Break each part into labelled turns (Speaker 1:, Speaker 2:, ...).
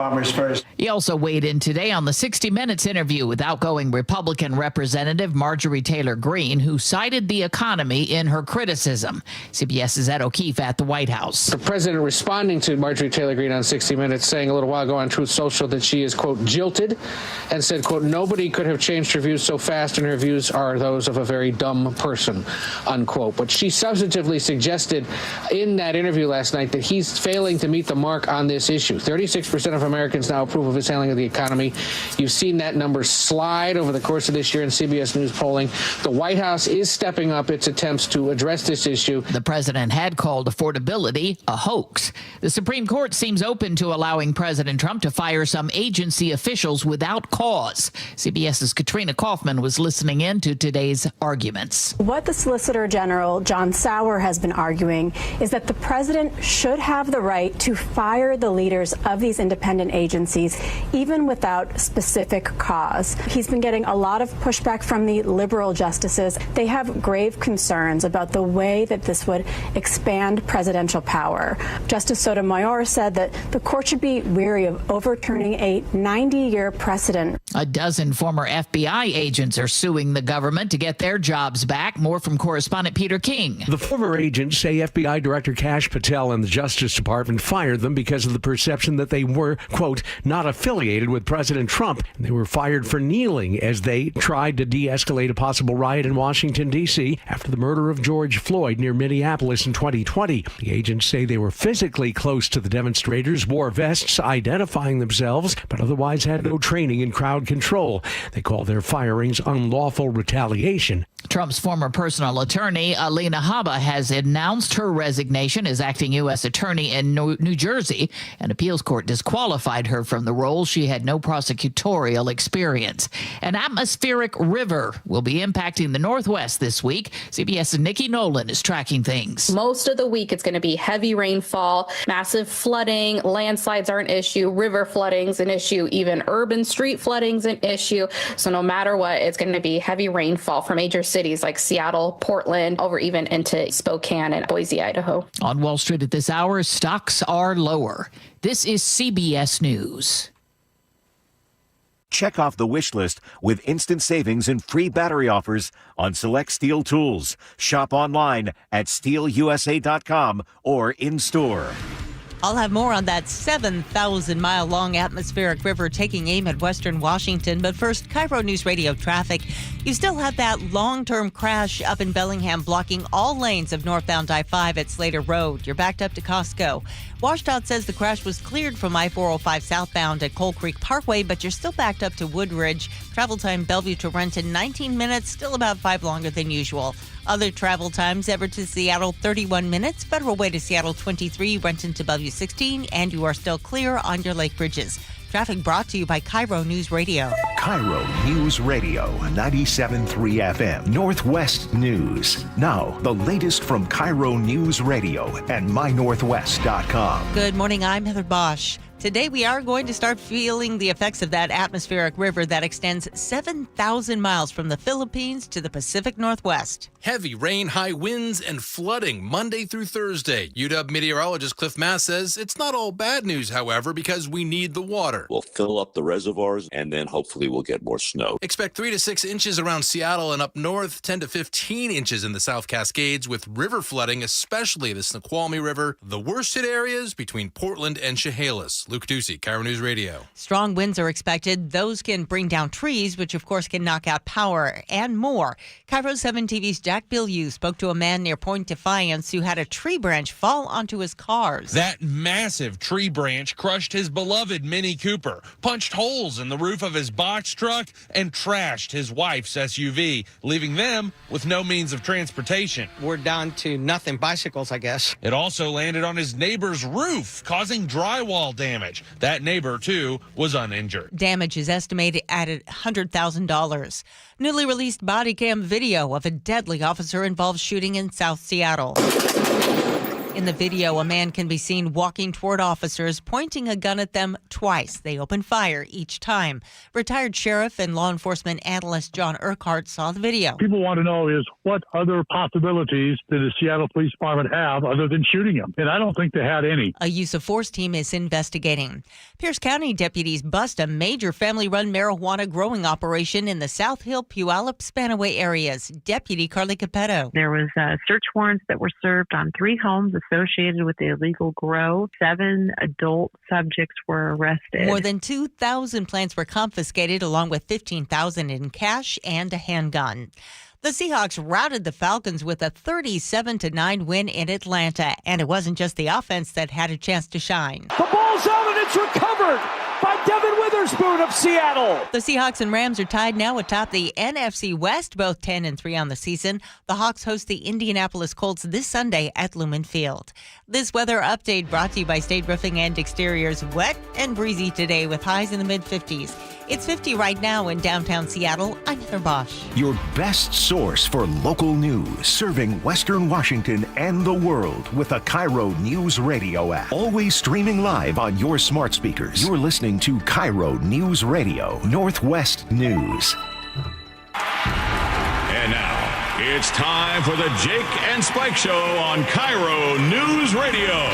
Speaker 1: Farmers first.
Speaker 2: He also weighed in today on the 60 Minutes interview with outgoing Republican Representative Marjorie Taylor Greene, who cited the economy in her criticism. CBS's Ed O'Keefe at the White House.
Speaker 3: The president responding to Marjorie Taylor Greene on 60 Minutes, saying a little while ago on Truth Social that she is, quote, jilted, and said, quote, nobody could have changed her views so fast, and her views are those of a very dumb person, unquote. But she substantively suggested in that interview last night that he's failing to meet the mark on this issue. 36% of Americans now approve of his handling of the economy. You've seen that number slide over the course of this year in CBS News polling. The White House is stepping up its attempts to address this issue.
Speaker 2: The president had called affordability a hoax. The Supreme Court seems open to allowing President Trump to fire some agency officials without cause. CBS's Katrina Kaufman was listening in to today's arguments.
Speaker 4: What the Solicitor General, John Sauer, has been arguing is that the president should have the right to fire the leaders of these independent agencies, even without specific cause. He's been getting a lot of pushback from the liberal justices. They have grave concerns about the way that this would expand presidential power. Justice Sotomayor said that the court should be wary of overturning a 90-year precedent.
Speaker 2: A dozen former FBI agents are suing the government to get their jobs back. More from correspondent Peter King.
Speaker 5: The former agents say FBI Director Kash Patel and the Justice Department fired them because of the perception that they were, quote, not affiliated with President Trump. And they were fired for kneeling as they tried to de-escalate a possible riot in Washington, D.C. after the murder of George Floyd near Minneapolis in 2020. The agents say they were physically close to the demonstrators, wore vests identifying themselves, but otherwise had no training in crowd control. They call their firings unlawful retaliation.
Speaker 2: Trump's former personal attorney, Alina Habba, has announced her resignation as acting U.S. attorney in New Jersey. An appeals court disqualified her from the role. She had no prosecutorial experience. An atmospheric river will be impacting the Northwest this week. CBS's Nikki Nolan is tracking things.
Speaker 6: Most of the week, it's going to be heavy rainfall, massive flooding, landslides are an issue, river flooding's an issue, even urban street flooding's an issue. So no matter what, it's going to be heavy rainfall for major cities like Seattle, Portland, over even into Spokane and Boise, Idaho.
Speaker 2: On Wall Street at this hour, stocks are lower. This is CBS News.
Speaker 7: Check off the wish list with instant savings and free battery offers on select Steel tools. Shop online at steelusa.com or in-store.
Speaker 8: I'll have more on that 7,000-mile-long atmospheric river taking aim at western Washington. But first, KIRO Newsradio traffic. You still have that long-term crash up in Bellingham blocking all lanes of northbound I-5 at Slater Road. You're backed up to Costco. WashDOT says the crash was cleared from I-405 southbound at Coal Creek Parkway, but you're still backed up to Woodridge. Travel time Bellevue to Renton, 19 minutes, still about 5 longer than usual. Other travel times, Everett to Seattle, 31 minutes. Federal Way to Seattle, 23. Renton to Bellevue, 16. And you are still clear on your lake bridges. Traffic brought to you by KIRO News Radio.
Speaker 9: KIRO News Radio, 97.3 FM, Northwest News. Now, the latest from KIRO News Radio and mynorthwest.com.
Speaker 8: Good morning, I'm Heather Bosch. Today, we are going to start feeling the effects of that atmospheric river that extends 7,000 miles from the Philippines to the Pacific Northwest.
Speaker 10: Heavy rain, high winds, and flooding Monday through Thursday. UW meteorologist Cliff Mass says it's not all bad news, however, because we need the water.
Speaker 11: We'll fill up the reservoirs, and then hopefully we'll get more snow.
Speaker 10: Expect 3 to 6 inches around Seattle and up north, 10 to 15 inches in the South Cascades, with river flooding, especially the Snoqualmie River. The worst hit areas between Portland and Chehalis. Luke Ducey, KIRO News Radio.
Speaker 8: Strong winds are expected. Those can bring down trees, which of course can knock out power and more. KIRO 7 TV's Jack Bilyeu spoke to a man near Point Defiance who had a tree branch fall onto his cars.
Speaker 12: That massive tree branch crushed his beloved Mini Cooper, punched holes in the roof of his box truck, and trashed his wife's SUV, leaving them with no means of transportation.
Speaker 13: We're down to nothing, bicycles, I guess.
Speaker 12: It also landed on his neighbor's roof, causing drywall damage. That neighbor, too, was uninjured.
Speaker 8: Damage is estimated at $100,000. Newly released body cam video of a deadly officer-involved shooting in South Seattle. In the video, a man can be seen walking toward officers, pointing a gun at them twice. They open fire each time. Retired sheriff and law enforcement analyst John Urquhart saw the video.
Speaker 1: People want to know is what other possibilities did the Seattle Police Department have other than shooting him? And I don't think they had any.
Speaker 8: A use of force team is investigating. Pierce County deputies bust a major family-run marijuana growing operation in the South Hill, Puyallup, Spanaway areas. Deputy Carly Capetto.
Speaker 14: There was search warrants that were served on 3 homes associated with the illegal grow. 7 adult subjects were arrested.
Speaker 8: More than 2,000 plants were confiscated, along with $15,000 in cash and a handgun. The Seahawks routed the Falcons with a 37-9 win in Atlanta, and it wasn't just the offense that had a chance to shine.
Speaker 15: The ball's out and it's recovered by Devin Witherspoon of Seattle.
Speaker 8: The Seahawks and Rams are tied now atop the NFC West, both 10-3 on the season. The Hawks host the Indianapolis Colts this Sunday at Lumen Field. This weather update brought to you by State Roofing and Exteriors. Wet and breezy today with highs in the mid-50s. It's 50 right now in downtown Seattle. I'm Heather Bosch.
Speaker 9: Your best source for local news, serving Western Washington and the world with the KIRO Newsradio App. Always streaming live on your smart speakers. You're listening to KIRO Newsradio, Northwest News.
Speaker 16: And now, it's time for the Jake and Spike Show on KIRO News Radio.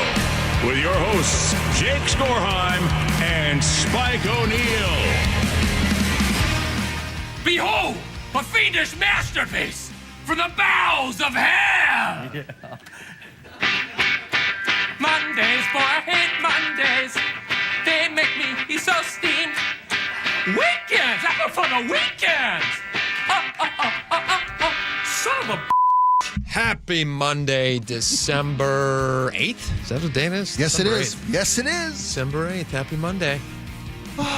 Speaker 16: With your hosts, Jake Skorheim and Spike O'Neill.
Speaker 17: Behold, a fiendish masterpiece from the bowels of hell! Yeah. Mondays, boy, I hate Mondays. They make me so steamed. Weekends, I prefer the weekends. Son of a
Speaker 18: Happy Monday, December 8th. Is that what the date is?
Speaker 19: Yes,
Speaker 18: December
Speaker 19: it is.
Speaker 18: 8th.
Speaker 19: Yes, it is.
Speaker 18: December 8th. Happy Monday.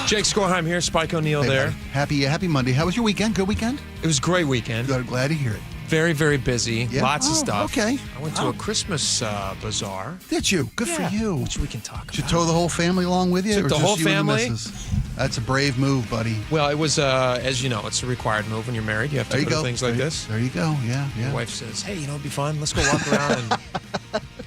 Speaker 18: Jake Skorheim here, Spike O'Neill there.
Speaker 19: Buddy. Happy Monday. How was your weekend? Good weekend?
Speaker 18: It was a great weekend.
Speaker 19: Good. Glad to hear it.
Speaker 18: Very, very busy.
Speaker 19: Yeah?
Speaker 18: Lots of stuff.
Speaker 19: Okay.
Speaker 18: I went to a Christmas bazaar.
Speaker 19: Did you? Good for you.
Speaker 18: Which we can talk about.
Speaker 19: Did you tow the whole family along with you?
Speaker 18: Took
Speaker 19: or
Speaker 18: the
Speaker 19: just
Speaker 18: whole
Speaker 19: you and
Speaker 18: family.
Speaker 19: missus? That's a brave move, buddy.
Speaker 18: Well, it was, as you know, it's a required move when you're married. You have to do things like this.
Speaker 19: There you go. Yeah.
Speaker 18: Your wife says, hey, it'd be fun. Let's go walk around and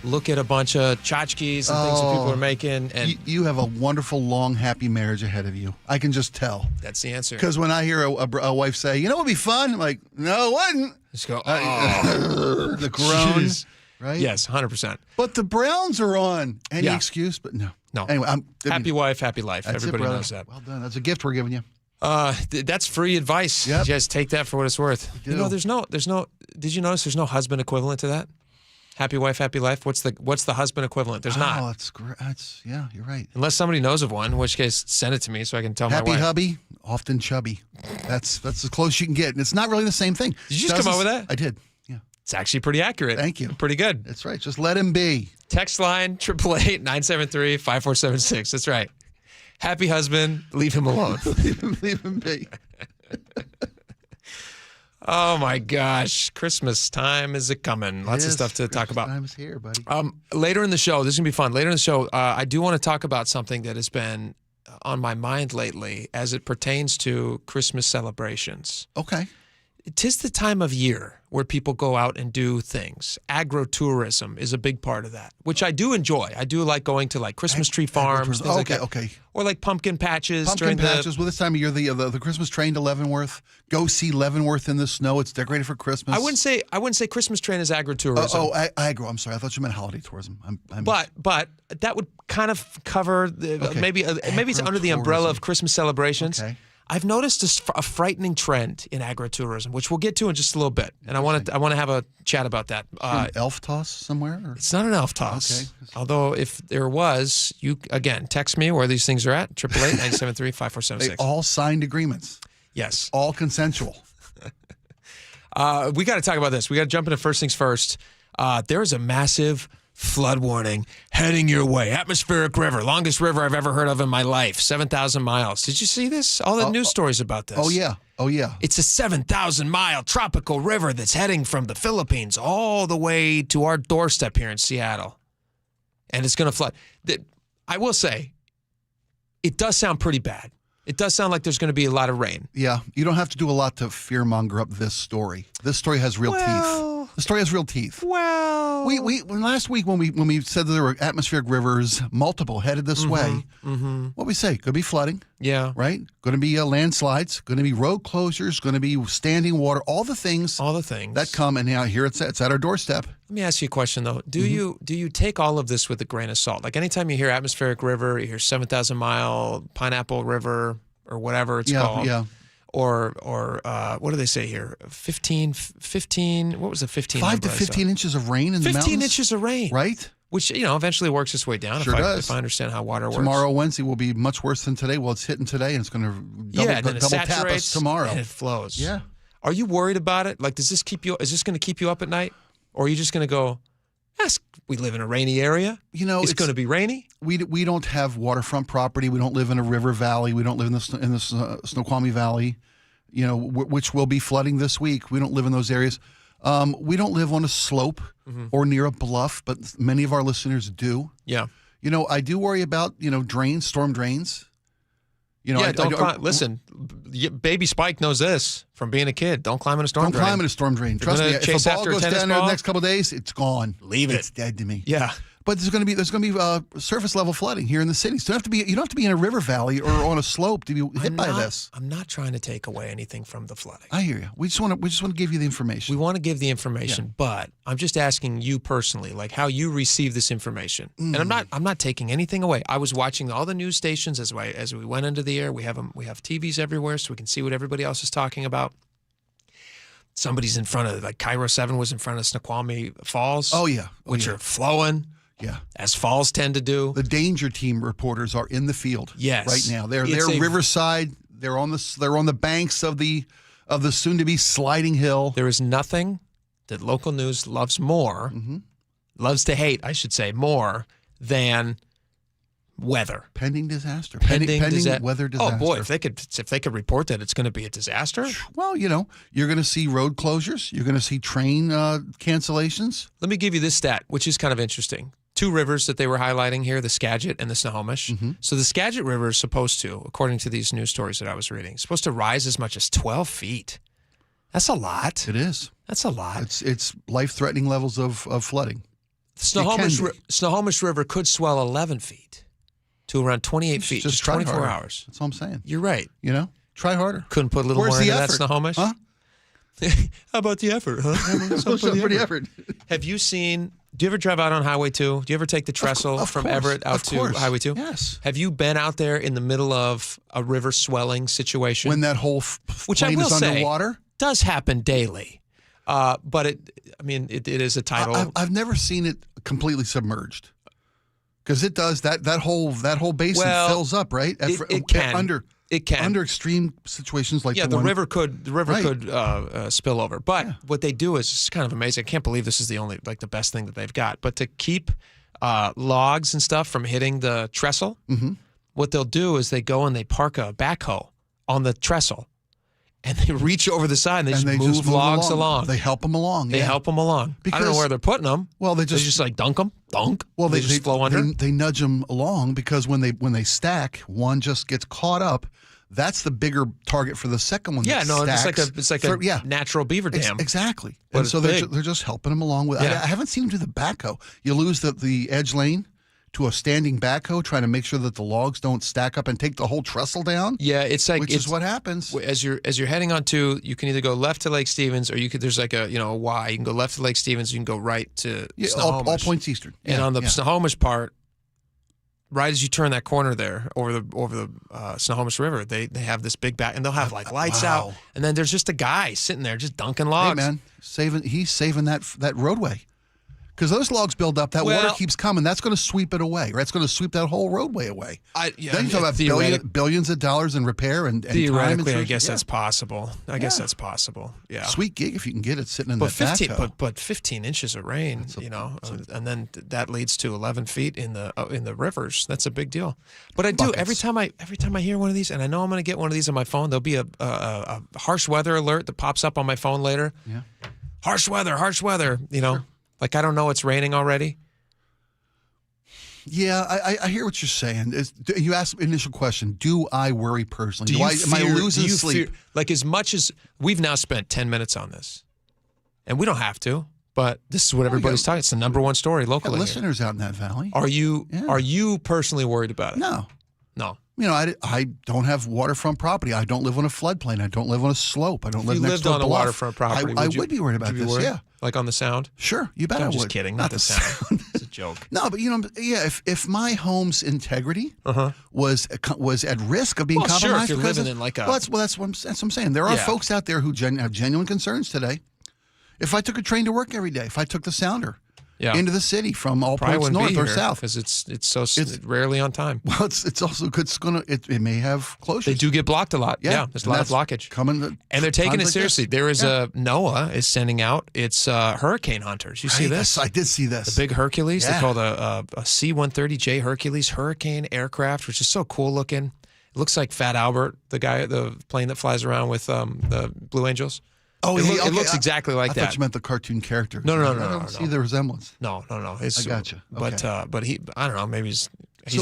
Speaker 18: look at a bunch of tchotchkes and things that people are making. And
Speaker 19: you have a wonderful, long, happy marriage ahead of you. I can just tell.
Speaker 18: That's the answer.
Speaker 19: Because when I hear a wife say, you know what would be fun? I'm like, no, it wouldn't.
Speaker 18: Just go,
Speaker 19: the groan.
Speaker 18: Jeez.
Speaker 19: Right?
Speaker 18: Yes, 100%.
Speaker 19: But the Browns are on. Any excuse? But no.
Speaker 18: No.
Speaker 19: Anyway,
Speaker 18: happy wife, happy life. Everybody knows that.
Speaker 19: Well done. That's a gift we're giving you.
Speaker 18: That's free advice.
Speaker 19: Yep.
Speaker 18: You guys take that for what it's worth. You know, there's no. Did you notice there's no husband equivalent to that? Happy wife, happy life. What's the husband equivalent? There's not.
Speaker 19: Oh, that's great. Yeah, you're right.
Speaker 18: Unless somebody knows of one, in which case send it to me so I can tell
Speaker 19: happy
Speaker 18: my wife.
Speaker 19: Happy hubby, often chubby. That's as close you can get, and it's not really the same thing.
Speaker 18: Did you just come up with that?
Speaker 19: I did. Yeah.
Speaker 18: It's actually pretty accurate.
Speaker 19: Thank you.
Speaker 18: Pretty good.
Speaker 19: That's right. Just let him be.
Speaker 18: Text line 888-973-5476. That's right. Happy husband, leave him alone.
Speaker 19: leave him be.
Speaker 18: Oh my gosh, Christmas time is it coming? Lots of stuff to talk about.
Speaker 19: Time's here, buddy.
Speaker 18: Later in the show, this is gonna be fun. Later in the show, I do want to talk about something that has been on my mind lately as it pertains to Christmas celebrations.
Speaker 19: Okay.
Speaker 18: 'Tis the time of year where people go out and do things. Agro-tourism is a big part of that, which I do enjoy. I do like going to like Christmas tree farms. Things like that.
Speaker 19: Okay.
Speaker 18: Or like pumpkin patches.
Speaker 19: Pumpkin patches. Well, this time of year, the Christmas train to Leavenworth. Go see Leavenworth in the snow. It's decorated for Christmas.
Speaker 18: I wouldn't say Christmas train is agro-tourism.
Speaker 19: Agro. I'm sorry. I thought you meant holiday tourism.
Speaker 18: But that would kind of cover maybe it's under the umbrella of Christmas celebrations.
Speaker 19: Okay.
Speaker 18: I've noticed a frightening trend in agro-tourism, which we'll get to in just a little bit, and I want to have a chat about that.
Speaker 19: An elf toss somewhere? Or?
Speaker 18: It's not an elf toss.
Speaker 19: Okay.
Speaker 18: Although if there was, you again text me where these things are at 888-973-5476.
Speaker 19: They all signed agreements.
Speaker 18: Yes,
Speaker 19: all consensual.
Speaker 18: We got to talk about this. We got to jump into first things first. There's a massive flood warning heading your way. Atmospheric river, longest river I've ever heard of in my life, 7,000 miles. Did you see this? All the news stories about this.
Speaker 19: Oh, yeah.
Speaker 18: It's a 7,000-mile tropical river that's heading from the Philippines all the way to our doorstep here in Seattle. And it's going to flood. I will say, it does sound pretty bad. It does sound like there's going to be a lot of rain.
Speaker 19: Yeah, you don't have to do a lot to fearmonger up this story. This story has real teeth. The story has real teeth.
Speaker 18: Well,
Speaker 19: we last week when we said that there were atmospheric rivers, multiple headed this way. What we say? Could be flooding.
Speaker 18: Yeah.
Speaker 19: Right. Going to be landslides. Going to be road closures. Going to be standing water. All the things that come. And now here it's at our doorstep.
Speaker 18: Let me ask you a question though. Do you take all of this with a grain of salt? Like anytime you hear atmospheric river, you hear 7,000 mile pineapple river or whatever it's called.
Speaker 19: Yeah.
Speaker 18: Or what do they say here? 15, what was the 15
Speaker 19: 5
Speaker 18: number
Speaker 19: to
Speaker 18: I
Speaker 19: 15
Speaker 18: saw?
Speaker 19: inches of rain in the
Speaker 18: 15
Speaker 19: mountains.
Speaker 18: inches of rain.
Speaker 19: Right.
Speaker 18: Which, eventually works its way down
Speaker 19: Sure does.
Speaker 18: if I understand how water works.
Speaker 19: Tomorrow, Wednesday, will be much worse than today. Well, it's hitting today, and it's going to double tap us tomorrow.
Speaker 18: And it flows.
Speaker 19: Yeah.
Speaker 18: Are you worried about it? Like, is this going to keep you up at night? Or are you just going to go, yes, we live in a rainy area. It's going to be rainy.
Speaker 19: We don't have waterfront property. We don't live in a river valley. We don't live in the Snoqualmie Valley, which will be flooding this week. We don't live in those areas. We don't live on a slope or near a bluff, but many of our listeners do.
Speaker 18: Yeah.
Speaker 19: I do worry about, drains, storm drains.
Speaker 18: Listen, baby Spike knows this from being a kid. Don't climb in a storm drain.
Speaker 19: Don't climb in a storm drain. Trust me, if a ball goes down there the next couple of days, it's gone.
Speaker 18: Leave it.
Speaker 19: It's dead to me.
Speaker 18: Yeah.
Speaker 19: But there's going to be surface level flooding here in the cities. You don't have to be in a river valley or on a slope to be hit by this.
Speaker 18: I'm not trying to take away anything from the flooding.
Speaker 19: I hear you. We just want to give you the information.
Speaker 18: We want to give the information, but I'm just asking you personally, like how you receive this information. And I'm not taking anything away. I was watching all the news stations as we went into the air. We have TVs everywhere, so we can see what everybody else is talking about. Somebody's in front of, like KIRO 7 was in front of Snoqualmie Falls.
Speaker 19: Oh yeah,
Speaker 18: which are flowing.
Speaker 19: Yeah,
Speaker 18: as falls tend to do.
Speaker 19: The danger team reporters are in the field.
Speaker 18: Yes,
Speaker 19: right now they're riverside. They're on the banks of the soon to be sliding hill.
Speaker 18: There is nothing that local news loves more, loves to hate, I should say, more than weather.
Speaker 19: Pending disaster.
Speaker 18: Pending
Speaker 19: weather disaster.
Speaker 18: Oh boy, if they could report that it's going to be a disaster.
Speaker 19: Well, you're going to see road closures. You're going to see train cancellations.
Speaker 18: Let me give you this stat, which is kind of interesting. 2 rivers that they were highlighting here, the Skagit and the Snohomish. So the Skagit River is supposed to, according to these news stories that I was reading, supposed to rise as much as 12 feet. That's a lot.
Speaker 19: It is.
Speaker 18: That's a lot.
Speaker 19: It's life-threatening levels of flooding.
Speaker 18: The Snohomish River could swell 11 feet to around 28 feet, just 24
Speaker 19: harder.
Speaker 18: hours.
Speaker 19: That's all I'm saying.
Speaker 18: You're right.
Speaker 19: Try harder.
Speaker 18: Couldn't put a little more into that Snohomish?
Speaker 19: Huh?
Speaker 18: How about the effort, huh?
Speaker 19: Somebody effort.
Speaker 18: Have you seen, do you ever drive out on Highway 2? Do you ever take the trestle from Everett out to Highway 2?
Speaker 19: Yes.
Speaker 18: Have you been out there in the middle of a river swelling situation?
Speaker 19: When that whole plane is underwater?
Speaker 18: Does happen daily. But it is a tidal.
Speaker 19: I've never seen it completely submerged. Because it does that whole basin fills up, right?
Speaker 18: It can. It can
Speaker 19: under extreme situations like
Speaker 18: the river could spill over. But what they do is kind of amazing. I can't believe this is the best thing that they've got. But to keep logs and stuff from hitting the trestle, what they'll do is they go and they park a backhoe on the trestle, and they reach over the side and they just move logs along.
Speaker 19: They help them along.
Speaker 18: They help them along. I don't know where they're putting them.
Speaker 19: Well, they
Speaker 18: just like dunk them, dunk.
Speaker 19: Well,
Speaker 18: they just flow under.
Speaker 19: They nudge them along because when they stack, one just gets caught up. That's the bigger target for the second one.
Speaker 18: Yeah, no, it's like a natural beaver dam.
Speaker 19: Exactly.
Speaker 18: But
Speaker 19: and so they're just helping them along with.
Speaker 18: Yeah.
Speaker 19: I haven't seen them do the backhoe. You lose the edge lane to a standing backhoe, trying to make sure that the logs don't stack up and take the whole trestle down.
Speaker 18: Yeah,
Speaker 19: which is what happens
Speaker 18: as you're heading on to. You can either go left to Lake Stevens, or there's like a Y. You can go left to Lake Stevens. You can go right to Snohomish.
Speaker 19: All points eastern.
Speaker 18: And on the Snohomish part, right as you turn that corner there over the Snohomish River, they have this big back, and they'll have like lights out, and then there's just a guy sitting there just dunking logs.
Speaker 19: Hey man, he's saving that roadway. Because those logs build up, that water keeps coming. That's going to sweep it away, right? It's going to sweep that whole roadway away. Then you talk about billions of dollars in repair and
Speaker 18: theoretically,
Speaker 19: time.
Speaker 18: I guess that's possible. I guess that's possible. Yeah,
Speaker 19: sweet gig if you can get it sitting in that backhoe.
Speaker 18: But 15 inches of rain, and then that leads to 11 feet in the rivers. That's a big deal. But I do every time I hear one of these, and I know I'm going to get one of these on my phone. There'll be a harsh weather alert that pops up on my phone later.
Speaker 19: Yeah,
Speaker 18: harsh weather. Sure. Like, I don't know it's raining already.
Speaker 19: Yeah, I hear what you're saying. You asked the initial question, do I worry personally? Am I losing sleep?
Speaker 18: Like, as much as we've now spent 10 minutes on this, and we don't have to, But this is what everybody's talking. It's the number one story locally.
Speaker 19: Listeners out in that valley.
Speaker 18: Are you personally worried about it?
Speaker 19: No.
Speaker 18: No.
Speaker 19: You know, I don't have waterfront property. I don't live on a floodplain. I don't live on a slope. I don't live next to a bluff.
Speaker 18: If you lived on a waterfront property,
Speaker 19: I would be worried about this, yeah.
Speaker 18: Like on the Sound?
Speaker 19: Sure, you bet I would.
Speaker 18: I'm just kidding, not the Sound. It's a joke.
Speaker 19: No, but if my home's integrity was at risk of being compromised,
Speaker 18: sure, if you're living in like a
Speaker 19: that's what I'm saying. There are folks out there who have genuine concerns today. If I took a train to work every day, if I took the Sounder into the city from all points north or south,
Speaker 18: because it's rarely on time.
Speaker 19: Well, it's also it may have closures.
Speaker 18: They do get blocked a lot. Yeah, there's a lot of blockage
Speaker 19: coming,
Speaker 18: and they're taking it seriously. There is NOAA is sending out its hurricane hunters. You see this?
Speaker 19: I did see this.
Speaker 18: The big Hercules. They call a C-130J Hercules hurricane aircraft, which is so cool looking. It looks like Fat Albert, the plane that flies around with the Blue Angels.
Speaker 19: Oh,
Speaker 18: it looks exactly like that.
Speaker 19: I thought you meant the cartoon character.
Speaker 18: No.
Speaker 19: I don't see the resemblance.
Speaker 18: No.
Speaker 19: I gotcha. Okay.
Speaker 18: But he, I don't know. Maybe he's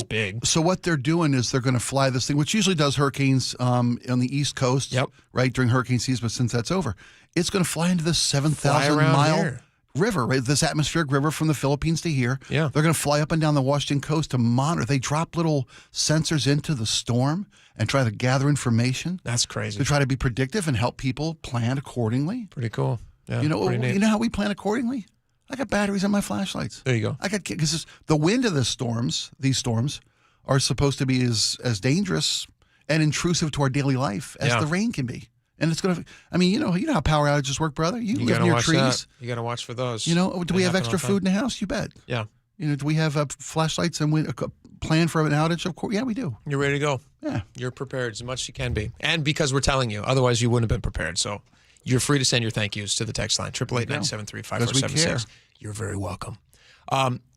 Speaker 18: big.
Speaker 19: So what they're doing is they're going to fly this thing, which usually does hurricanes on the East Coast, right during hurricane season. But since that's over, it's going to fly into this 7,000-mile river, right? This atmospheric river from the Philippines to here.
Speaker 18: Yeah,
Speaker 19: they're going to fly up and down the Washington coast to monitor. They drop little sensors into the storm and try to gather information.
Speaker 18: That's crazy.
Speaker 19: To try to be predictive and help people plan accordingly.
Speaker 18: Pretty cool. Yeah,
Speaker 19: you know how we plan accordingly? I got batteries on my flashlights.
Speaker 18: There you go.
Speaker 19: Because the wind of these storms are supposed to be as dangerous and intrusive to our daily life as the rain can be. And it's going to, you know how power outages work, brother. You live near trees.
Speaker 18: That. You got to watch for those.
Speaker 19: Do we have extra food in the house? You bet.
Speaker 18: Yeah.
Speaker 19: Do we have flashlights and a plan for an outage? Of course. Yeah, we do.
Speaker 18: You're ready to go.
Speaker 19: Yeah.
Speaker 18: You're prepared as much as you can be. And because we're telling you, otherwise you wouldn't have been prepared. So you're free to send your thank yous to the text line, 888-973-5476. You're very welcome.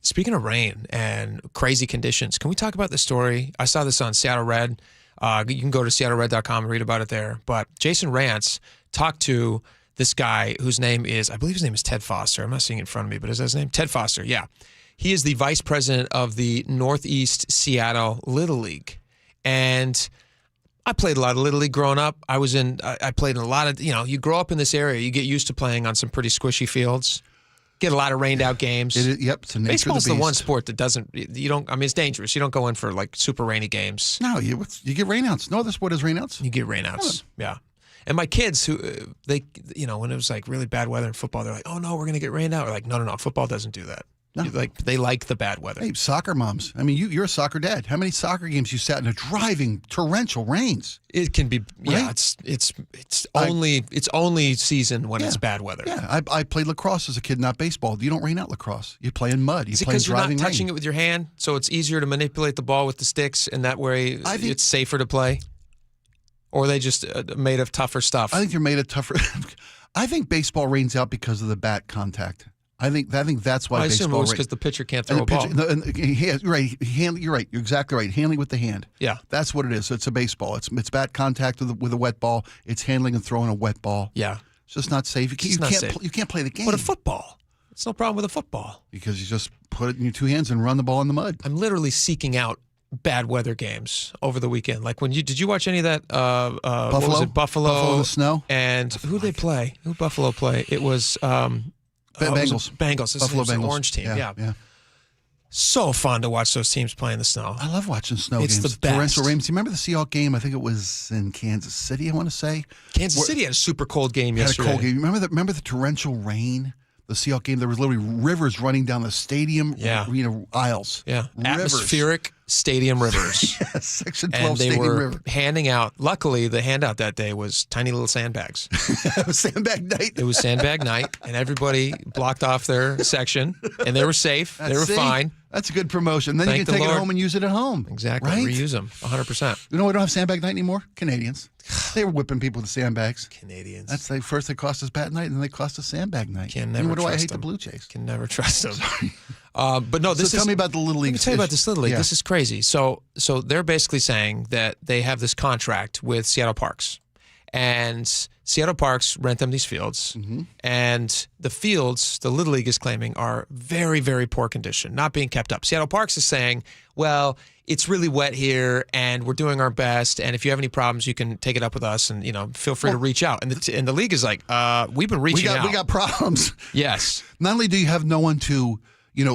Speaker 18: Speaking of rain and crazy conditions, can we talk about the story? I saw this on Seattle Red. You can go to seattlered.com and read about it there. But Jason Rantz talked to this guy whose name is, I believe his name is Ted Foster. I'm not seeing it in front of me, but is that his name? Ted Foster, yeah. He is the vice president of the Northeast Seattle Little League. And I played a lot of Little League growing up. I played in a lot of, you grow up in this area, you get used to playing on some pretty squishy fields. Get a lot of rained out games.
Speaker 19: It's the nature of the beast.
Speaker 18: Baseball's the one sport that doesn't, it's dangerous. You don't go in for like super rainy games.
Speaker 19: No, you get rainouts. No other sport has rainouts.
Speaker 18: You get rainouts. Yeah. And my kids when it was like really bad weather in football, they're like, oh no, we're going to get rained out. We're like, no, football doesn't do that. No. They like the bad weather.
Speaker 19: Hey, soccer moms. You're a soccer dad. How many soccer games you sat in a driving torrential rains?
Speaker 18: It can be. Yeah, it's only season when it's bad weather.
Speaker 19: Yeah, I played lacrosse as a kid, not baseball. You don't rain out lacrosse. You play in mud. You play in driving rain.
Speaker 18: Because you're not touching it with your hand, so it's easier to manipulate the ball with the sticks, and that way it's safer to play. Or are they just made of tougher stuff?
Speaker 19: I think they're made of tougher. I think baseball rains out because of the bat contact. I think that's why baseball.
Speaker 18: I assume it was because the pitcher can't throw a ball.
Speaker 19: You're right. You're right. You're exactly right. Handling with the hand.
Speaker 18: Yeah,
Speaker 19: that's what it is. It's a baseball. It's bat contact with a wet ball. It's handling and throwing a wet ball.
Speaker 18: Yeah,
Speaker 19: it's just not safe. You can't play the game.
Speaker 18: But a football, it's no problem with a football
Speaker 19: because you just put it in your two hands and run the ball in the mud.
Speaker 18: I'm literally seeking out bad weather games over the weekend. Like did you watch any of that?
Speaker 19: Buffalo.
Speaker 18: What was it? Buffalo
Speaker 19: in the snow.
Speaker 18: And who they play? Who Buffalo play? It was.
Speaker 19: Bengals.
Speaker 18: Bengals.
Speaker 19: Buffalo Bengals.
Speaker 18: Orange team.
Speaker 19: Yeah.
Speaker 18: So fun to watch those teams play in the snow.
Speaker 19: I love watching snow games.
Speaker 18: It's the best.
Speaker 19: Torrential rains. You remember the Seahawks game? I think it was in Kansas City, I want to say.
Speaker 18: Kansas City had a super cold game yesterday.
Speaker 19: Had a cold game. Remember the torrential rain? The Seahawks game, there was literally rivers running down the stadium aisles.
Speaker 18: Yeah.
Speaker 19: Rivers.
Speaker 18: Atmospheric stadium rivers.
Speaker 19: Yes, Section 12
Speaker 18: and they
Speaker 19: stadium
Speaker 18: were
Speaker 19: river.
Speaker 18: handing out, luckily the handout that day was tiny little sandbags.
Speaker 19: It was sandbag night.
Speaker 18: It was sandbag night, and everybody blocked off their section, and they were safe. They were fine.
Speaker 19: That's a good promotion. Then you can take it home and use it at home.
Speaker 18: Exactly.
Speaker 19: Right?
Speaker 18: Reuse them 100%.
Speaker 19: You know, we don't have sandbag night anymore? Canadians. They were whipping people with sandbags.
Speaker 18: Canadians.
Speaker 19: That's first they cost us bat night, and then they cost us sandbag night.
Speaker 18: Can never
Speaker 19: what do I
Speaker 18: trust
Speaker 19: hate
Speaker 18: them.
Speaker 19: the Blue Jays?
Speaker 18: Can never trust them. But no, this
Speaker 19: so tell me about the Little League.
Speaker 18: Let me tell you about this Little League. Yeah. This is crazy. So they're basically saying that they have this contract with Seattle Parks. And Seattle Parks rent them these fields. Mm-hmm. And the fields, the Little League is claiming, are very, very poor condition, not being kept up. Seattle Parks is saying, well, it's really wet here, and we're doing our best. And if you have any problems, you can take it up with us, and feel free to reach out. And the league is like, we've been reaching out.
Speaker 19: We got problems.
Speaker 18: Yes.
Speaker 19: Not only do you have no one to,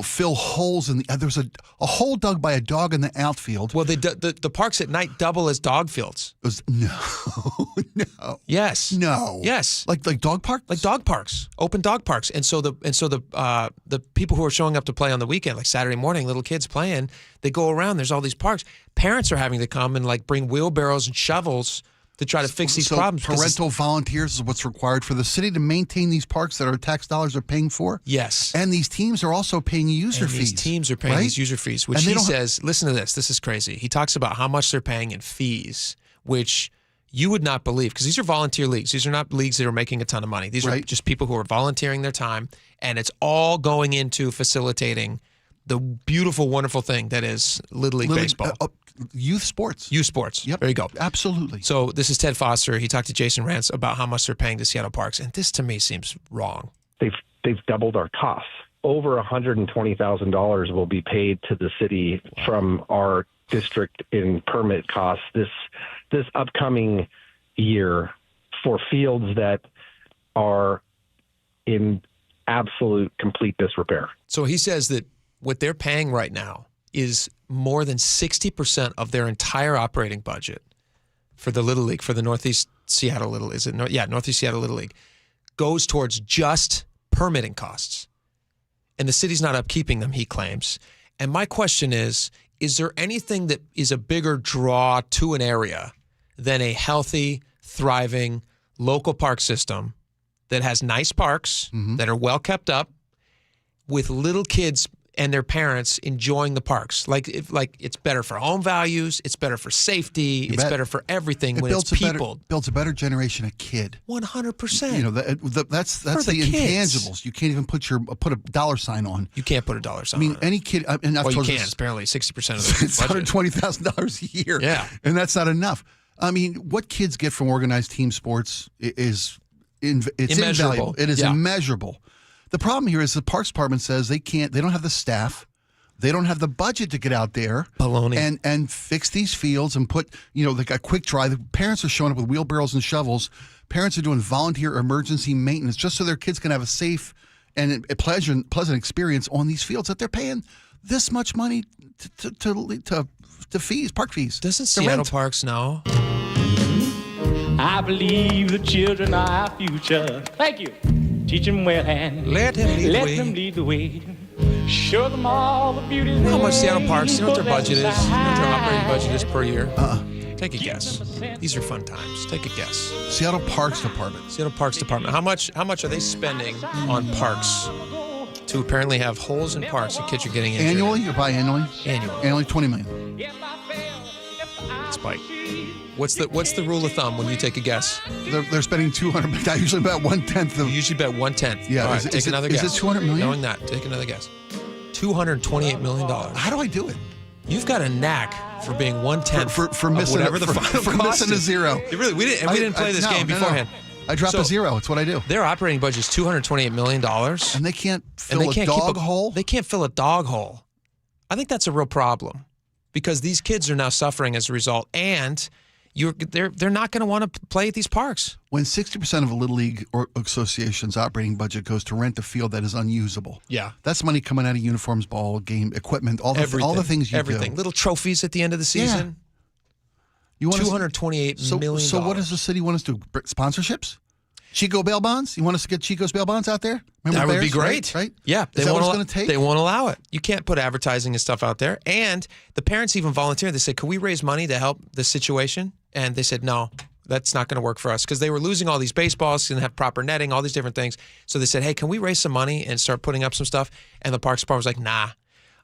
Speaker 19: fill holes in the. There's a hole dug by a dog in the outfield.
Speaker 18: Well, the parks at night double as dog fields.
Speaker 19: No.
Speaker 18: Yes.
Speaker 19: No.
Speaker 18: Yes.
Speaker 19: Like dog parks.
Speaker 18: Like dog parks, open dog parks, and so the people who are showing up to play on the weekend, like Saturday morning, little kids playing, they go around. There's all these parks. Parents are having to come and bring wheelbarrows and shovels to try to fix these problems.
Speaker 19: Parental volunteers is what's required for the city to maintain these parks that our tax dollars are paying for.
Speaker 18: Yes.
Speaker 19: And these teams are also paying user fees.
Speaker 18: These teams are paying these user fees, which he says, listen to this. This is crazy. He talks about how much they're paying in fees, which you would not believe, because these are volunteer leagues. These are not leagues that are making a ton of money. These are just people who are volunteering their time, and it's all going into facilitating the beautiful, wonderful thing that is Little League baseball.
Speaker 19: Youth sports.
Speaker 18: Youth sports.
Speaker 19: Yep.
Speaker 18: There you go.
Speaker 19: Absolutely.
Speaker 18: So this is Ted Foster. He talked to Jason Rantz about how much they're paying to Seattle Parks, and this to me seems wrong.
Speaker 20: They've doubled our costs. Over $120,000 will be paid to the city from our district in permit costs this upcoming year for fields that are in absolute complete disrepair.
Speaker 18: So he says that what they're paying right now is more than 60% of their entire operating budget for the Little League, for the Northeast Seattle Little, Northeast Seattle Little League, goes towards just permitting costs. And the city's not upkeeping them, he claims. And my question is there anything that is a bigger draw to an area than a healthy, thriving local park system that has nice parks that are well kept up with little kids and their parents enjoying the parks? Like it's better for home values, it's better for safety, it's better for everything when it's peopled.
Speaker 19: Builds a better generation of kid.
Speaker 18: 100%.
Speaker 19: That's the intangibles. You can't even put a dollar sign on.
Speaker 18: You can't put a dollar sign on.
Speaker 19: I mean, any kid. And
Speaker 18: you can. Apparently, 60% of the
Speaker 19: it's $120,000 a year.
Speaker 18: Yeah,
Speaker 19: and that's not enough. I mean, what kids get from organized team sports is immeasurable. It is immeasurable. The problem here is the Parks Department says they don't have the staff, they don't have the budget to get out there and fix these fields and put, like a quick dry. The parents are showing up with wheelbarrows and shovels. Parents are doing volunteer emergency maintenance just so their kids can have a safe and a pleasant experience on these fields that they're paying this much money to fees, park fees.
Speaker 18: Doesn't Seattle Parks know?
Speaker 15: I believe the children are our future. Thank you. Teach them well and
Speaker 18: let them
Speaker 15: lead the way. Show them all the beauty.
Speaker 18: You know how much Seattle Parks, you know what their budget is? You know what their operating budget is per year? Take a guess. These are fun times. Take a guess.
Speaker 19: Seattle Parks Department.
Speaker 18: Seattle Parks Department. How much are they spending on parks to apparently have holes in parks that kids are getting injured?
Speaker 19: Annually or biannually?
Speaker 18: Annually.
Speaker 19: $20 million.
Speaker 18: Spike. What's the rule of thumb when you take a guess?
Speaker 19: They're spending $200. I usually bet 1/10.
Speaker 18: You usually bet 1/10.
Speaker 19: Yeah.
Speaker 18: All right, take another guess.
Speaker 19: Is it $200 million?
Speaker 18: Knowing that, take another guess. $228 million.
Speaker 19: How do I do it?
Speaker 18: You've got a knack for being 1/10
Speaker 19: for missing
Speaker 18: whatever the final
Speaker 19: for
Speaker 18: cost
Speaker 19: missing a
Speaker 18: is.
Speaker 19: zero.
Speaker 18: Really, we didn't play this game beforehand.
Speaker 19: I drop a zero. It's what I do.
Speaker 18: Their operating budget is $228 million,
Speaker 19: and they can't fill a dog hole.
Speaker 18: They can't fill a dog hole. I think that's a real problem because these kids are now suffering as a result, and they're not going to want to play at these parks.
Speaker 19: When 60% of a Little League or association's operating budget goes to rent a field that is unusable, that's money coming out of uniforms, ball, game equipment, all the things you do.
Speaker 18: Little trophies at the end of the season.
Speaker 19: You want
Speaker 18: $228 million.
Speaker 19: So what does the city want us to do? Sponsorships? Chico bail bonds? You want us to get Chico's bail bonds out there? Remember
Speaker 18: that would be great.
Speaker 19: Right?
Speaker 18: Yeah.
Speaker 19: Is that what it's going to take?
Speaker 18: They won't allow it. You can't put advertising and stuff out there. And the parents even volunteered. They said, can we raise money to help the situation? And they said, no, that's not going to work for us because they were losing all these baseballs, didn't have proper netting, all these different things. So they said, hey, can we raise some money and start putting up some stuff? And the Parks Department was like, nah.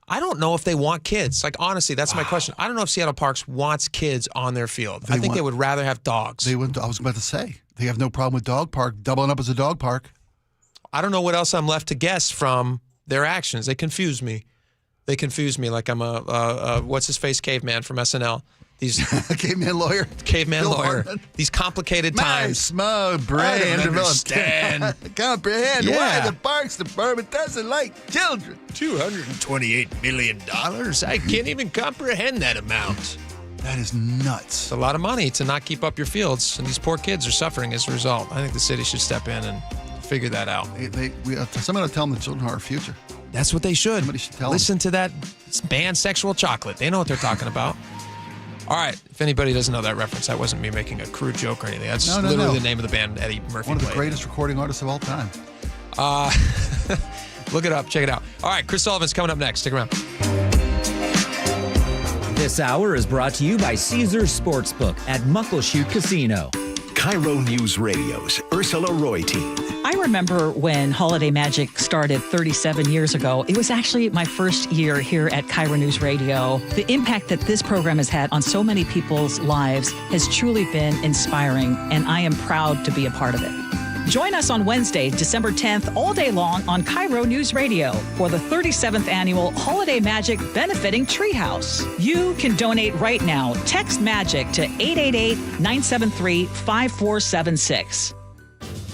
Speaker 18: I don't know if they want kids. Like, honestly, that's my question. I don't know if Seattle Parks wants kids on their field. I think they would rather have dogs.
Speaker 19: I was about to say, they have no problem with dog park, doubling up as a dog park.
Speaker 18: I don't know what else I'm left to guess from their actions. They confuse me. Like I'm a what's-his-face caveman from SNL. These
Speaker 19: caveman lawyer.
Speaker 18: These complicated times.
Speaker 19: Small brain.
Speaker 18: I don't understand.
Speaker 19: Comprehend why the Parks Department doesn't like children.
Speaker 18: $228 million? I can't even comprehend that amount.
Speaker 19: That is nuts.
Speaker 18: It's a lot of money to not keep up your fields, and these poor kids are suffering as a result. I think the city should step in and figure that out.
Speaker 19: Somebody tell them the children are our future.
Speaker 18: That's what they should.
Speaker 19: Somebody should tell
Speaker 18: Listen to that band Sexual Chocolate. They know what they're talking about. All right. If anybody doesn't know that reference, that wasn't me making a crude joke or anything. That's literally the name of the band Eddie Murphy
Speaker 19: One of the
Speaker 18: played.
Speaker 19: greatest recording artists of all time.
Speaker 18: Look it up. Check it out. All right. Chris Sullivan's coming up next. Stick around.
Speaker 21: This hour is brought to you by Caesars Sportsbook at Muckleshoot Casino.
Speaker 9: KIRO News Radio's Ursula Roy-Team.
Speaker 22: I remember when Holiday Magic started 37 years ago. It was actually my first year here at KIRO News Radio. The impact that this program has had on so many people's lives has truly been inspiring, and I am proud to be a part of it. Join us on Wednesday, December 10th, all day long on KIRO News Radio for the 37th annual Holiday Magic benefiting Treehouse. You can donate right now. Text MAGIC to 888-973-5476.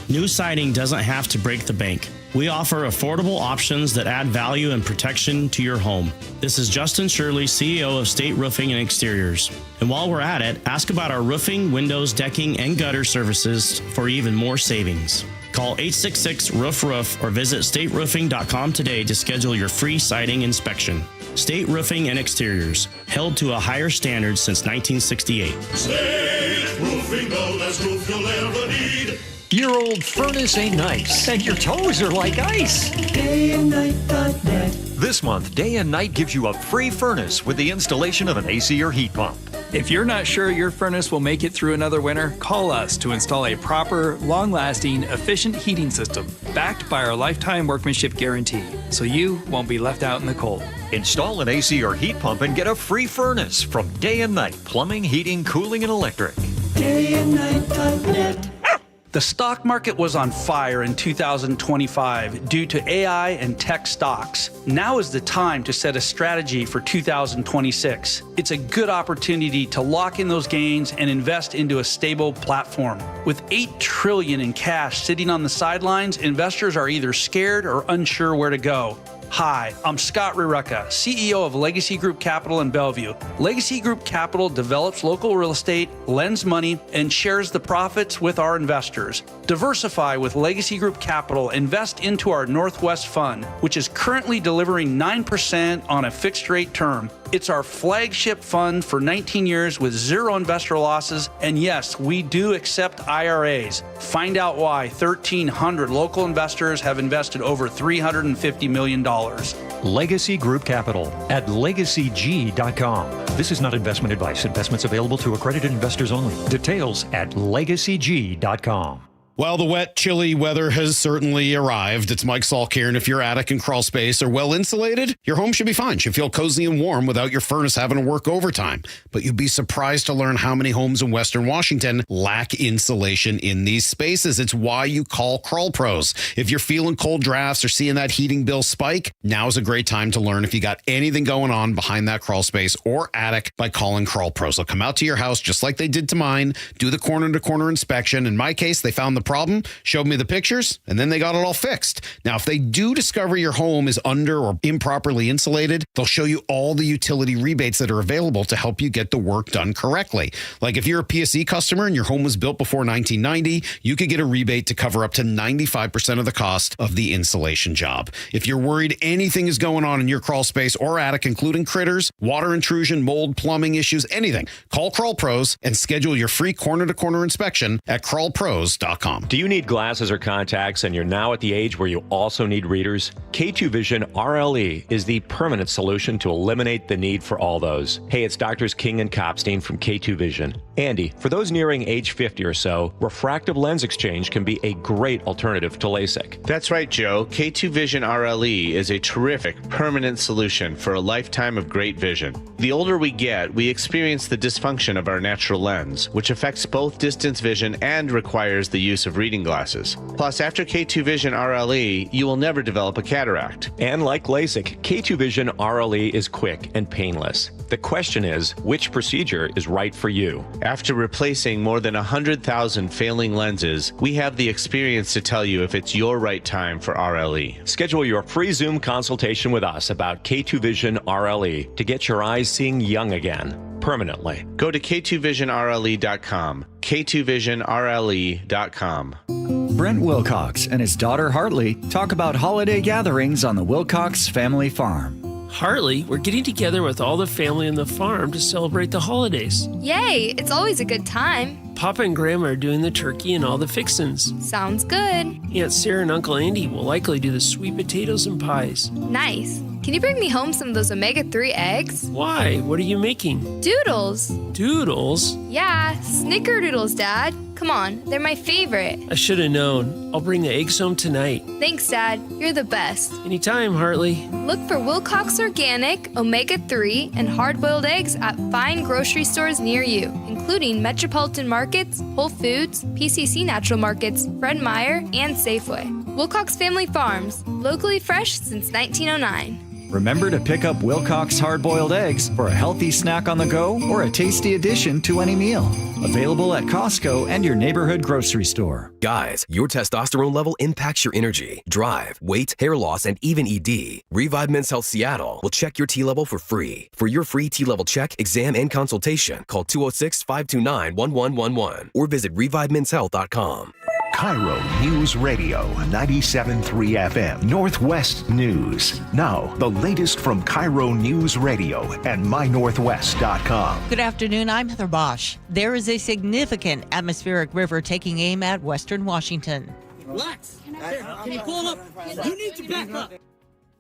Speaker 23: New siding doesn't have to break the bank. We offer affordable options that add value and protection to your home. This is Justin Shirley, CEO of State Roofing and Exteriors. And while we're at it, ask about our roofing, windows, decking, and gutter services for even more savings. Call 866-ROOF-ROOF or visit stateroofing.com today to schedule your free siding inspection. State Roofing and Exteriors, held to a higher standard since 1968.
Speaker 16: State Roofing, the best roof you'll ever need.
Speaker 24: Your old furnace ain't nice, and your toes are like ice.
Speaker 21: DayandNight.net.
Speaker 24: This month, Day and Night gives you a free furnace with the installation of an AC or heat pump.
Speaker 25: If you're not sure your furnace will make it through another winter, call us to install a proper, long-lasting, efficient heating system backed by our lifetime workmanship guarantee, so you won't be left out in the cold.
Speaker 24: Install an AC or heat pump and get a free furnace from Day and Night Plumbing, Heating, Cooling, and Electric.
Speaker 21: DayandNight.net.
Speaker 26: The stock market was on fire in 2025 due to AI and tech stocks. Now is the time to set a strategy for 2026. It's a good opportunity to lock in those gains and invest into a stable platform. With $8 trillion in cash sitting on the sidelines, investors are either scared or unsure where to go. Hi, I'm Scott Rurecka, CEO of Legacy Group Capital in Bellevue. Legacy Group Capital develops local real estate, lends money, and shares the profits with our investors. Diversify with Legacy Group Capital. Invest into our Northwest Fund, which is currently delivering 9% on a fixed rate term. It's our flagship fund for 19 years with zero investor losses. And yes, we do accept IRAs. Find out why 1,300 local investors have invested over $350 million.
Speaker 24: Legacy Group Capital at legacyg.com. This is not investment advice. Investments available to accredited investors only. Details at legacyg.com.
Speaker 27: Well, the wet, chilly weather has certainly arrived. It's Mike Salk here, and if your attic and crawl space are well insulated, your home should be fine. Should feel cozy and warm without your furnace having to work overtime. But you'd be surprised to learn how many homes in Western Washington lack insulation in these spaces. It's why you call Crawl Pros. If you're feeling cold drafts or seeing that heating bill spike, now's a great time to learn if you got anything going on behind that crawl space or attic by calling Crawl Pros. They'll come out to your house just like they did to mine, do the corner-to-corner inspection. In my case, they found the problem, showed me the pictures, and then they got it all fixed. Now, if they do discover your home is under or improperly insulated, they'll show you all the utility rebates that are available to help you get the work done correctly. Like if you're a PSE customer and your home was built before 1990, you could get a rebate to cover up to 95% of the cost of the insulation job. If you're worried anything is going on in your crawl space or attic, including critters, water intrusion, mold, plumbing issues, anything, call Crawl Pros and schedule your free corner-to-corner inspection at crawlpros.com.
Speaker 28: Do you need glasses or contacts and you're now at the age where you also need readers? K2 Vision RLE is the permanent solution to eliminate the need for all those. Hey, it's Doctors King and Kopstein from K2 Vision. Andy, for those nearing age 50 or so, refractive lens exchange can be a great alternative to LASIK.
Speaker 29: That's right, Joe. K2 Vision RLE is a terrific permanent solution for a lifetime of great vision. The older we get, we experience the dysfunction of our natural lens, which affects both distance vision and requires the use of reading glasses. Plus, after K2 Vision RLE, you will never develop a cataract.
Speaker 28: And like LASIK, K2 Vision RLE is quick and painless. The question is, which procedure is right for you?
Speaker 29: After replacing more than 100,000 failing lenses, we have the experience to tell you if it's your right time for RLE.
Speaker 28: Schedule your free Zoom consultation with us about K2 Vision RLE to get your eyes seeing young again, permanently.
Speaker 29: Go to k2visionrle.com, k2visionrle.com.
Speaker 2: Brent Wilcox and his daughter Hartley talk about holiday gatherings on the Wilcox family farm.
Speaker 3: Hartley, we're getting together with all the family on the farm to celebrate the holidays.
Speaker 4: Yay! It's always a good time.
Speaker 3: Papa and Grandma are doing the turkey and all the fixins.
Speaker 4: Sounds good.
Speaker 3: Aunt Sarah and Uncle Andy will likely do the sweet potatoes and pies.
Speaker 4: Nice. Can you bring me home some of those omega-3 eggs?
Speaker 3: Why? What are you making?
Speaker 4: Doodles.
Speaker 3: Doodles?
Speaker 4: Yeah, snickerdoodles, Dad. Come on, they're my favorite.
Speaker 3: I should have known. I'll bring the eggs home tonight.
Speaker 4: Thanks, Dad. You're the best.
Speaker 3: Anytime, Hartley.
Speaker 4: Look for Wilcox Organic, omega-3, and hard-boiled eggs at fine grocery stores near you, including Metropolitan Markets, Whole Foods, PCC Natural Markets, Fred Meyer, and Safeway. Wilcox Family Farms, locally fresh since 1909.
Speaker 2: Remember to pick up Wilcox hard-boiled eggs for a healthy snack on the go or a tasty addition to any meal. Available at Costco and your neighborhood grocery store.
Speaker 5: Guys, your testosterone level impacts your energy, drive, weight, hair loss, and even ED. Revive Men's Health Seattle will check your T level for free. For your free T level check, exam, and consultation, call 206-529-1111 or visit revivemenshealth.com.
Speaker 9: KIRO News Radio 97.3 FM Northwest News. Now, the latest from KIRO News Radio and mynorthwest.com.
Speaker 8: Good afternoon, I'm Heather Bosch. There is a significant atmospheric river taking aim at western Washington.
Speaker 6: Relax. Can you pull up? You need to back up.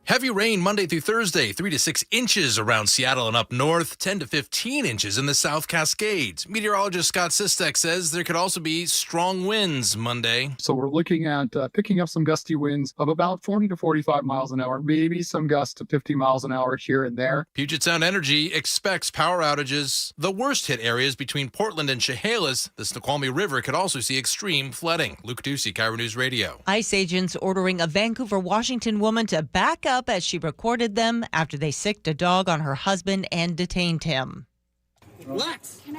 Speaker 7: Heavy rain Monday through Thursday, 3 to 6 inches around Seattle and up north, 10 to 15 inches in the South Cascades. Meteorologist Scott Sistek says there could also be strong winds Monday.
Speaker 10: So we're looking at picking up some gusty winds of about 40 to 45 miles an hour, maybe some gusts to 50 miles an hour here and there.
Speaker 7: Puget Sound Energy expects power outages. The worst hit areas between Portland and Chehalis, the Snoqualmie River, could also see extreme flooding. Luke Ducey, KIRO News Radio.
Speaker 8: ICE agents ordering a Vancouver, Washington woman to back up as she recorded them after they sicked a dog on her husband and detained him.
Speaker 6: Relax. Can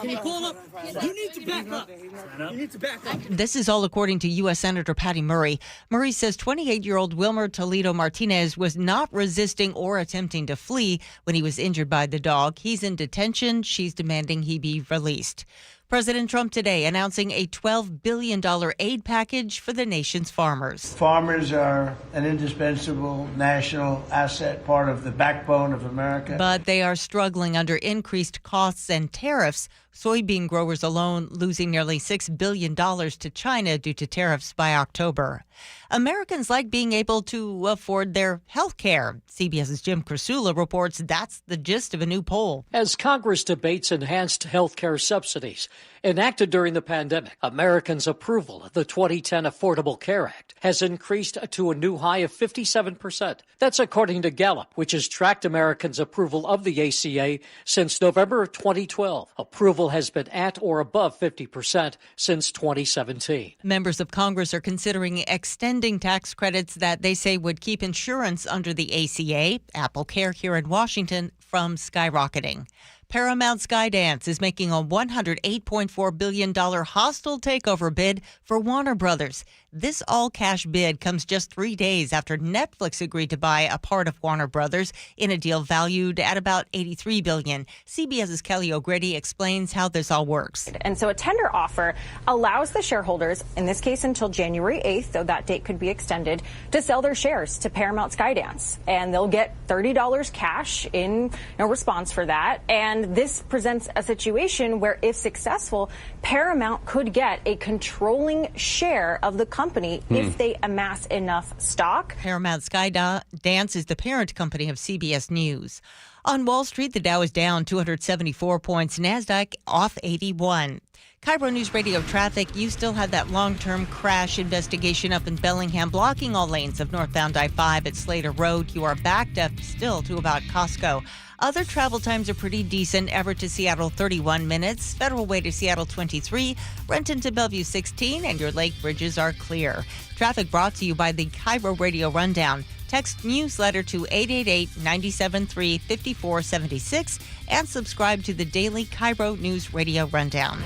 Speaker 6: you pull up? You need to back up. You need to back up.
Speaker 8: This is all according to U.S. Senator Patty Murray. Murray says 28-year-old Wilmer Toledo Martinez was not resisting or attempting to flee when he was injured by the dog. He's in detention. She's demanding he be released. President Trump today announcing a $12 billion aid package for the nation's farmers.
Speaker 11: Farmers are an indispensable national asset, part of the backbone of America.
Speaker 8: But they are struggling under increased costs and tariffs. Soybean growers alone losing nearly $6 billion to China due to tariffs by October. Americans like being able to afford their health care. CBS's Jim Krasula reports that's the gist of a new poll.
Speaker 13: As Congress debates enhanced health care subsidies enacted during the pandemic, Americans' approval of the 2010 Affordable Care Act has increased to a new high of 57%. That's according to Gallup, which has tracked Americans' approval of the ACA since November of 2012. Approval has been at or above 50% since 2017.
Speaker 8: Members of Congress are considering extending tax credits that they say would keep insurance under the ACA, Apple Care here in Washington, from skyrocketing. Paramount Skydance is making a $108.4 billion hostile takeover bid for Warner Brothers. This all-cash bid comes just 3 days after Netflix agreed to buy a part of Warner Brothers in a deal valued at about $83 billion. CBS's Kelly O'Grady explains how this all works.
Speaker 30: And so a tender offer allows the shareholders, in this case until January 8th, though that date could be extended, to sell their shares to Paramount Skydance. And they'll get $30 cash in response for that. And this presents a situation where, if successful, Paramount could get a controlling share of the company if they amass enough stock.
Speaker 8: Paramount Skydance is the parent company of CBS News. On Wall Street, the Dow is down 274 points, NASDAQ off 81. KIRO News Radio traffic, you still have that long-term crash investigation up in Bellingham, blocking all lanes of northbound I-5 at Slater Road. You are backed up still to about Costco. Other travel times are pretty decent. Everett to Seattle, 31 minutes. Federal Way to Seattle, 23. Renton to Bellevue, 16. And your lake bridges are clear. Traffic brought to you by the KIRO Radio Rundown. Text newsletter to 888-973-5476 and subscribe to the daily KIRO News Radio Rundown.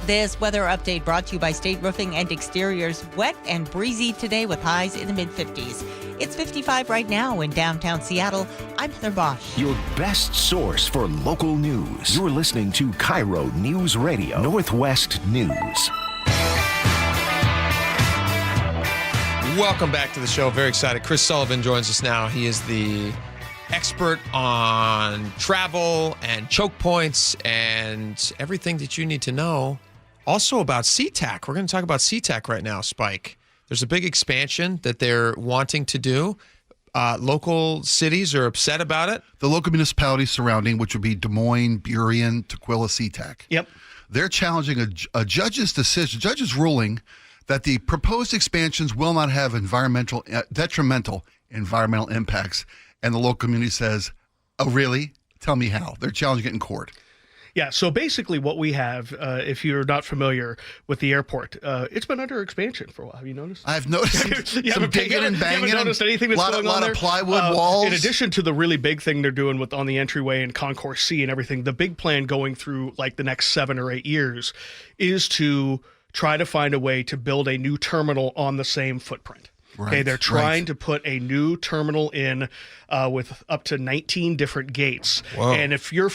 Speaker 8: This weather update brought to you by State Roofing and Exteriors. Wet and breezy today with highs in the mid-50s. It's 55 right now in downtown Seattle. I'm Heather Bosch.
Speaker 9: Your best source for local news. You're listening to KIRO News Radio, Northwest News.
Speaker 1: Welcome back to the show. Very excited. Chris Sullivan joins us now. He is the expert on travel and choke points and everything that you need to know. Also about SeaTac. We're going to talk about SeaTac right now, Spike. There's a big expansion that they're wanting to do. Local cities are upset about it.
Speaker 12: The local municipalities surrounding, which would be Des Moines, Burien, Tukwila, SeaTac.
Speaker 14: Yep.
Speaker 12: They're challenging a judge's decision, judge's ruling that the proposed expansions will not have detrimental environmental impacts. And the local community says, oh, really? Tell me how. They're challenging it in court.
Speaker 14: Yeah, so basically what we have, if you're not familiar with the airport, it's been under expansion for a while. Have you noticed?
Speaker 12: I've noticed some digging and banging.
Speaker 14: You haven't noticed anything that's going on there?
Speaker 12: A lot of plywood walls.
Speaker 14: In addition to the really big thing they're doing with on the entryway and Concourse C and everything, the big plan going through like the next 7 or 8 years is to try to find a way to build a new terminal on the same footprint.
Speaker 12: Right,
Speaker 14: okay, they're trying to put a new terminal in with up to 19 different gates.
Speaker 1: Whoa.
Speaker 14: And if you're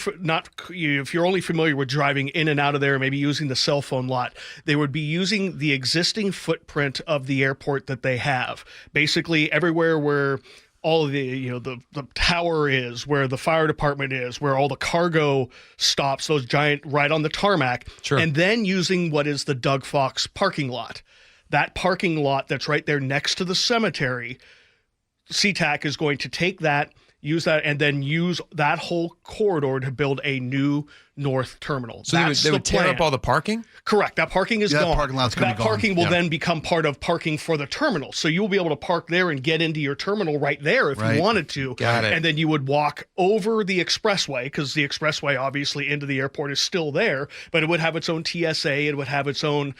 Speaker 14: if you're only familiar with driving in and out of there, maybe using the cell phone lot, they would be using the existing footprint of the airport that they have. Basically, everywhere where all of the the tower is, where the fire department is, where all the cargo stops, those giant right on the tarmac, and then using what is the Doug Fox parking lot. That parking lot that's right there next to the cemetery, SeaTac is going to take that, use that, and then use that whole corridor to build a new north terminal.
Speaker 1: So they would tear up all the parking?
Speaker 14: Correct. That parking is gone.
Speaker 12: That parking lot's going to be gone.
Speaker 14: That parking will then become part of parking for the terminal. So you'll be able to park there and get into your terminal right there if you wanted to.
Speaker 1: Got it.
Speaker 14: And then you would walk over the expressway, because the expressway obviously into the airport is still there, but it would have its own TSA, it would have its own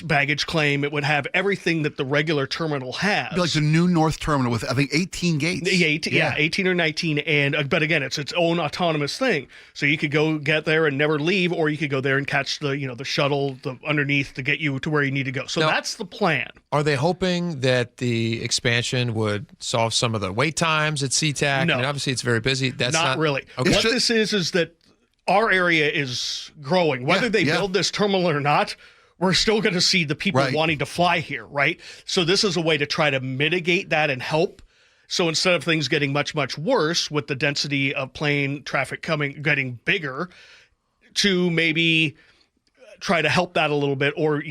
Speaker 14: baggage claim, it would have everything that the regular terminal has.
Speaker 12: It'd be like the new north terminal with, I think, 18 gates.
Speaker 14: 18 or 19. And but again, it's its own autonomous thing. So you could go get there and never leave, or you could go there and catch the the shuttle underneath to get you to where you need to go. So
Speaker 1: now,
Speaker 14: that's the plan.
Speaker 1: Are they hoping that the expansion would solve some of the wait times at SeaTac?
Speaker 14: No.
Speaker 1: I mean, obviously it's very busy. That's not
Speaker 14: really.
Speaker 1: Okay.
Speaker 14: What this is that our area is growing. Whether they build this terminal or not, we're still going to see the people wanting to fly here, right? So this is a way to try to mitigate that and help. So instead of things getting much, much worse with the density of plane traffic getting bigger, to maybe try to help that a little bit, or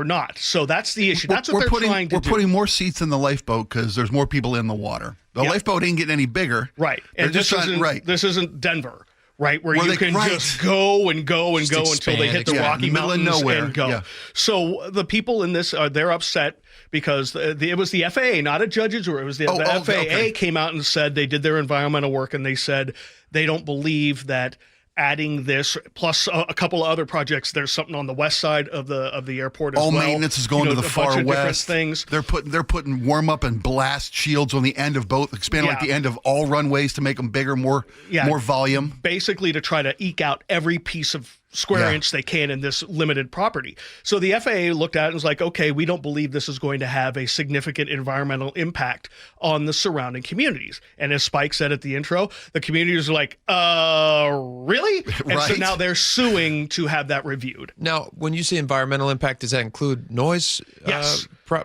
Speaker 14: not. So that's the issue. That's what they're trying to do.
Speaker 12: We're putting more seats in the lifeboat because there's more people in the water. The lifeboat ain't getting any bigger.
Speaker 14: Right.
Speaker 12: And
Speaker 14: this isn't Denver, right? Where you can just go and go and go until they hit the Rocky Mountains and go. Yeah. So the people in this, they're upset because it was the FAA, not a judge's jury. It was the FAA came out and said they did their environmental work, and they said they don't believe that adding this plus a couple of other projects. There's something on the west side of the airport as well.
Speaker 12: All maintenance is going to the far west.
Speaker 14: Things.
Speaker 12: They're putting warm up and blast shields on the end of both, expanding like the end of all runways to make them bigger, more volume.
Speaker 14: Basically to try to eke out every piece of square inch they can in this limited property. So the FAA looked at it and was like, okay, we don't believe this is going to have a significant environmental impact on the surrounding communities. And as Spike said at the intro, the communities are like, really? And so now they're suing to have that reviewed.
Speaker 1: Now, when you say environmental impact, does that include noise,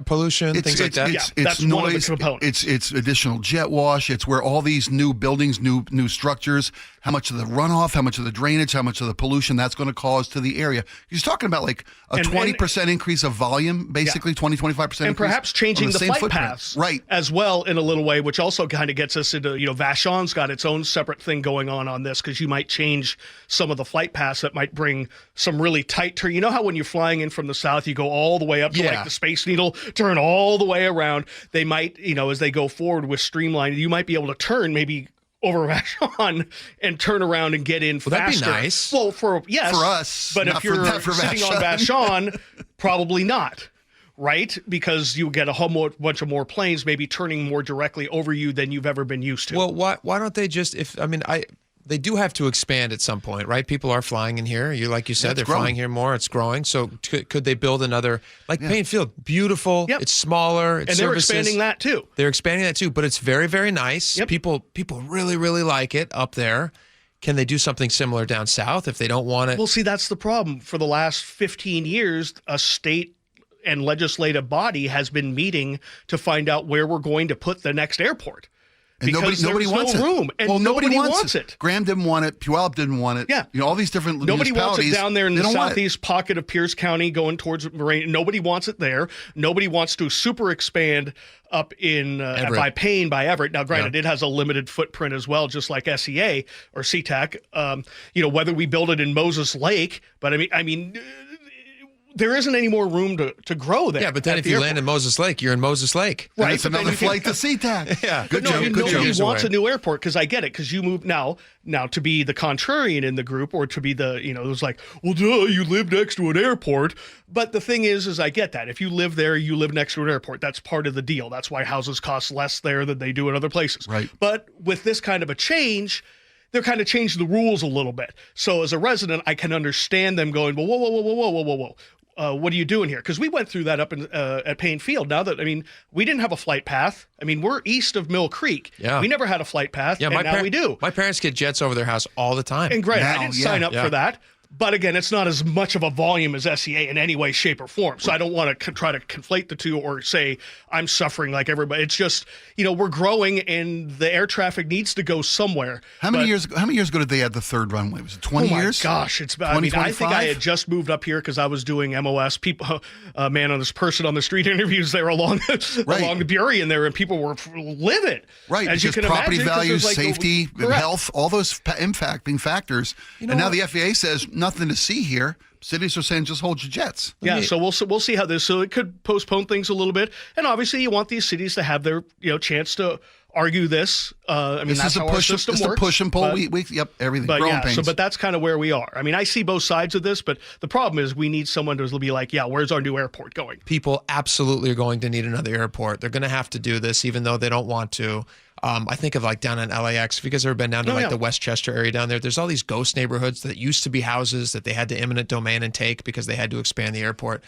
Speaker 1: pollution, things like that?
Speaker 12: It's noise, one of the components. It's additional jet wash. It's where all these new buildings, new structures, how much of the runoff, how much of the drainage, how much of the pollution that's going to cause to the area. He's talking about like a 20% increase of volume, basically 20-25% increase.
Speaker 14: And perhaps changing the flight paths as well in a little way, which also kind of gets us into, Vashon's got its own separate thing going on this, because you might change some of the flight paths that might bring some really tight turn. You know how when you're flying in from the south, you go all the way up to like the Space Needle, turn all the way around. They might, as they go forward with streamlining, you might be able to turn maybe over Vashon and turn around and get in faster.
Speaker 1: That'd be nice.
Speaker 14: Well, for us.
Speaker 12: But
Speaker 14: if you're sitting on Vashon, probably not. right? Because you get a whole bunch of more planes maybe turning more directly over you than you've ever been used to.
Speaker 1: Well, why don't they just, they do have to expand at some point, right? People are flying in here. Like you said, they're flying here more. It's growing. So could they build another, Payne Field, beautiful. Yep. It's smaller. It's
Speaker 14: and they're expanding that too.
Speaker 1: They're expanding that too, but it's very, very nice. Yep. People really, really like it up there. Can they do something similar down south if they don't want it?
Speaker 14: Well, see, that's the problem. For the last 15 years, a state and legislative body has been meeting to find out where we're going to put the next airport.
Speaker 12: And nobody wants
Speaker 14: room,
Speaker 12: it.
Speaker 14: And nobody wants it.
Speaker 12: Graham didn't want it. Puyallup didn't want it.
Speaker 14: Yeah.
Speaker 12: All these different
Speaker 14: Nobody wants it down there in the southeast
Speaker 12: pocket
Speaker 14: pocket of Pierce County going towards Moraine. Nobody wants it there. Nobody wants to super expand up in by Payne, by Everett. Now, granted, it has a limited footprint as well, just like SEA or SeaTac. Whether we build it in Moses Lake, but I mean, there isn't any more room to grow there.
Speaker 1: Yeah, but then if you land in Moses Lake, you're in Moses Lake.
Speaker 12: Right. And it's another flight to SeaTac.
Speaker 1: Yeah.
Speaker 12: Good job.
Speaker 14: Nobody wants a new airport, because I get it, because you move now to be the contrarian in the group, or to be the, it was like, well, duh, you live next to an airport. But the thing is I get that. If you live there, you live next to an airport. That's part of the deal. That's why houses cost less there than they do in other places.
Speaker 12: Right.
Speaker 14: But with this kind of a change, they're kind of changed the rules a little bit. So as a resident, I can understand them going, well, whoa. What are you doing here? Because we went through that up at Payne Field. Now that, we didn't have a flight path. We're east of Mill Creek.
Speaker 1: Yeah.
Speaker 14: We never had a flight path, and now we do.
Speaker 1: My parents get jets over their house all the time.
Speaker 14: And granted, I didn't sign up for that. But again, it's not as much of a volume as SEA in any way, shape, or form. So I don't want to try to conflate the two or say I'm suffering like everybody. It's just, we're growing and the air traffic needs to go somewhere.
Speaker 12: How many years ago did they add the third runway? Was it 20 years?
Speaker 14: Oh my gosh, it's. I think I had just moved up here because I was doing MOS. People, this person on the street interviews there along the Burien there, and people were livid.
Speaker 12: Right,
Speaker 14: as
Speaker 12: because
Speaker 14: you can
Speaker 12: property
Speaker 14: imagine,
Speaker 12: values, safety, health, all those impacting factors. And now the FAA says nothing to see here. Cities are saying just hold your jets.
Speaker 14: Yeah, so we'll see how this. So it could postpone things a little bit, and obviously you want these cities to have their chance to argue this.
Speaker 12: This
Speaker 14: that's
Speaker 12: is
Speaker 14: how our system works.
Speaker 12: It's a push and pull. Everything.
Speaker 14: But
Speaker 12: growing pains.
Speaker 14: but that's kind of where we are. I see both sides of this, but the problem is we need someone to be like, where's our new airport going?
Speaker 1: People absolutely are going to need another airport. They're going to have to do this, even though they don't want to. I think of down in LAX. If you guys ever been down to the Westchester area down there, there's all these ghost neighborhoods that used to be houses that they had to eminent domain and take because they had to expand the airport.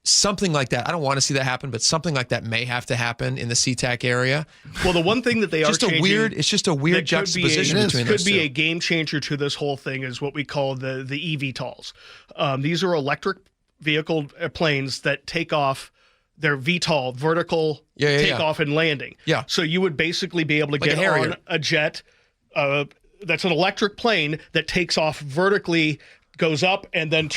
Speaker 1: Something like that. I don't want to see that happen, but something like that may have to happen in the SeaTac area.
Speaker 14: Well, the one thing that they are changing,
Speaker 1: it's just a weird juxtaposition between those two.
Speaker 14: Could be a game changer to this whole thing is what we call the eVTOLs. These are electric vehicle planes that take off. Their VTOL, vertical takeoff and landing.
Speaker 1: Yeah.
Speaker 14: So you would basically be able to get on a jet that's an electric plane that takes off vertically, goes up, and then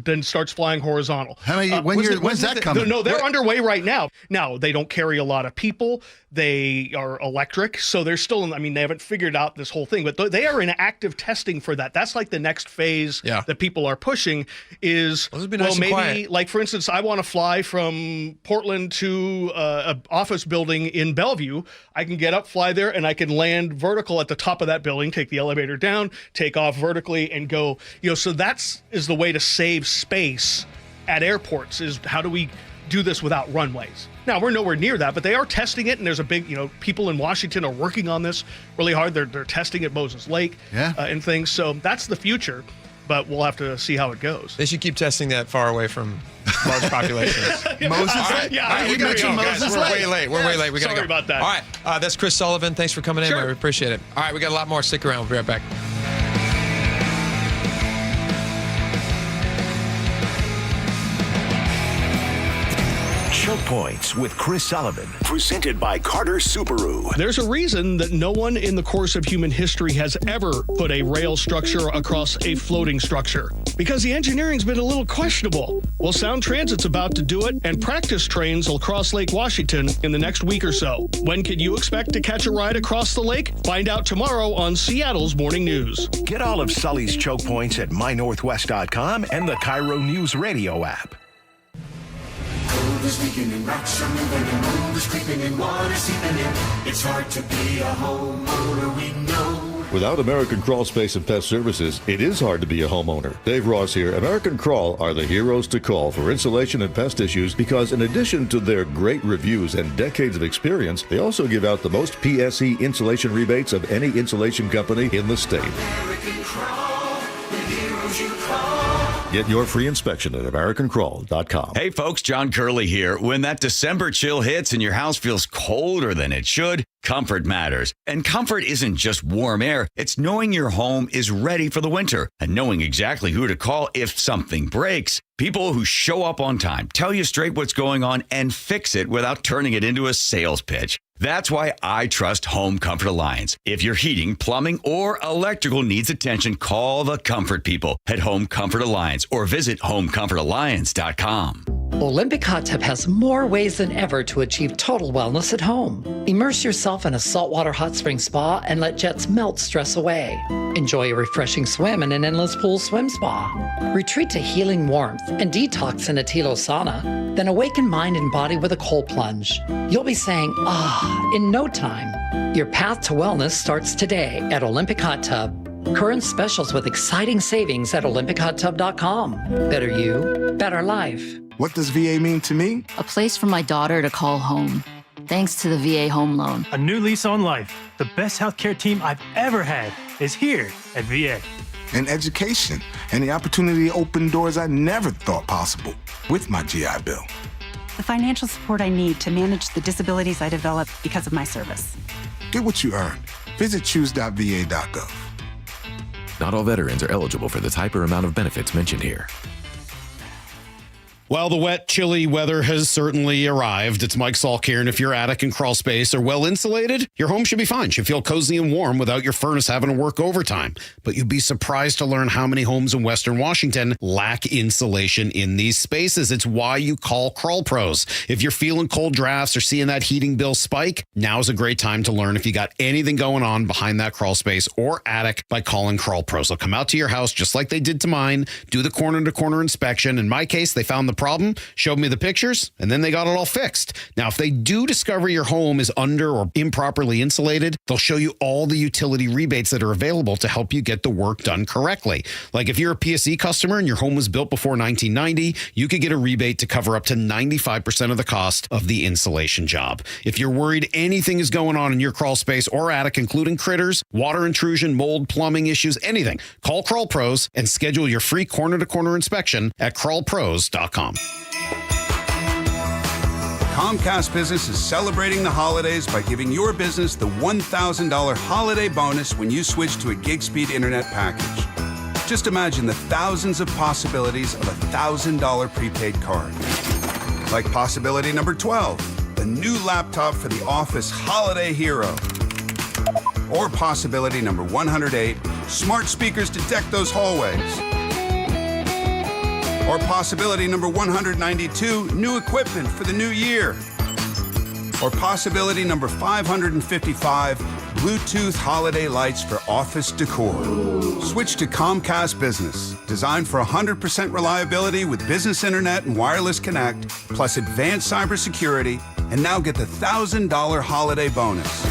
Speaker 14: then starts flying horizontal.
Speaker 12: When's that coming?
Speaker 14: No, they're underway right now. Now, they don't carry a lot of people. They are electric, so they're still they haven't figured out this whole thing, but they are in active testing for that. That's like the next phase that people are pushing is, maybe, like, for instance, I want to fly from Portland to an office building in Bellevue. I can get up, fly there, and I can land vertical at the top of that building, take the elevator down, take off vertically, and go, so that is the way to save space at airports, is how do we do this without runways? Now, we're nowhere near that, but they are testing it, and there's a big, people in Washington are working on this really hard. They're testing at Moses Lake and things. So that's the future, but we'll have to see how it goes.
Speaker 1: They should keep testing that far away from large populations.
Speaker 12: Moses Lake?
Speaker 14: Yeah,
Speaker 12: we mentioned Moses Lake.
Speaker 1: We're way late. We got to go.
Speaker 14: Sorry about that.
Speaker 1: All right, that's Chris Sullivan. Thanks for coming in. I appreciate it. All right, we got a lot more. Stick around. We'll be right back.
Speaker 9: Choke Points with Chris Sullivan, presented by Carter Subaru.
Speaker 14: There's a reason that no one in the course of human history has ever put a rail structure across a floating structure, because the engineering's been a little questionable. Well, Sound Transit's about to do it, and practice trains will cross Lake Washington in the next week or so. When can you expect to catch a ride across the lake? Find out tomorrow on Seattle's Morning News.
Speaker 9: Get all of Sully's Choke Points at mynorthwest.com and the KIRO Newsradio app.
Speaker 15: Cold is leaking and rocks are moving and mold is creeping and water seeping in. It's hard to be a homeowner, we know.
Speaker 16: Without American Crawl Space and Pest Services, it is hard to be a homeowner. Dave Ross here. American Crawl are the heroes to call for insulation and pest issues because in addition to their great reviews and decades of experience, they also give out the most PSE insulation rebates of any insulation company in the state.
Speaker 15: American Crawl, the heroes you call.
Speaker 16: Get your free inspection at AmericanCrawl.com.
Speaker 17: Hey folks, John Curley here. When that December chill hits and your house feels colder than it should, comfort matters. And comfort isn't just warm air. It's knowing your home is ready for the winter and knowing exactly who to call if something breaks. People who show up on time, tell you straight what's going on, and fix it without turning it into a sales pitch. That's why I trust Home Comfort Alliance. If your heating, plumbing, or electrical needs attention, call the comfort people at Home Comfort Alliance or visit HomeComfortAlliance.com.
Speaker 18: Olympic Hot Tub has more ways than ever to achieve total wellness at home. Immerse yourself in a saltwater hot spring spa and let jets melt stress away. Enjoy a refreshing swim in an endless pool swim spa. Retreat to healing warmth and detox in a Tilo sauna. Then awaken mind and body with a cold plunge. You'll be saying, ah, in no time. Your path to wellness starts today at Olympic Hot Tub. Current specials with exciting savings at OlympicHotTub.com. Better you, better life.
Speaker 19: What does VA mean to me?
Speaker 20: A place for my daughter to call home. Thanks to the VA Home Loan.
Speaker 21: A new lease on life. The best healthcare team I've ever had is here at VA.
Speaker 19: And education, and the opportunity to open doors I never thought possible with my GI Bill.
Speaker 22: The financial support I need to manage the disabilities I developed because of my service.
Speaker 19: Get what you earned. Visit choose.va.gov.
Speaker 23: Not all veterans are eligible for the type or amount of benefits mentioned here.
Speaker 27: Well, the wet, chilly weather has certainly arrived. It's Mike Salk here, and if your attic and crawl space are well insulated, your home should be fine. Should feel cozy and warm without your furnace having to work overtime. But you'd be surprised to learn how many homes in Western Washington lack insulation in these spaces. It's why you call Crawl Pros. If you're feeling cold drafts or seeing that heating bill spike, now's a great time to learn if you got anything going on behind that crawl space or attic by calling Crawl Pros. They'll come out to your house just like they did to mine, do the corner-to-corner inspection. In my case, they found the problem, showed me the pictures, and then they got it all fixed. Now, if they do discover your home is under or improperly insulated, they'll show you all the utility rebates that are available to help you get the work done correctly. Like if you're a PSE customer and your home was built before 1990, you could get a rebate to cover up to 95% of the cost of the insulation job. If you're worried anything is going on in your crawl space or attic, including critters, water intrusion, mold, plumbing issues, anything, call Crawl Pros and schedule your free corner-to-corner inspection at crawlpros.com.
Speaker 25: Comcast Business is celebrating the holidays by giving your business the $1,000 holiday bonus when you switch to a gig speed internet package. Just imagine the thousands of possibilities of a $1,000 prepaid card. Like possibility number 12, the new laptop for the office holiday hero. Or possibility number 108, smart speakers to deck those hallways. Or possibility number 192, new equipment for the new year. Or possibility number 555, Bluetooth holiday lights for office decor. Switch to Comcast Business, designed for 100% reliability with business internet and wireless connect, plus advanced cybersecurity, and now get the $1,000 holiday bonus.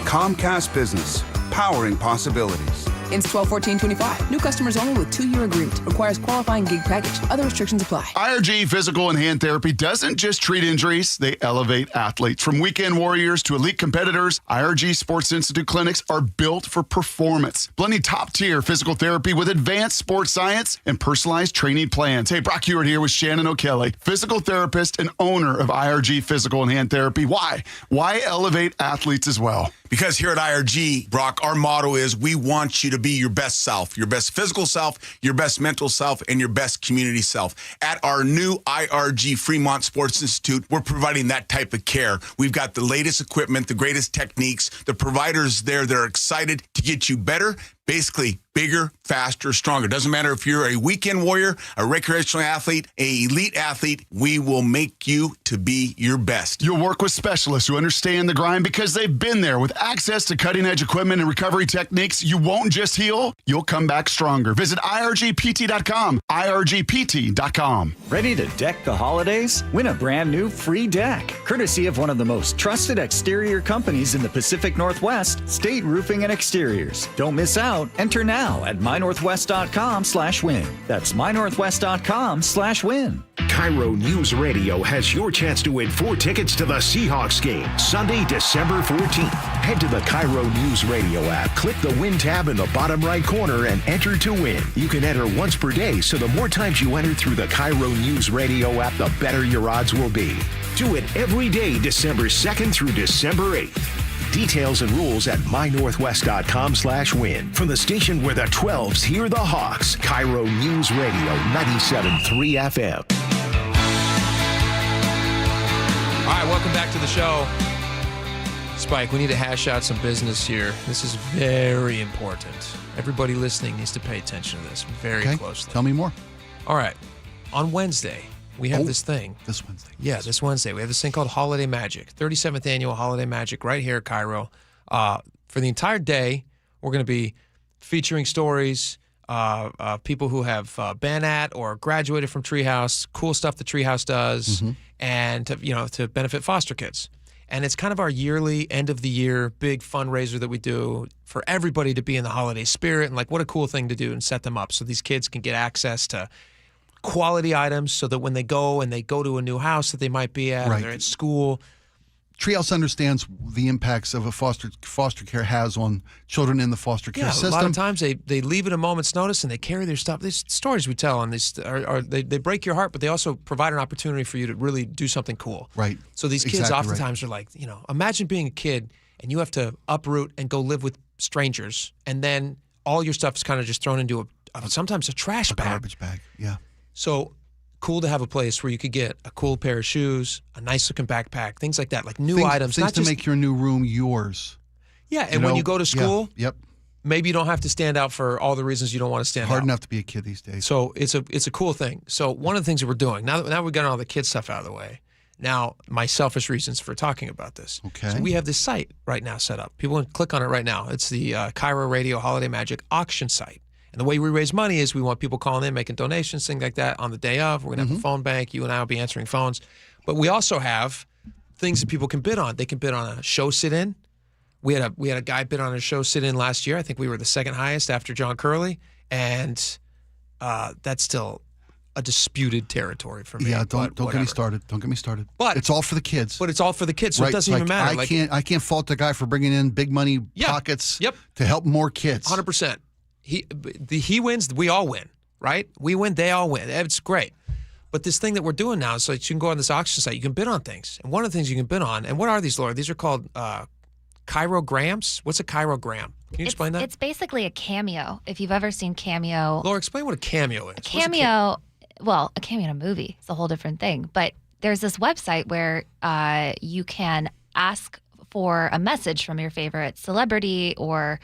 Speaker 25: Comcast Business, powering possibilities.
Speaker 26: Ends 12/14/25. New customers only with 2-year agreement. Requires qualifying gig package. Other restrictions apply.
Speaker 31: IRG Physical and Hand Therapy doesn't just treat injuries, they elevate athletes. From weekend warriors to elite competitors, IRG Sports Institute clinics are built for performance, blending top-tier physical therapy with advanced sports science and personalized training plans. Hey, Brock Hewitt here with Shannon O'Kelly, physical therapist and owner of IRG Physical and Hand Therapy. Why? Why elevate athletes as well?
Speaker 32: Because here at IRG, Brock, our motto is we want you to be your best self, your best physical self, your best mental self, and your best community self. At our new IRG Fremont Sports Institute, we're providing that type of care. We've got the latest equipment, the greatest techniques, the providers there that are excited to get you better, Basically, bigger, faster, stronger. Doesn't matter if you're a weekend warrior, a recreational athlete, a elite athlete, we will make you to be your best.
Speaker 31: You'll work with specialists who understand the grind because they've been there. With access to cutting-edge equipment and recovery techniques, you won't just heal, you'll come back stronger. Visit irgpt.com, irgpt.com.
Speaker 2: Ready to deck the holidays? Win a brand new free deck, courtesy of one of the most trusted exterior companies in the Pacific Northwest, State Roofing and Exteriors. Don't miss out. Enter now at mynorthwest.com/win. That's mynorthwest.com/win.
Speaker 9: KIRO News Radio has your chance to win 4 tickets to the Seahawks game, Sunday, December 14th. Head to the KIRO News Radio app, click the Win tab in the bottom right corner, and enter to win. You can enter once per day, so the more times you enter through the KIRO News Radio app, the better your odds will be. Do it every day, December 2nd through December 8th. Details and rules at mynorthwest.com/win. From the station where the 12s hear the Hawks, KIRO News Radio 97.3 FM.
Speaker 1: All right, welcome back to the show. Spike, we need to hash out some business here. This is very important. Everybody listening needs to pay attention to this very closely.
Speaker 12: Tell me more.
Speaker 1: All right. On Wednesday, we have this thing.
Speaker 12: This Wednesday.
Speaker 1: Yeah, this Wednesday. We have this thing called Holiday Magic, 37th Annual Holiday Magic right here at KIRO. For the entire day, we're going to be featuring stories, people who have been at or graduated from Treehouse, cool stuff the Treehouse does, and to benefit foster kids. And it's kind of our yearly, end-of-the-year big fundraiser that we do for everybody to be in the holiday spirit. And, what a cool thing to do and set them up so these kids can get access to quality items so that when they go to a new house that they might be at, or they're at school.
Speaker 12: Treehouse understands the impacts of a foster care has on children in the foster care system.
Speaker 1: A lot of times they leave at a moment's notice and they carry their stuff. These stories we tell on these they break your heart, but they also provide an opportunity for you to really do something cool.
Speaker 12: Right.
Speaker 1: So these kids oftentimes are like, imagine being a kid and you have to uproot and go live with strangers, and then all your stuff is kind of just thrown into sometimes a trash bag.
Speaker 12: Garbage bag, yeah.
Speaker 1: So cool to have a place where you could get a cool pair of shoes, a nice looking backpack, things like that, like new items.
Speaker 12: Things to make your new room yours.
Speaker 1: Yeah, and when you go to school, maybe you don't have to stand out for all the reasons you don't want to stand out.
Speaker 12: Hard enough to be a kid these days.
Speaker 1: So it's a cool thing. So one of the things that we're doing, now we've got all the kid stuff out of the way, now my selfish reasons for talking about this.
Speaker 12: Okay.
Speaker 1: So we have this site right now set up. People can click on it right now. It's the KIRO Radio Holiday Magic auction site. And the way we raise money is we want people calling in, making donations, things like that on the day of. We're going to have a phone bank. You and I will be answering phones. But we also have things that people can bid on. They can bid on a show sit-in. We had a guy bid on a show sit-in last year. I think we were the second highest after John Curley. And that's still a disputed territory for me.
Speaker 12: Yeah, don't get me started. Don't get me started.
Speaker 1: But
Speaker 12: it's all for the kids.
Speaker 1: But it's all for the kids, so it doesn't even matter.
Speaker 12: I can't fault the guy for bringing in big money pockets to help more kids.
Speaker 1: 100%. He wins, we all win, right? We win, they all win. It's great. But this thing that we're doing now is so that you can go on this auction site, you can bid on things. And one of the things you can bid on, and what are these, Laura? These are called KIROgrams. What's a KIROgram? Can you explain that?
Speaker 3: It's basically a cameo. If you've ever seen Cameo.
Speaker 1: Laura, explain what a cameo is.
Speaker 3: A cameo in a movie is a whole different thing. But there's this website where you can ask for a message from your favorite celebrity or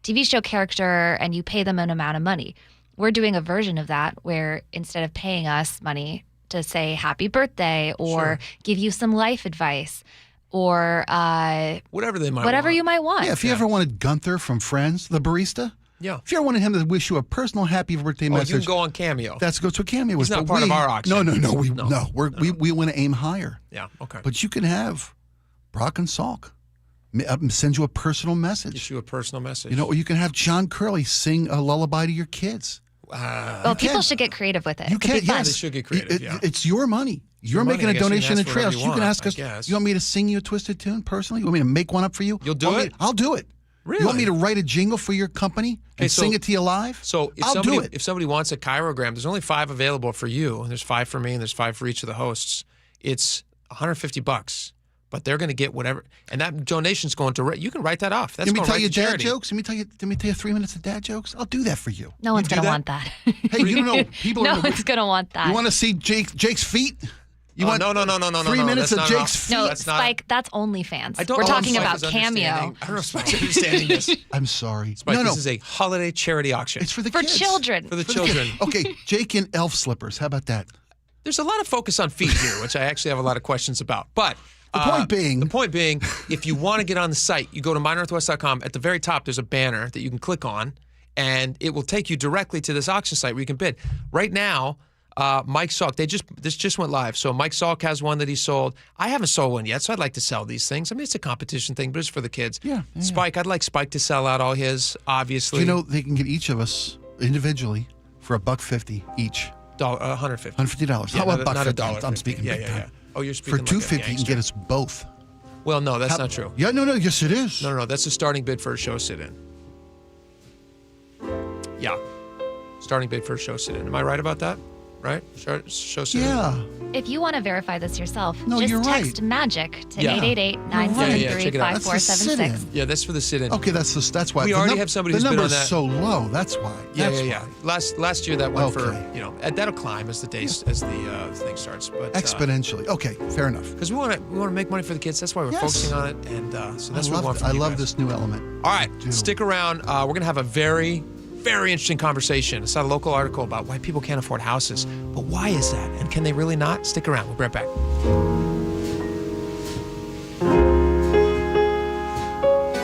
Speaker 3: TV show character, and you pay them an amount of money. We're doing a version of that where instead of paying us money to say happy birthday or give you some life advice or
Speaker 1: whatever they might
Speaker 3: whatever
Speaker 1: want.
Speaker 3: you might want.
Speaker 12: Yeah, if you ever wanted Gunther from Friends, the barista.
Speaker 1: Yeah.
Speaker 12: If you ever wanted him to wish you a personal happy birthday message.
Speaker 1: You can go on Cameo.
Speaker 12: That's go to a Cameo.
Speaker 1: He's not part of our auction.
Speaker 12: No. We want to aim higher.
Speaker 1: Yeah, okay.
Speaker 12: But you can have Brock and Salk send you a personal message.
Speaker 1: Issue a personal message.
Speaker 12: Or you can have John Curley sing a lullaby to your kids.
Speaker 3: People should get creative with it.
Speaker 12: You can,
Speaker 1: yes. They should get creative,
Speaker 12: It's your money. You're making a donation in Trails. You can ask us, you want me to sing you a Twisted Tune personally? You want me to make one up for you?
Speaker 1: You'll do it?
Speaker 12: I'll do it.
Speaker 1: Really?
Speaker 12: You want me to write a jingle for your company and sing it to you live?
Speaker 1: So
Speaker 12: I'll do it.
Speaker 1: If somebody wants a KIROgram, there's only 5 available for you, and there's 5 for me, and there's 5 for each of the hosts. It's $150. But they're going to get whatever, and that donation's going to. You can write that off. That's
Speaker 12: Let me
Speaker 1: going
Speaker 12: tell
Speaker 1: right
Speaker 12: you
Speaker 1: to
Speaker 12: dad
Speaker 1: charity.
Speaker 12: jokes. Let me tell you 3 minutes of dad jokes. I'll do that for you.
Speaker 3: No one's going to want that.
Speaker 12: Hey, you don't know people.
Speaker 3: No one's going to want that.
Speaker 12: You want to see Jake's feet? You want
Speaker 1: no.
Speaker 12: 3 minutes of Jake's feet?
Speaker 3: No,
Speaker 1: That's not-
Speaker 3: Spike, that's OnlyFans.
Speaker 1: I don't
Speaker 3: We're
Speaker 1: know if
Speaker 3: talking
Speaker 1: Spike
Speaker 3: about
Speaker 1: is
Speaker 3: Cameo.
Speaker 1: understanding. I don't know if Spike's understanding this.
Speaker 12: I'm sorry.
Speaker 1: Spike,
Speaker 12: no.
Speaker 1: this is a holiday charity auction.
Speaker 12: It's for the
Speaker 3: For
Speaker 12: kids.
Speaker 3: children.
Speaker 1: For the children.
Speaker 12: Okay, Jake in elf slippers. How about that?
Speaker 1: There's a lot of focus on feet here, which I actually have a lot of questions about. But
Speaker 12: The point being,
Speaker 1: if you want to get on the site, you go to mynorthwest.com. At the very top, there's a banner that you can click on, and it will take you directly to this auction site where you can bid. Right now, Mike Salk, this just went live. So Mike Salk has one that he sold. I haven't sold one yet, so I'd like to sell these things. I mean, it's a competition thing, but it's for the kids.
Speaker 12: Yeah.
Speaker 1: Spike, I'd like Spike to sell out all his, obviously.
Speaker 12: You know, they can get each of us individually for $1.50 each.
Speaker 1: $150.
Speaker 12: $150.
Speaker 1: Yeah,
Speaker 12: How about
Speaker 1: not
Speaker 12: $1.50? I'm speaking big time.
Speaker 1: Oh, you're speaking
Speaker 12: For
Speaker 1: like a
Speaker 12: $2.50, you can get us both.
Speaker 1: Well, no, that's not true.
Speaker 12: Yeah, no, yes, it is.
Speaker 1: No, that's the starting bid for a show sit-in. Yeah. Starting bid for a show sit-in. Am I right about that? Right? Show sit-in?
Speaker 12: Yeah.
Speaker 3: If you want to verify this yourself,
Speaker 12: No,
Speaker 3: just
Speaker 12: you're
Speaker 3: text
Speaker 12: right.
Speaker 3: MAGIC to
Speaker 1: Yeah.
Speaker 3: 888-973-5476.
Speaker 1: Yeah, that's for the sit-in.
Speaker 12: Okay, that's why.
Speaker 1: We already have somebody who's
Speaker 12: the
Speaker 1: been on
Speaker 12: number's
Speaker 1: that.
Speaker 12: so low. That's why.
Speaker 1: Yeah. Last year that went for,
Speaker 12: Okay.
Speaker 1: that'll climb as the days as the thing starts. But
Speaker 12: Exponentially. Okay, fair enough.
Speaker 1: because we want to make money for the kids. That's why we're
Speaker 12: Yes.
Speaker 1: focusing on it, and so that's what we want from
Speaker 12: I
Speaker 1: you
Speaker 12: love
Speaker 1: guys.
Speaker 12: this new element.
Speaker 1: All right, stick around. We're going to have a very, very interesting conversation. It's not a local article about why people can't afford houses, but why is that? And can they really not? Stick around. We'll be right back.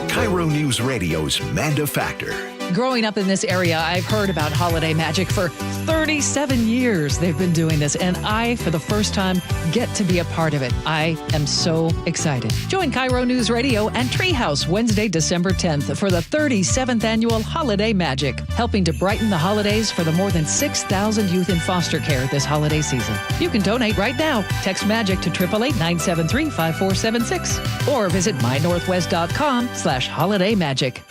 Speaker 9: KIRO News Radio's Manda Factor.
Speaker 4: Growing up in this area, I've heard about holiday magic for 37 years. They've been doing this, and I, for the first time, get to be a part of it. I am so excited. Join KIRO News Radio and Treehouse Wednesday, December 10th for the 37th annual Holiday Magic, helping to brighten the holidays for the more than 6,000 youth in foster care this holiday season. You can donate right now. Text MAGIC to 888-973-5476 or visit mynorthwest.com/holidaymagic.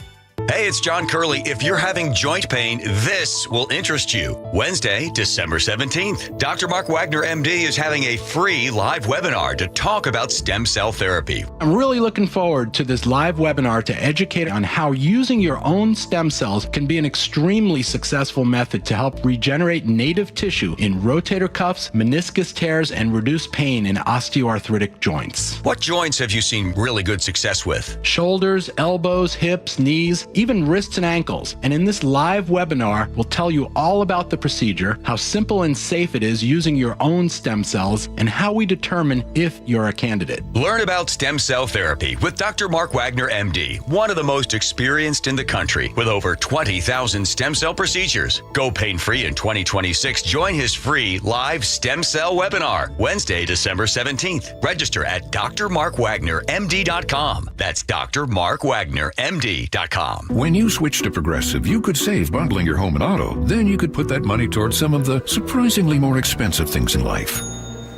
Speaker 17: Hey, it's John Curley. If you're having joint pain, this will interest you. Wednesday, December 17th, Dr. Mark Wagner, MD, is having a free live webinar to talk about stem cell therapy.
Speaker 5: I'm really looking forward to this live webinar to educate on how using your own stem cells can be an extremely successful method to help regenerate native tissue in rotator cuffs, meniscus tears, and reduce pain in osteoarthritic joints.
Speaker 17: What joints have you seen really good success with?
Speaker 5: Shoulders, elbows, hips, knees, even wrists and ankles. And in this live webinar, we'll tell you all about the procedure, how simple and safe it is using your own stem cells, and how we determine if you're a candidate.
Speaker 17: Learn about stem cell therapy with Dr. Mark Wagner, MD, one of the most experienced in the country with over 20,000 stem cell procedures. Go pain-free in 2026. Join his free live stem cell webinar, Wednesday, December 17th. Register at drmarkwagnermd.com. That's drmarkwagnermd.com.
Speaker 16: When you switch to Progressive, you could save bundling your home and auto. Then you could put that money towards some of the surprisingly more expensive things in life.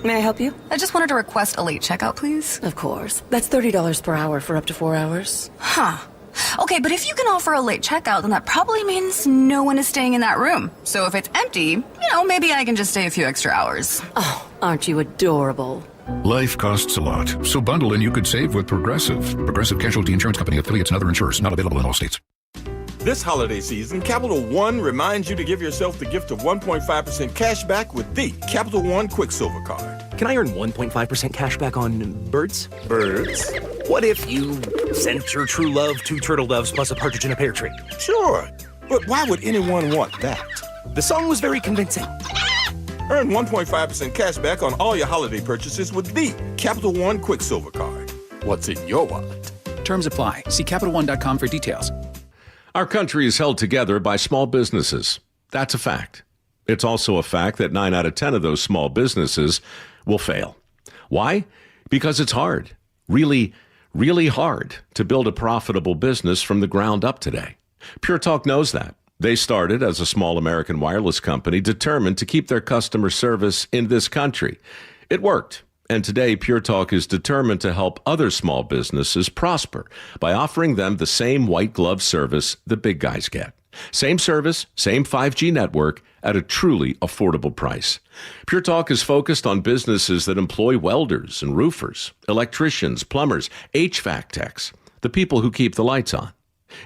Speaker 6: May I help you? I just wanted to request a late checkout, please. Of course. That's $30 per hour for up to 4 hours. Huh. Okay, but if you can offer a late checkout, then that probably means no one is staying in that room. So if it's empty, maybe I can just stay a few extra hours. Oh, aren't you adorable?
Speaker 16: Life costs a lot, so bundle and you could save with Progressive. Progressive Casualty Insurance Company, affiliates, and other insurers. Not available in all states.
Speaker 7: This holiday season, Capital One reminds you to give yourself the gift of 1.5% cash back with the Capital One Quicksilver Card.
Speaker 8: Can I earn 1.5% cash back on birds?
Speaker 7: Birds?
Speaker 8: What if you sent your true love 2 turtle doves plus a partridge in a pear tree?
Speaker 7: Sure, but why would anyone want that?
Speaker 8: The song was very convincing.
Speaker 7: Earn 1.5% cash back on all your holiday purchases with the Capital One Quicksilver Card. What's in your wallet?
Speaker 10: Terms apply. See CapitalOne.com for details.
Speaker 11: Our country is held together by small businesses. That's a fact. It's also a fact that 9 out of 10 of those small businesses will fail. Why? Because it's hard. Really, really hard to build a profitable business from the ground up today. Pure Talk knows that. They started as a small American wireless company determined to keep their customer service in this country. It worked. And today, Pure Talk is determined to help other small businesses prosper by offering them the same white glove service the big guys get. Same service, same 5G network at a truly affordable price. Pure Talk is focused on businesses that employ welders and roofers, electricians, plumbers, HVAC techs, the people who keep the lights on.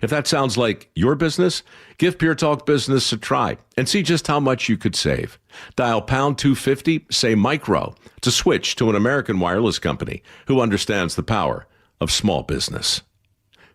Speaker 11: If that sounds like your business, give Pure Talk Business a try and see just how much you could save. Dial pound 250, say micro, to switch to an American wireless company who understands the power of small business.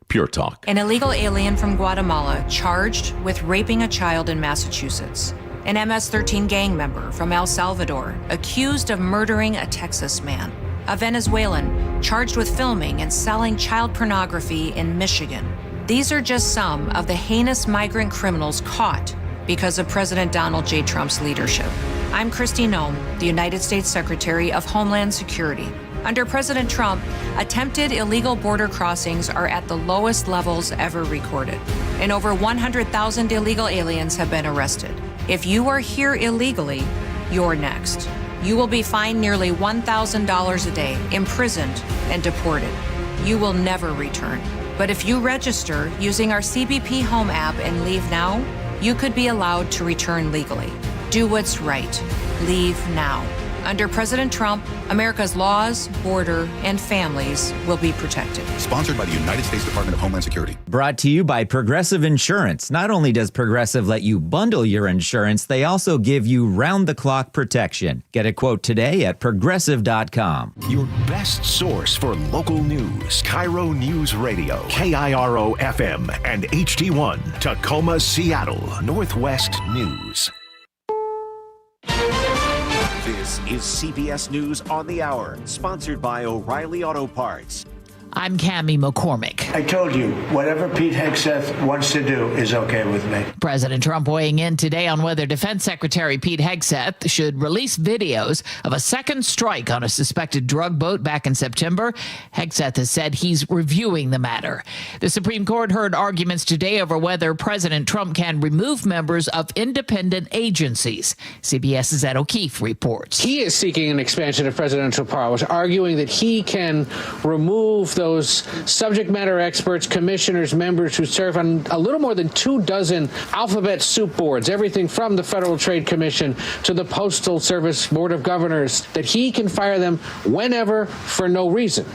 Speaker 11: Pure Talk.
Speaker 13: An illegal alien from Guatemala charged with raping a child in Massachusetts. An MS-13 gang member from El Salvador accused of murdering a Texas man. A Venezuelan charged with filming and selling child pornography in Michigan. These are just some of the heinous migrant criminals caught because of President Donald J. Trump's leadership. I'm Kristi Noem, the United States Secretary of Homeland Security. Under President Trump, attempted illegal border crossings are at the lowest levels ever recorded, and over 100,000 illegal aliens have been arrested. If you are here illegally, you're next. You will be fined nearly $1,000 a day, imprisoned, and deported. You will never return. But if you register using our CBP Home app and leave now, you could be allowed to return legally. Do what's right. Leave now. Under President Trump, America's laws, border, and families will be protected.
Speaker 14: Sponsored by the United States Department of Homeland Security.
Speaker 15: Brought to you by Progressive Insurance. Not only does Progressive let you bundle your insurance, they also give you round-the-clock protection. Get a quote today at Progressive.com.
Speaker 9: Your best source for local news. KIRO News Radio. KIRO FM and HD1. Tacoma, Seattle. Northwest News.
Speaker 18: This is CBS News on the Hour, sponsored by O'Reilly Auto Parts.
Speaker 19: I'm Cammie McCormick.
Speaker 20: I told you, whatever Pete Hegseth wants to do is okay with me.
Speaker 19: President Trump weighing in today on whether Defense Secretary Pete Hegseth should release videos of a second strike on a suspected drug boat back in September. Hegseth has said he's reviewing the matter. The Supreme Court heard arguments today over whether President Trump can remove members of independent agencies. CBS's Ed O'Keefe reports.
Speaker 21: He is seeking an expansion of presidential powers, arguing that he can remove those subject matter experts, commissioners, members who serve on a little more than 24 alphabet soup boards, everything from the Federal Trade Commission to the Postal Service Board of Governors, that he can fire them whenever for no reason.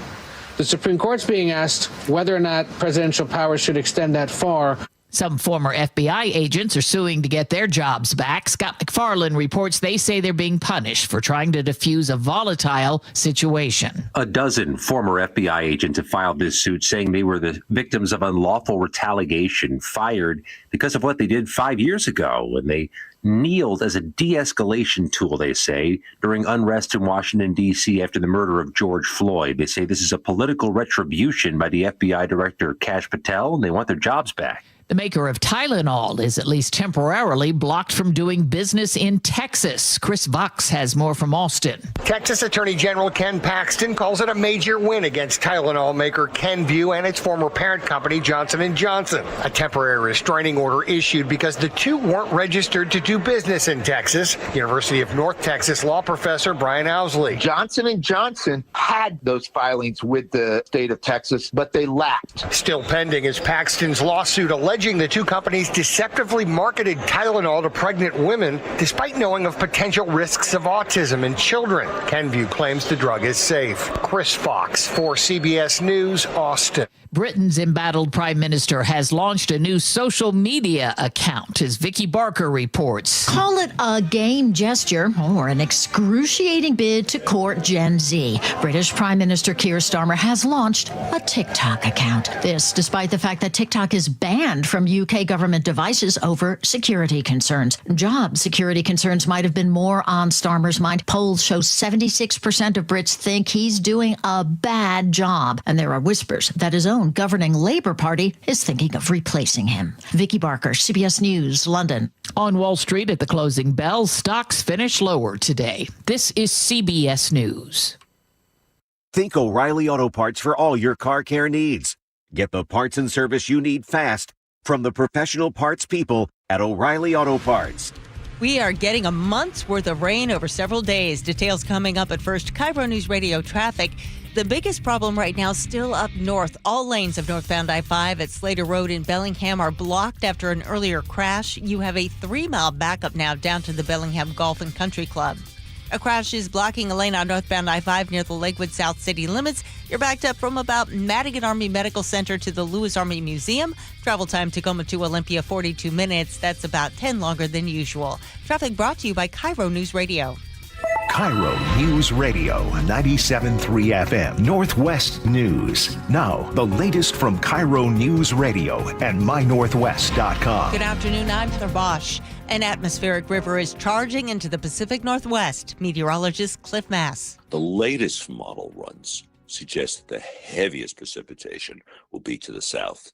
Speaker 21: The Supreme Court's being asked whether or not presidential powers should extend that far.
Speaker 19: Some former FBI agents are suing to get their jobs back. Scott MacFarlane reports they say they're being punished for trying to defuse a volatile situation.
Speaker 22: A dozen former FBI agents have filed this suit saying they were the victims of unlawful retaliation, fired because of what they did 5 years ago when they kneeled as a de-escalation tool, they say, during unrest in Washington, D.C. after the murder of George Floyd. They say this is a political retribution by the FBI director, Kash Patel, and they want their jobs back.
Speaker 19: The maker of Tylenol is at least temporarily blocked from doing business in Texas. Chris Vox has more from Austin.
Speaker 24: Texas Attorney General Ken Paxton calls it a major win against Tylenol maker Kenvue and its former parent company, Johnson & Johnson. A temporary restraining order issued because the two weren't registered to do business in Texas. University of North Texas law professor Brian Owsley.
Speaker 28: Johnson & Johnson had those filings with the state of Texas, but they lacked.
Speaker 24: Still pending is Paxton's lawsuit alleging the two companies deceptively marketed Tylenol to pregnant women despite knowing of potential risks of autism in children. Kenvue claims the drug is safe. Chris Fox for CBS News, Austin.
Speaker 19: Britain's embattled prime minister has launched a new social media account, as Vicky Barker reports.
Speaker 29: Call it a game gesture or an excruciating bid to court Gen Z. British Prime Minister Keir Starmer has launched a TikTok account. This despite the fact that TikTok is banned from UK government devices over security concerns. Job security concerns might have been more on Starmer's mind. Polls show 76% of Brits think he's doing a bad job, and there are whispers that his own governing Labour Party is thinking of replacing him. Vicky Barker, CBS News, London.
Speaker 19: On Wall Street at the closing bell, stocks finish lower today. This is CBS News.
Speaker 18: Think O'Reilly Auto Parts for all your car care needs. Get the parts and service you need fast from the professional parts people at O'Reilly Auto Parts.
Speaker 30: We are getting a month's worth of rain over several days. Details coming up at first. KIRO News Radio traffic. The biggest problem right now still up north. All lanes of northbound I-5 at Slater Road in Bellingham are blocked after an earlier crash. You have a 3-mile backup now down to the Bellingham Golf and Country Club. A crash is blocking a lane on northbound I-5 near the Lakewood South city limits. You're backed up from about Madigan Army Medical Center to the Lewis Army Museum. Travel time Tacoma to Olympia, 42 minutes. That's about 10 longer than usual. Traffic brought to you by KIRO News Radio.
Speaker 9: KIRO News Radio, 97.3 FM, Northwest News. Now, the latest from KIRO News Radio and mynorthwest.com.
Speaker 30: Good afternoon, I'm Heather Bosch. An atmospheric river is charging into the Pacific Northwest. Meteorologist Cliff Mass.
Speaker 1: The latest model runs suggest that the heaviest precipitation will be to the south,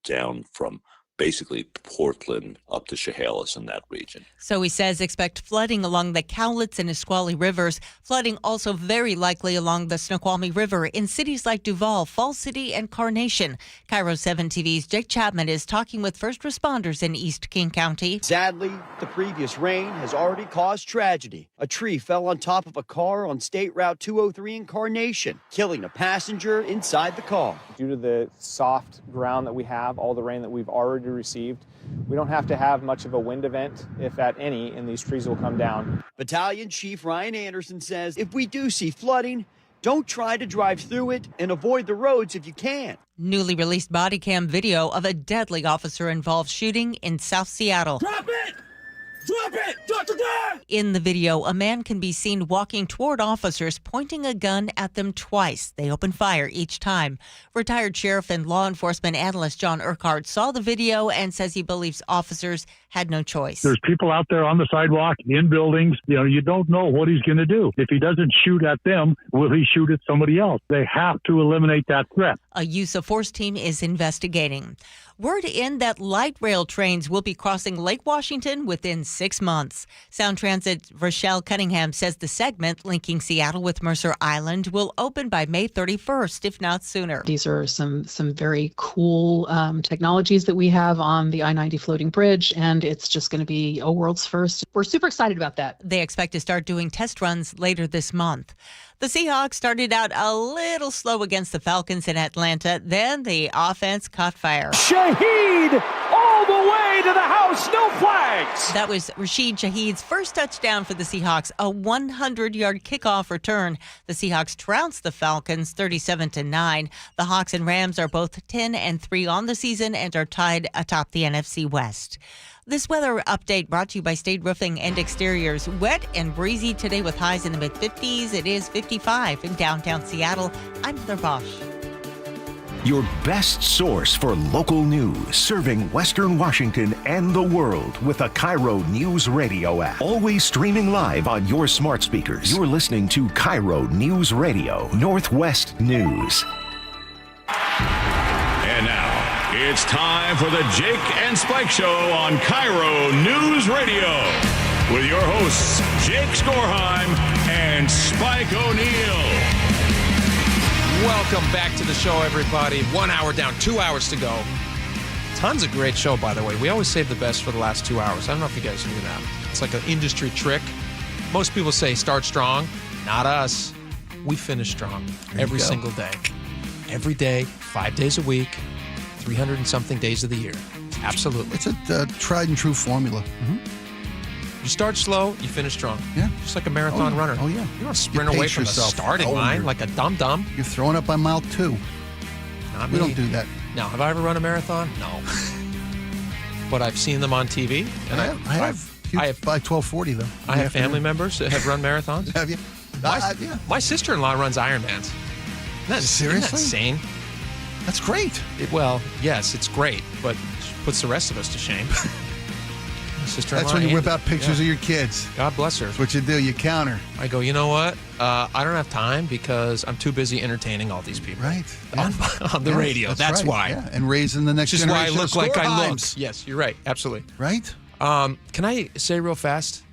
Speaker 1: down from basically Portland up to Chehalis in that region.
Speaker 30: So he says expect flooding along the Cowlitz and Nisqually rivers. Flooding also very likely along the Snoqualmie River in cities like Duval, Falls City, and Carnation. KIRO 7 TV's Jake Chapman is talking with first responders in East King County.
Speaker 2: Sadly, the previous rain has already caused tragedy. A tree fell on top of a car on State Route 203 in Carnation, killing a passenger inside the car.
Speaker 3: Due to the soft ground that we have, all the rain that we've already received, we don't have to have much of a wind event, if at any, and these trees will come down.
Speaker 2: Battalion Chief Ryan Anderson says if we do see flooding, don't try to drive through it and avoid the roads if you can.
Speaker 30: Newly released body cam video of a deadly officer-involved shooting in South Seattle.
Speaker 4: Drop it! Drop it! Dr. Dan!
Speaker 30: In the video, a man can be seen walking toward officers, pointing a gun at them twice. They open fire each time. Retired sheriff and law enforcement analyst John Urquhart saw the video and says he believes officers had no choice.
Speaker 5: There's people out there on the sidewalk, in buildings. You don't know what he's going to do. If he doesn't shoot at them, will he shoot at somebody else? They have to eliminate that threat.
Speaker 30: A use of force team is investigating. Word in that light rail trains will be crossing Lake Washington within 6 months. Sound Transit's Rochelle Cunningham says the segment linking Seattle with Mercer Island will open by May 31st, if not sooner.
Speaker 12: These are some very cool technologies that we have on the I-90 floating bridge, and it's just going to be a world's first. We're super excited about that.
Speaker 30: They expect to start doing test runs later this month. The Seahawks started out a little slow against the Falcons in Atlanta. Then the offense caught fire.
Speaker 4: Shaheed all the way to the house, no flags.
Speaker 30: That was Rashid Shaheed's first touchdown for the Seahawks, a 100-yard kickoff return. The Seahawks trounced the Falcons 37-9. The Hawks and Rams are both 10-3 on the season and are tied atop the NFC West. This weather update brought to you by State Roofing and Exteriors. Wet and breezy today with highs in the mid-50s. It is 55 in downtown Seattle. I'm Heather Bosch.
Speaker 9: Your best source for local news, serving Western Washington and the world with a KIRO News Radio app. Always streaming live on your smart speakers. You're listening to KIRO News Radio, Northwest News.
Speaker 23: And now, it's time for the Jake and Spike Show on KIRO News Radio with your hosts, Jake Skorheim and Spike O'Neill.
Speaker 25: Welcome back to the show, everybody. 1 hour down, 2 hours to go. Tons of great show, by the way. We always save the best for the last 2 hours. I don't know if you guys knew that. It's like an industry trick. Most people say start strong. Not us. We finish strong every single day. Every day, 5 days a week, 300 and something days of the year. Absolutely.
Speaker 26: It's a tried and true formula.
Speaker 25: Mm-hmm. You start slow, you finish strong.
Speaker 26: Yeah.
Speaker 25: Just like a marathon runner.
Speaker 26: Oh, yeah.
Speaker 25: You don't sprint away from the starting line like a dum-dum.
Speaker 26: You're throwing up by mile 2.
Speaker 25: Not
Speaker 26: we
Speaker 25: me.
Speaker 26: don't do that.
Speaker 25: Now, have I ever run a marathon? No. But I've seen them on TV. And I have
Speaker 26: by 12:40 though.
Speaker 25: I have family members that have run marathons.
Speaker 26: Have you? Yeah.
Speaker 25: My sister-in-law runs Ironmans.
Speaker 26: Seriously?
Speaker 25: Isn't that insane?
Speaker 26: That's great.
Speaker 25: Well, yes, it's great, but it puts the rest of us to shame.
Speaker 26: That's when you whip out pictures of your kids.
Speaker 25: God bless her.
Speaker 26: That's what you do. You counter.
Speaker 25: I go, you know what? I don't have time because I'm too busy entertaining all these people.
Speaker 26: Right.
Speaker 25: On the radio. That's
Speaker 26: right.
Speaker 25: why.
Speaker 26: Yeah. And raising the next generation.
Speaker 25: Which is why I look like I look.
Speaker 26: Skorheims.
Speaker 25: Yes, you're right. Absolutely.
Speaker 26: Right?
Speaker 25: Can I say real fast?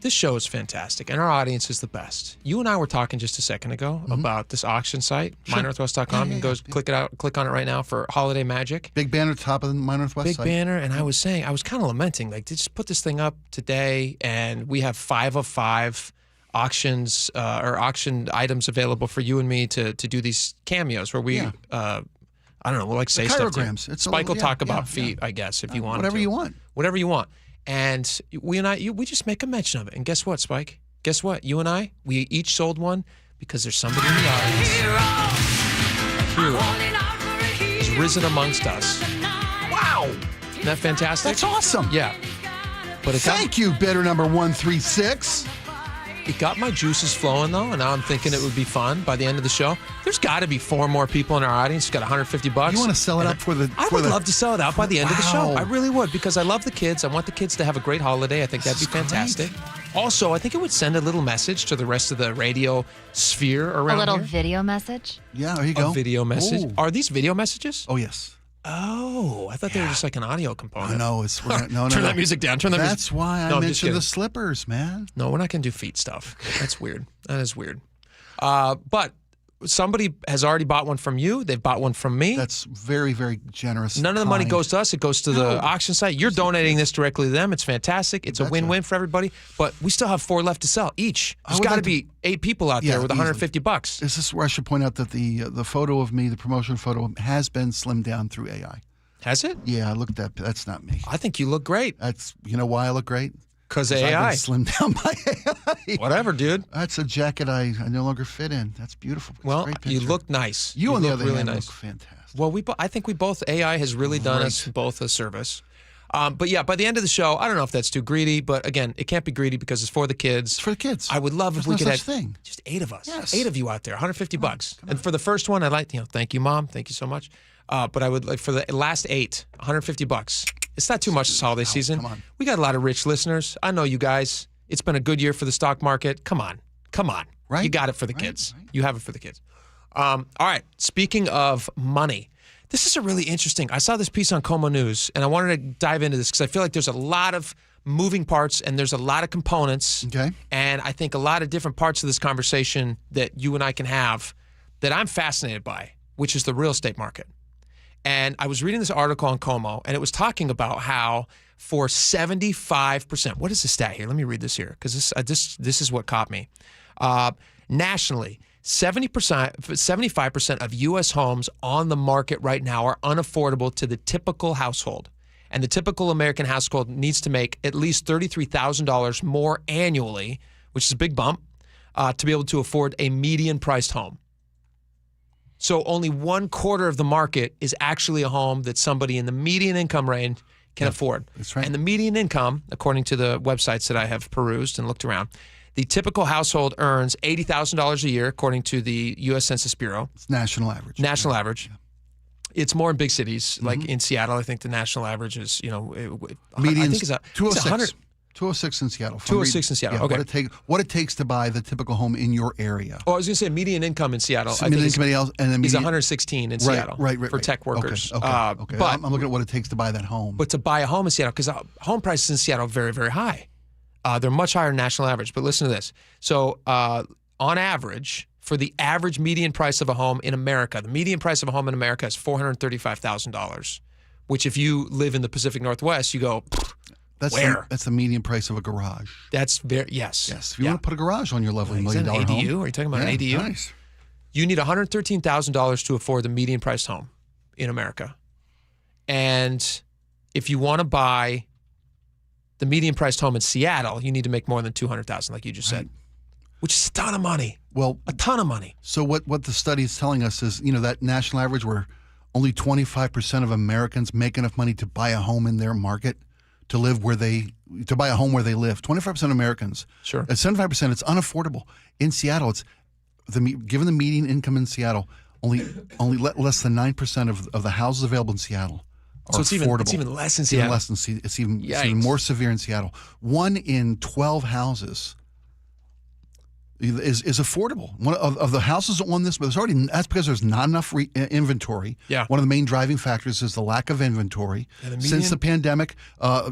Speaker 25: This show is fantastic, and our audience is the best. You and I were talking just a second ago about this auction site, mynorthwest.com. You can go click on it right now for Holiday Magic.
Speaker 26: Big banner at the top of the My Northwest
Speaker 25: Big
Speaker 26: site.
Speaker 25: banner, and I was kind of lamenting, like, just put this thing up today, and we have 5 of 5 auctions or auction items available for you and me to do these cameos where we, I don't know, we'll like say stuff. Spike will talk about feet, I guess, if you want.
Speaker 26: Whatever you want.
Speaker 25: Whatever you want. And we just make a mention of it. And guess what, Spike? guess what? You and I, we each sold one because there's somebody in the audience. A hero has risen amongst us. Wow. Isn't that fantastic?
Speaker 26: That's awesome.
Speaker 25: Yeah. But
Speaker 26: Thank you, bidder number 136.
Speaker 25: It got my juices flowing, though, and now I'm thinking it would be fun by the end of the show. There's got to be 4 more people in our audience who got $150.
Speaker 26: You want to sell it out for the...
Speaker 25: I would love to sell it out by the end of the show. I really would, because I love the kids. I want the kids to have a great holiday. I think that'd be fantastic. Also, I think it would send a little message to the rest of the radio sphere around
Speaker 6: A little
Speaker 25: here.
Speaker 6: video message?
Speaker 26: Yeah, there you go.
Speaker 25: A video message.
Speaker 26: Ooh.
Speaker 25: Are these video messages?
Speaker 26: Oh, yes.
Speaker 25: Oh, I thought they were just like an audio component.
Speaker 26: No, no.
Speaker 25: Turn that music down. Turn that music.
Speaker 26: That's why I mentioned the slippers, man.
Speaker 25: No, we're not going to do feet stuff. That's weird. That is weird. But somebody has already bought one from you. They've bought one from me.
Speaker 26: That's very, very generous.
Speaker 25: None of the money goes to us. It goes to the auction site. You're donating this directly to them. It's fantastic. It's a win-win for everybody. But we still have 4 left to sell each. There's got to be 8 people out there with $150.
Speaker 26: This is where I should point out that the photo of me, the promotion photo, has been slimmed down through AI.
Speaker 25: Has it?
Speaker 26: Yeah, look at that. That's not me.
Speaker 25: I think you look great.
Speaker 26: You know why I look great?
Speaker 25: Because
Speaker 26: I've
Speaker 25: AI.
Speaker 26: been slimmed down by AI.
Speaker 25: Whatever, dude.
Speaker 26: That's a jacket I no longer fit in. That's beautiful. That's
Speaker 25: Well,
Speaker 26: a great
Speaker 25: you
Speaker 26: picture.
Speaker 25: look nice.
Speaker 26: You on the
Speaker 25: look
Speaker 26: other
Speaker 25: really
Speaker 26: hand,
Speaker 25: nice.
Speaker 26: look fantastic.
Speaker 25: Well, I think we both, AI has really done us both a service. But yeah, by the end of the show, I don't know if that's too greedy, but again, it can't be greedy because it's for the kids.
Speaker 26: It's for the kids.
Speaker 25: I would love if
Speaker 26: There's
Speaker 25: we
Speaker 26: no
Speaker 25: could
Speaker 26: such
Speaker 25: have
Speaker 26: thing.
Speaker 25: just 8 of us.
Speaker 26: Yes.
Speaker 25: 8 of you out there, $150. And for the first one, I'd like, thank you, Mom. Thank you so much. But I would like for the last 8, $150. It's not too much this holiday season.
Speaker 26: Come on.
Speaker 25: We got a lot of rich listeners. I know you guys. It's been a good year for the stock market. Come on.
Speaker 26: Right.
Speaker 25: You got it for the kids. Right. You have it for the kids. All right. Speaking of money, this is a really interesting. I saw this piece on KIRO News, and I wanted to dive into this because I feel like there's a lot of moving parts and there's a lot of components.
Speaker 26: Okay.
Speaker 25: And I think a lot of different parts of this conversation that you and I can have that I'm fascinated by, which is the real estate market. And I was reading this article on KIRO, and it was talking about how for 75%, what is the stat here? Let me read this here because this is what caught me. Nationally, 75% of U.S. homes on the market right now are unaffordable to the typical household. And the typical American household needs to make at least $33,000 more annually, which is a big bump, to be able to afford a median-priced home. So only 1/4 of the market is actually a home that somebody in the median income range can afford.
Speaker 26: That's right.
Speaker 25: And the median income, according to the websites that I have perused and looked around, the typical household earns $80,000 a year, according to the U.S. Census Bureau.
Speaker 26: It's national average.
Speaker 25: National average. Yeah. It's more in big cities, like in Seattle. I think the national average is,
Speaker 26: median.
Speaker 25: I think it's
Speaker 26: 206. 206 in Seattle.
Speaker 25: 206 in Seattle.
Speaker 26: Yeah,
Speaker 25: okay.
Speaker 26: What it takes to buy the typical home in your area.
Speaker 25: Oh, I was going to say median income in Seattle.
Speaker 26: So median income is
Speaker 25: 116 in Seattle.
Speaker 26: Right.
Speaker 25: For tech workers.
Speaker 26: Okay.
Speaker 25: But
Speaker 26: I'm looking at what it takes to buy that home.
Speaker 25: But to buy a home in Seattle, because home prices in Seattle are very, very high. They're much higher than national average. But listen to this. So on average, for the average median price of a home in America, the median price of a home in America is $435,000, which if you live in the Pacific Northwest, you go, where?
Speaker 26: That's the median price of a garage.
Speaker 25: That's yes.
Speaker 26: Yes. If you want to put a garage on your lovely $1 million home.
Speaker 25: ADU? Are you talking about an ADU?
Speaker 26: Nice.
Speaker 25: You need $113,000 to afford the median priced home in America. And if you want to buy the median priced home in Seattle, you need to make more than $200,000, like you just said, which is a ton of money.
Speaker 26: Well,
Speaker 25: a ton of money.
Speaker 26: So what the study is telling us is, that national average where only 25% of Americans make enough money to buy a home in their market, to buy a home where they live. 25% of Americans.
Speaker 25: Sure.
Speaker 26: At 75%, it's unaffordable. In Seattle, it's given the median income in Seattle, only less than 9% of the houses available in Seattle are affordable.
Speaker 25: It's even less in Seattle.
Speaker 26: It's even more severe in Seattle. 1 in 12 houses is affordable. One of the houses on this, but that's because there's not enough inventory.
Speaker 25: Yeah.
Speaker 26: One of the main driving factors is the lack of inventory. Since the pandemic,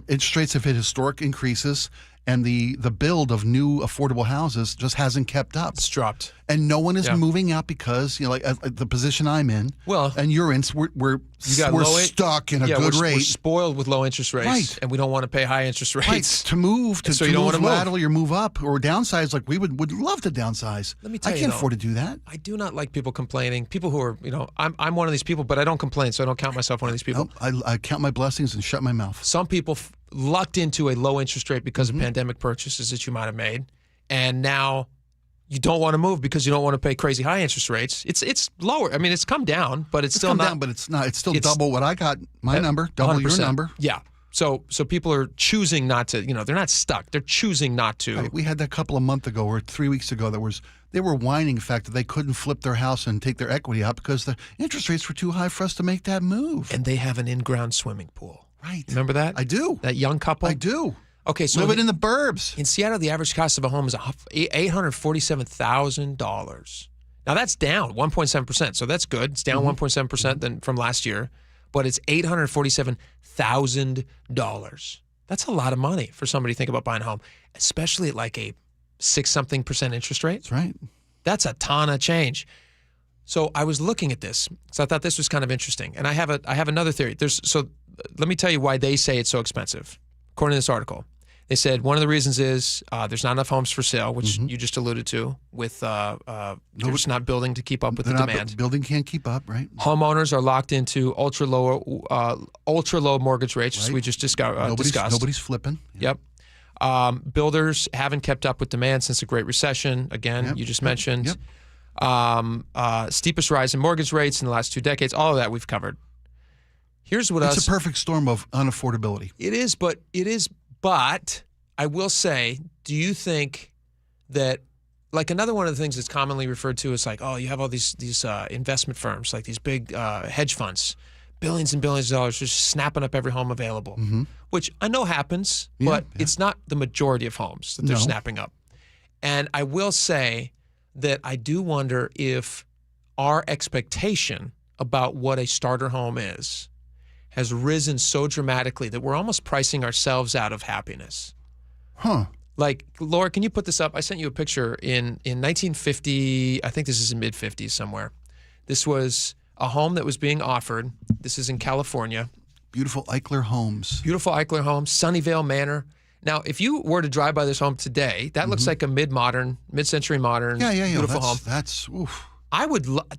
Speaker 26: interest rates have hit historic increases, and the build of new affordable houses just hasn't kept up.
Speaker 25: It's dropped.
Speaker 26: And no one is moving out because, like the position I'm in, and you're in, we're stuck in a good rate.
Speaker 25: We're spoiled with low interest rates,
Speaker 26: right?
Speaker 25: And we don't want to pay high interest rates.
Speaker 26: Right. To move,
Speaker 25: so you don't want to
Speaker 26: laterally or move up or downsize. Like we would love to downsize.
Speaker 25: Let me tell you,
Speaker 26: I can't afford to do that.
Speaker 25: I do not like people complaining. People who are, I'm one of these people, but I don't complain, so I don't count myself one of these people.
Speaker 26: Nope, I count my blessings and shut my mouth.
Speaker 25: Some people lucked into a low interest rate because of pandemic purchases that you might have made. and now you don't want to move because you don't want to pay crazy high interest rates. It's lower. I mean, it's come down, but it's still
Speaker 26: come
Speaker 25: not.
Speaker 26: Down, but it's not. It's still double what I got. My number, double 100%. Your number.
Speaker 25: Yeah. So people are choosing not to. They're not stuck. They're choosing not to.
Speaker 26: Right. We had that couple of months ago or 3 weeks ago. They were whining the fact that they couldn't flip their house and take their equity out because the interest rates were too high for us to make that move.
Speaker 25: And they have an in-ground swimming pool.
Speaker 26: Right.
Speaker 25: Remember that?
Speaker 26: I do.
Speaker 25: That young couple.
Speaker 26: I do.
Speaker 25: Okay, so
Speaker 26: living in the burbs.
Speaker 25: In Seattle, the average cost of a home is $847,000. Now that's down 1.7%, so that's good. It's down 1.7% than from last year, but it's $847,000. That's a lot of money for somebody to think about buying a home, especially at like a 6-something% interest rate.
Speaker 26: That's right.
Speaker 25: That's a ton of change. So I was looking at this, so I thought this was kind of interesting, and I have another theory. Let me tell you why they say it's so expensive. According to this article, they said one of the reasons is there's not enough homes for sale, which you just alluded to, with they're just not building to keep up with the demand.
Speaker 26: Building can't keep up, right?
Speaker 25: Homeowners are locked into ultra low mortgage rates, right. As we just discussed.
Speaker 26: Nobody's flipping.
Speaker 25: Yep. Builders haven't kept up with demand since the Great Recession. Again, you just mentioned.
Speaker 26: Yep.
Speaker 25: Steepest rise in mortgage rates in the last 2 decades. All of that we've covered. Here's what
Speaker 26: it's a perfect storm of unaffordability.
Speaker 25: It is, but I will say, do you think that, like, another one of the things that's commonly referred to is like, oh, you have all these investment firms, like these big hedge funds, billions and billions of dollars just snapping up every home available, which I know happens, but it's not the majority of homes that they're snapping up. And I will say that I do wonder if our expectation about what a starter home is has risen so dramatically that we're almost pricing ourselves out of happiness.
Speaker 26: Huh.
Speaker 25: Like, Laura, can you put this up? I sent you a picture in 1950, I think this is in mid-50s somewhere. This was a home that was being offered. This is in California.
Speaker 26: Beautiful Eichler Homes.
Speaker 25: Beautiful Eichler Homes, Sunnyvale Manor. Now, if you were to drive by this home today, that looks like a mid-century modern, beautiful home.
Speaker 26: That's oof.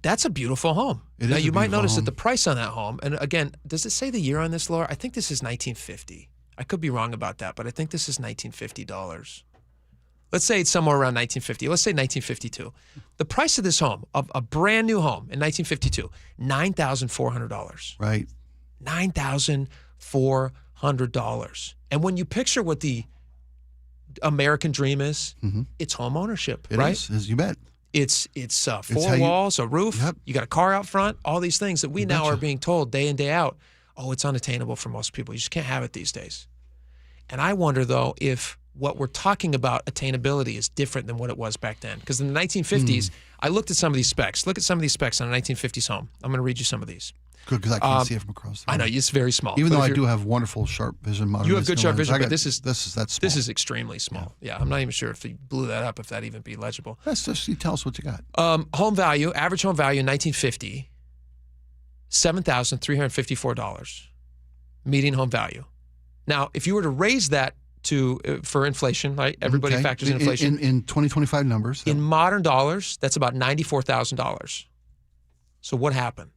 Speaker 25: That's a beautiful home. Now, you might notice that the price on that home, and again, does it say the year on this, Laura? I think this is 1950. I could be wrong about that, but I think this is $1950. Let's say it's somewhere around 1950. Let's say 1952. The price of this home, a brand new home in 1952, $9,400.
Speaker 26: Right.
Speaker 25: $9,400. And when you picture what the American dream is, it's home ownership, right?
Speaker 26: It is, you bet.
Speaker 25: It's four walls, a roof.
Speaker 26: Yep.
Speaker 25: You got a car out front. All these things that we now are being told day in, day out. Oh, it's unattainable for most people. You just can't have it these days. And I wonder, though, if what we're talking about attainability is different than what it was back then. Because in the 1950s, I looked at some of these specs. Look at some of these specs on a 1950s home. I'm going to read you some of these.
Speaker 26: Good, because I can't see it from across the room.
Speaker 25: I know, it's very small.
Speaker 26: Even though I do have wonderful sharp vision.
Speaker 25: You have good sharp vision, but this is
Speaker 26: small.
Speaker 25: This is extremely small. Yeah, I'm not even sure if you blew that up, if that'd even be legible.
Speaker 26: That's just, you tell us what you got.
Speaker 25: Home value, average home value in 1950, $7,354. Median home value. Now, if you were to raise that for inflation, right? Everybody factors in inflation.
Speaker 26: In 2025 numbers.
Speaker 25: In modern dollars, that's about $94,000. So what happened?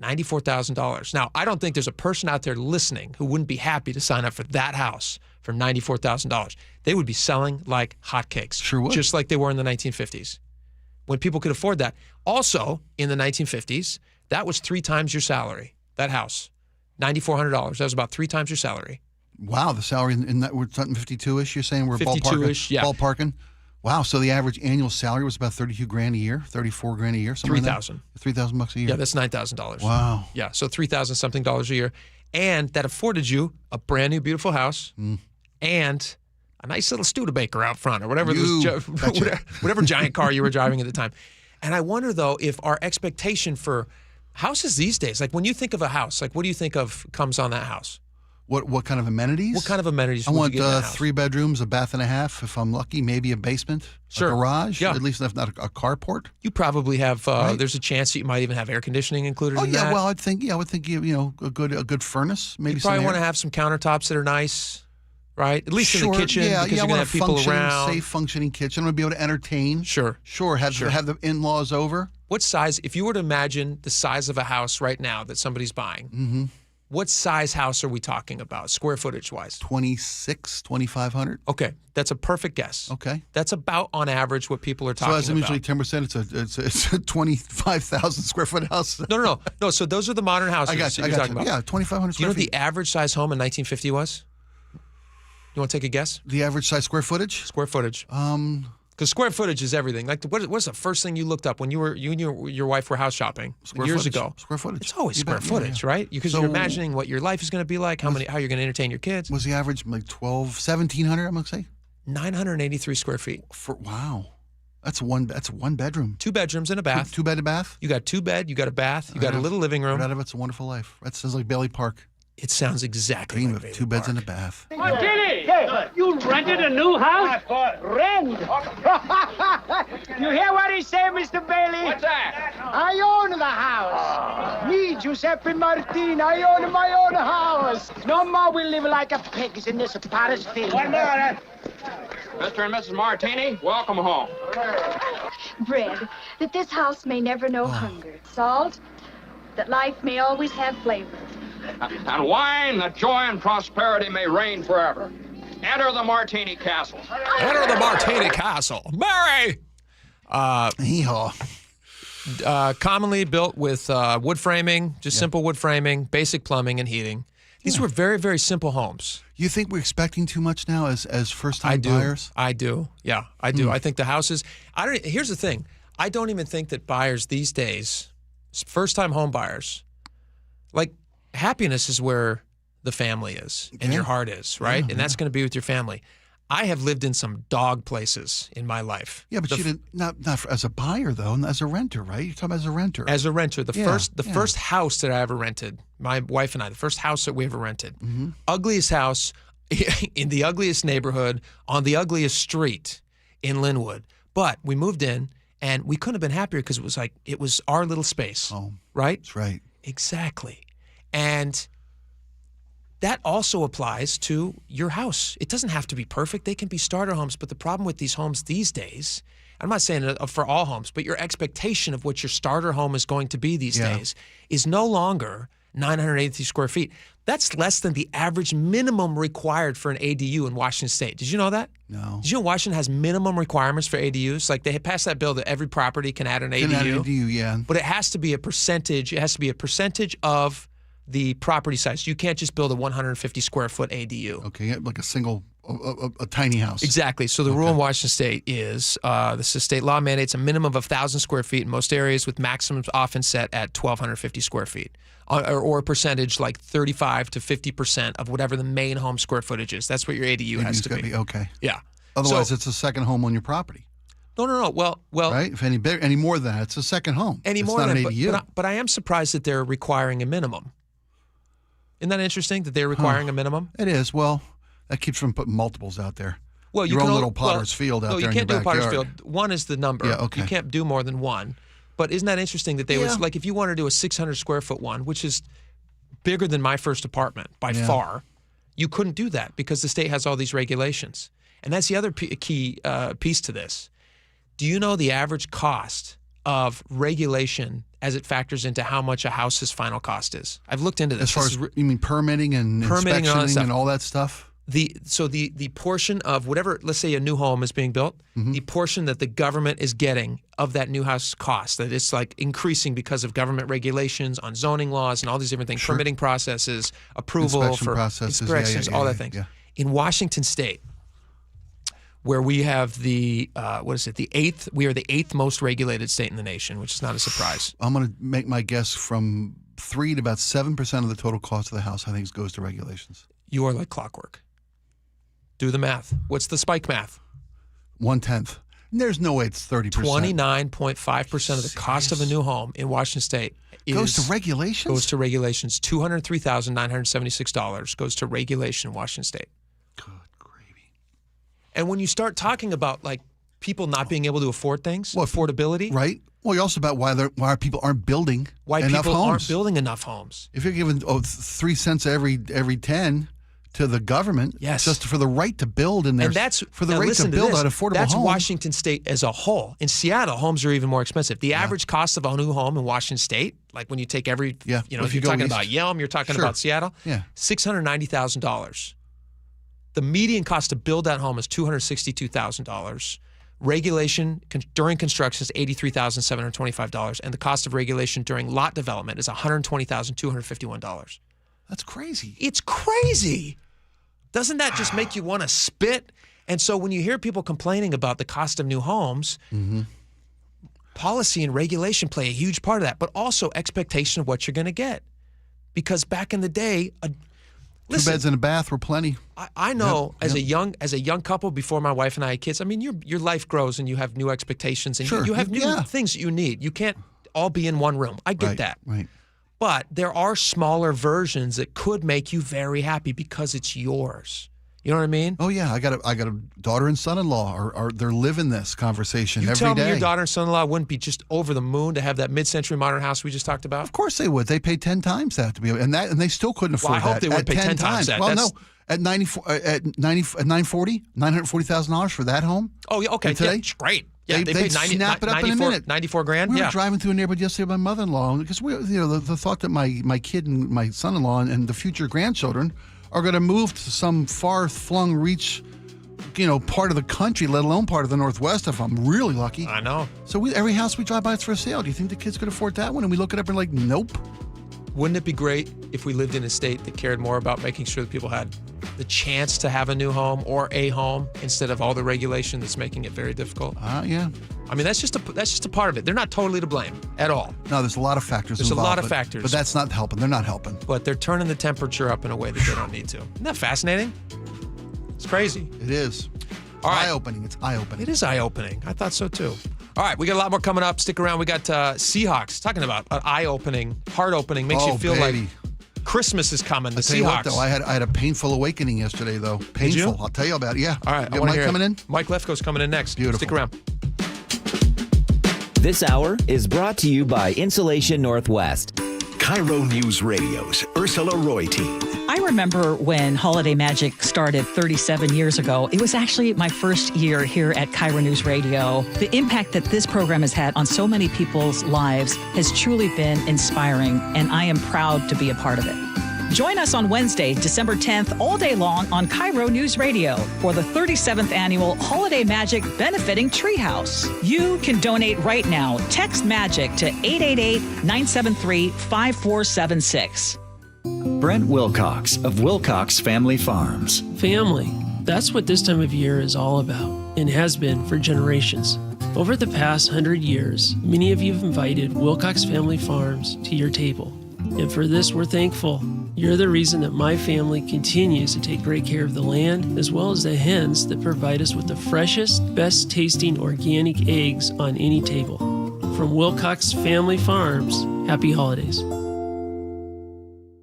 Speaker 25: $94,000. Now, I don't think there's a person out there listening who wouldn't be happy to sign up for that house for $94,000. They would be selling like hotcakes.
Speaker 26: Sure would.
Speaker 25: Just like they were in the 1950s, when people could afford that. Also, in the 1950s, that was 3 times your salary, that house. $9,400. That was about 3 times your salary.
Speaker 26: Wow, the salary in that, we're something 52-ish, you're saying? We're
Speaker 25: 52-ish, yeah.
Speaker 26: Ballparking? Wow, so the average annual salary was about $32,000 a year, $34,000 a year, something
Speaker 25: $3,000.
Speaker 26: $3,000 a year.
Speaker 25: Yeah, that's $9,000.
Speaker 26: Wow.
Speaker 25: Yeah, so $3,000 something a year, and that afforded you a brand new beautiful house and a nice little Studebaker out front, or whatever whatever giant car you were driving at the time. And I wonder, though, if our expectation for houses these days, like when you think of a house, like what do you think of comes on that house?
Speaker 26: What kind of amenities?
Speaker 25: What kind of amenities?
Speaker 26: I want 3 bedrooms, a bath and a half, if I'm lucky, maybe a basement, a garage, at least if not a carport.
Speaker 25: You probably have. There's a chance that you might even have air conditioning included. in that.
Speaker 26: Well, I would think a good furnace, maybe.
Speaker 25: You probably want to have some countertops that are nice, right? At least in the kitchen, because you're gonna have people around.
Speaker 26: Safe functioning kitchen. I'm gonna be able to entertain.
Speaker 25: Sure.
Speaker 26: Have the in-laws over.
Speaker 25: What size? If you were to imagine the size of a house right now that somebody's buying, What size house are we talking about, square footage wise?
Speaker 26: 2,500.
Speaker 25: Okay, that's a perfect guess.
Speaker 26: Okay.
Speaker 25: That's about on average what people are talking about.
Speaker 26: So as usually 10%, it's a 25,000 square foot house.
Speaker 25: No. So those are the modern houses
Speaker 26: I got
Speaker 25: that you're talking about.
Speaker 26: Yeah, 2,500
Speaker 25: Do
Speaker 26: square
Speaker 25: you know
Speaker 26: feet.
Speaker 25: the average size home in 1950 was? You want to take a guess?
Speaker 26: The average size square footage?
Speaker 25: Square footage. Because square footage is everything. Like, what's the first thing you looked up when you and your wife were house shopping years ago?
Speaker 26: Square footage.
Speaker 25: It's always square footage, right? Because you're imagining what your life is going to be like, how you're going to entertain your kids.
Speaker 26: Was the average like 1,700? I'm going to say
Speaker 25: 983 square feet.
Speaker 26: Wow, that's one bedroom.
Speaker 25: 2 bedrooms and a bath.
Speaker 26: Two bed and bath.
Speaker 25: You got 2 bed. You got a bath. You got a little living room.
Speaker 26: Right out of It's a Wonderful Life. That sounds like Bailey Park.
Speaker 25: It sounds exactly
Speaker 26: Dream
Speaker 25: like
Speaker 26: of 2 beds and a bath.
Speaker 6: Martini! You rented a new house? Rent? You hear what he said, Mr. Bailey?
Speaker 4: What's that?
Speaker 6: I own the house. Me, Giuseppe Martini, I own my own house. No more we live like a pigs in this Paris field.
Speaker 4: One more. Mr. and Mrs. Martini, welcome home.
Speaker 7: Bread, that this house may never know hunger. Salt, that life may always have flavor.
Speaker 4: And wine, that joy and prosperity may reign forever. Enter the Martini Castle.
Speaker 25: Enter the Martini Castle. Mary!
Speaker 26: Hee-haw.
Speaker 25: Commonly built with wood framing, simple wood framing, basic plumbing and heating. These were very, very simple homes.
Speaker 26: You think we're expecting too much now as first-time buyers?
Speaker 25: I do. Yeah, I do. I think the houses. Here's the thing. I don't even think that buyers these days, first-time home buyers, like happiness is where the family is and your heart is, right? And that's going to be with your family. I have lived in some dog places in my life.
Speaker 26: Yeah, but you didn't not as a buyer though, as a renter, right? You're talking about as a renter.
Speaker 25: As a renter, the first house that I ever rented, my wife and I, the first house that we ever rented, ugliest house in the ugliest neighborhood on the ugliest street in Linwood. But we moved in and we couldn't have been happier because it was our little space, right?
Speaker 26: That's right.
Speaker 25: Exactly. And that also applies to your house. It doesn't have to be perfect. They can be starter homes. But the problem with these homes these days, I'm not saying for all homes, but your expectation of what your starter home is going to be these days is no longer 983 square feet. That's less than the average minimum required for an ADU in Washington State. Did you know that?
Speaker 26: No.
Speaker 25: Did you know Washington has minimum requirements for ADUs? Like they passed that bill that every property can add an ADU.
Speaker 26: Can add an ADU, yeah.
Speaker 25: But it has to be a percentage. It has to be a percentage of the property size. You can't just build a 150 square foot ADU.
Speaker 26: Okay, like a single, a tiny house.
Speaker 25: Exactly. So the rule in Washington State is this is state law mandates a minimum of 1,000 square feet in most areas, with maximums often set at 1,250 square feet, or a percentage like 35 to 50% of whatever the main home square footage is. That's what your ADU has to be.
Speaker 26: Okay.
Speaker 25: Yeah.
Speaker 26: Otherwise, it's a second home on your property.
Speaker 25: No. Well,
Speaker 26: right. If any more than that, it's a second home.
Speaker 25: Any more
Speaker 26: than
Speaker 25: than
Speaker 26: an ADU.
Speaker 25: But I am surprised that they're requiring a minimum. Isn't that interesting that they're requiring a minimum?
Speaker 26: It is. Well, that keeps from putting multiples out there.
Speaker 25: Well,
Speaker 26: your own little Potter's Field out there in your backyard.
Speaker 25: No, you can't do a Potter's Field. 1 is the number.
Speaker 26: Yeah, okay.
Speaker 25: You can't do more than 1. But isn't that interesting that they would, like, if you want to do a 600 square foot one, which is bigger than my first apartment by far, you couldn't do that because the state has all these regulations. And that's the other key piece to this. Do you know the average cost of regulation as it factors into how much a house's final cost is? I've looked into this.
Speaker 26: As far as you mean permitting and inspectioning and all that stuff?
Speaker 25: The portion of whatever, let's say a new home is being built, the portion that the government is getting of that new house cost, that it's like increasing because of government regulations on zoning laws and all these different things, permitting processes, approval
Speaker 26: inspection processes,
Speaker 25: inspections, all that things.
Speaker 26: Yeah.
Speaker 25: In Washington State, where we have the we are the 8th most regulated state in the nation, which is not a surprise.
Speaker 26: I'm going to make my guess from 3 to about 7% of the total cost of the house, I think, goes to regulations.
Speaker 25: You are like clockwork. Do the math. What's the Spike math?
Speaker 26: 1/10. There's no way it's 30%.
Speaker 25: 29.5% of the cost of a new home in Washington State
Speaker 26: goes to regulations?
Speaker 25: Goes to regulations. $203,976 goes to regulation in Washington State. And when you start talking about like people not being able to afford things, affordability,
Speaker 26: right? Well, you're also about why people aren't building enough homes.
Speaker 25: Aren't building enough homes.
Speaker 26: If you're giving 3 cents every 10, to the government just for the right to build in there.
Speaker 25: And that's
Speaker 26: for the right to build an affordable
Speaker 25: That's
Speaker 26: home.
Speaker 25: Washington State as a whole. In Seattle, homes are even more expensive. The average cost of a new home in Washington State, like when you take if you're talking about Yelm, you're talking about Seattle, $690,000. The median cost to build that home is $262,000. Regulation during construction is $83,725, and the cost of regulation during lot development is $120,251.
Speaker 26: That's crazy.
Speaker 25: It's crazy. Doesn't that just make you want to spit? And so when you hear people complaining about the cost of new homes, policy and regulation play a huge part of that, but also expectation of what you're going to get. Because back in the day,
Speaker 26: Two beds and a bath were plenty.
Speaker 25: I know as a young couple before my wife and I had kids, I mean, your life grows and you have new expectations and you have new things that you need. You can't all be in one room. I get that.
Speaker 26: Right.
Speaker 25: But there are smaller versions that could make you very happy because it's yours. You know what I mean?
Speaker 26: Oh yeah, I got a daughter and son-in-law, or they're living this conversation every day.
Speaker 25: You tell me your daughter and son-in-law wouldn't be just over the moon to have that mid-century modern house we just talked about?
Speaker 26: Of course they would. They paid 10 times that to be, and they still couldn't afford that.
Speaker 25: I hope they would pay 10 times that.
Speaker 26: Well, no, at $940,000 for that home.
Speaker 25: Oh yeah, okay,
Speaker 26: today,
Speaker 25: yeah, great. Yeah, they paid
Speaker 26: snap it up in a minute.
Speaker 25: $94,000.
Speaker 26: We were driving through a neighborhood yesterday with my mother-in-law because the thought that my kid and my son-in-law and the future grandchildren are going to move to some far-flung reach, part of the country, let alone part of the Northwest, if I'm really lucky.
Speaker 25: I know.
Speaker 26: So every house we drive by is for sale. Do you think the kids could afford that one? And we look it up and like, nope.
Speaker 25: Wouldn't it be great if we lived in a state that cared more about making sure that people had the chance to have a new home or a home instead of all the regulation that's making it very difficult?
Speaker 26: Yeah.
Speaker 25: I mean, that's just a part of it. They're not totally to blame at all.
Speaker 26: No, there's a lot of factors
Speaker 25: involved. There's a lot of
Speaker 26: but,
Speaker 25: factors.
Speaker 26: But that's not helping. They're not helping.
Speaker 25: But they're turning the temperature up in a way that they don't need to. Isn't that fascinating? It's crazy.
Speaker 26: It is.
Speaker 25: All right.
Speaker 26: Eye-opening. It's eye-opening.
Speaker 25: It is eye-opening. I thought so, too. All right, we got a lot more coming up. Stick around. We got Seahawks. Talking about eye-opening, heart-opening. Makes you feel like Christmas is coming. The Seahawks.
Speaker 26: What, though, I had a painful awakening yesterday, though. Painful. I'll tell you about it. Yeah.
Speaker 25: All right.
Speaker 26: You got Mike coming in?
Speaker 25: Mike Lefkoe's coming in next.
Speaker 26: Beautiful.
Speaker 25: Stick around.
Speaker 8: This hour is brought to you by Insulation Northwest.
Speaker 9: KIRO News Radio's Ursula Roy team.
Speaker 10: I remember when Holiday Magic started 37 years ago. It was actually my first year here at KIRO News Radio. The impact that this program has had on so many people's lives has truly been inspiring, and I am proud to be a part of it. Join us on Wednesday, December 10th, all day long on KIRO News Radio for the 37th annual Holiday Magic Benefiting Treehouse. You can donate right now. Text MAGIC to 888-973-5476.
Speaker 8: Brent Wilcox of Wilcox Family Farms.
Speaker 11: Family. That's what this time of year is all about, and has been for generations. Over the past 100 years, many of you have invited Wilcox Family Farms to your table. And for this, we're thankful. You're the reason that my family continues to take great care of the land, as well as the hens that provide us with the freshest, best tasting organic eggs on any table. From Wilcox Family Farms, happy holidays.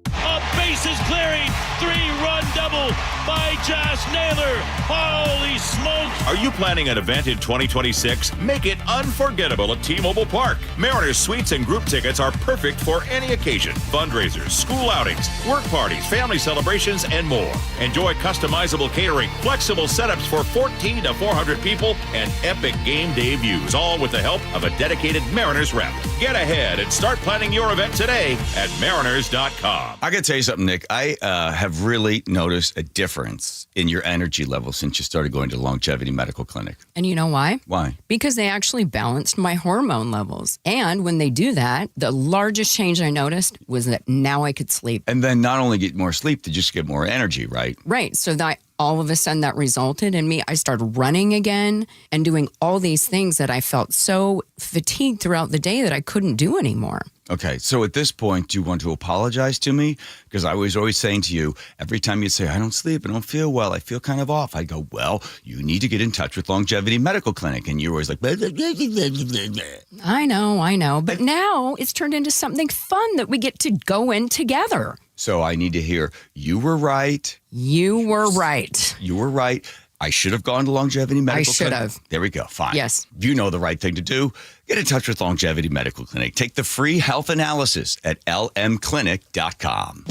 Speaker 13: A bases clearing, 3-run double by Josh Naylor. Holy smokes!
Speaker 23: Are you planning an event in 2026? Make it unforgettable at T-Mobile Park. Mariners suites and group tickets are perfect for any occasion. Fundraisers, school outings, work parties, family celebrations, and more. Enjoy customizable catering, flexible setups for 14 to 400 people, and epic game day views, all with the help of a dedicated Mariners rep. Get ahead and start planning your event today at mariners.com.
Speaker 14: I got to tell you something, Nick. I have really noticed a difference in your energy level since you started going to Longevity Medical Clinic.
Speaker 15: And you know why?
Speaker 14: Why?
Speaker 15: Because they actually balanced my hormone levels. And when they do that, the largest change I noticed was that now I could sleep.
Speaker 14: And then not only get more sleep, to just get more energy, right?
Speaker 15: Right. So that all of a sudden that resulted in me, I started running again and doing all these things that I felt so fatigued throughout the day that I couldn't do anymore.
Speaker 14: Okay, so at this point, do you want to apologize to me? Because I was always saying to you, every time you say, I don't sleep, I don't feel well, I feel kind of off, I go, well, you need to get in touch with Longevity Medical Clinic. And you're always like, blah, blah, blah, blah, blah, blah.
Speaker 15: I know. But now it's turned into something fun that we get to go in together.
Speaker 14: So I need to hear, you were right.
Speaker 15: You were right.
Speaker 14: You were right. I should have gone to Longevity Medical Clinic.
Speaker 15: I should have.
Speaker 14: There we go. Fine.
Speaker 15: Yes.
Speaker 14: You know the right thing to do. Get in touch with Longevity Medical Clinic. Take the free health analysis at lmclinic.com.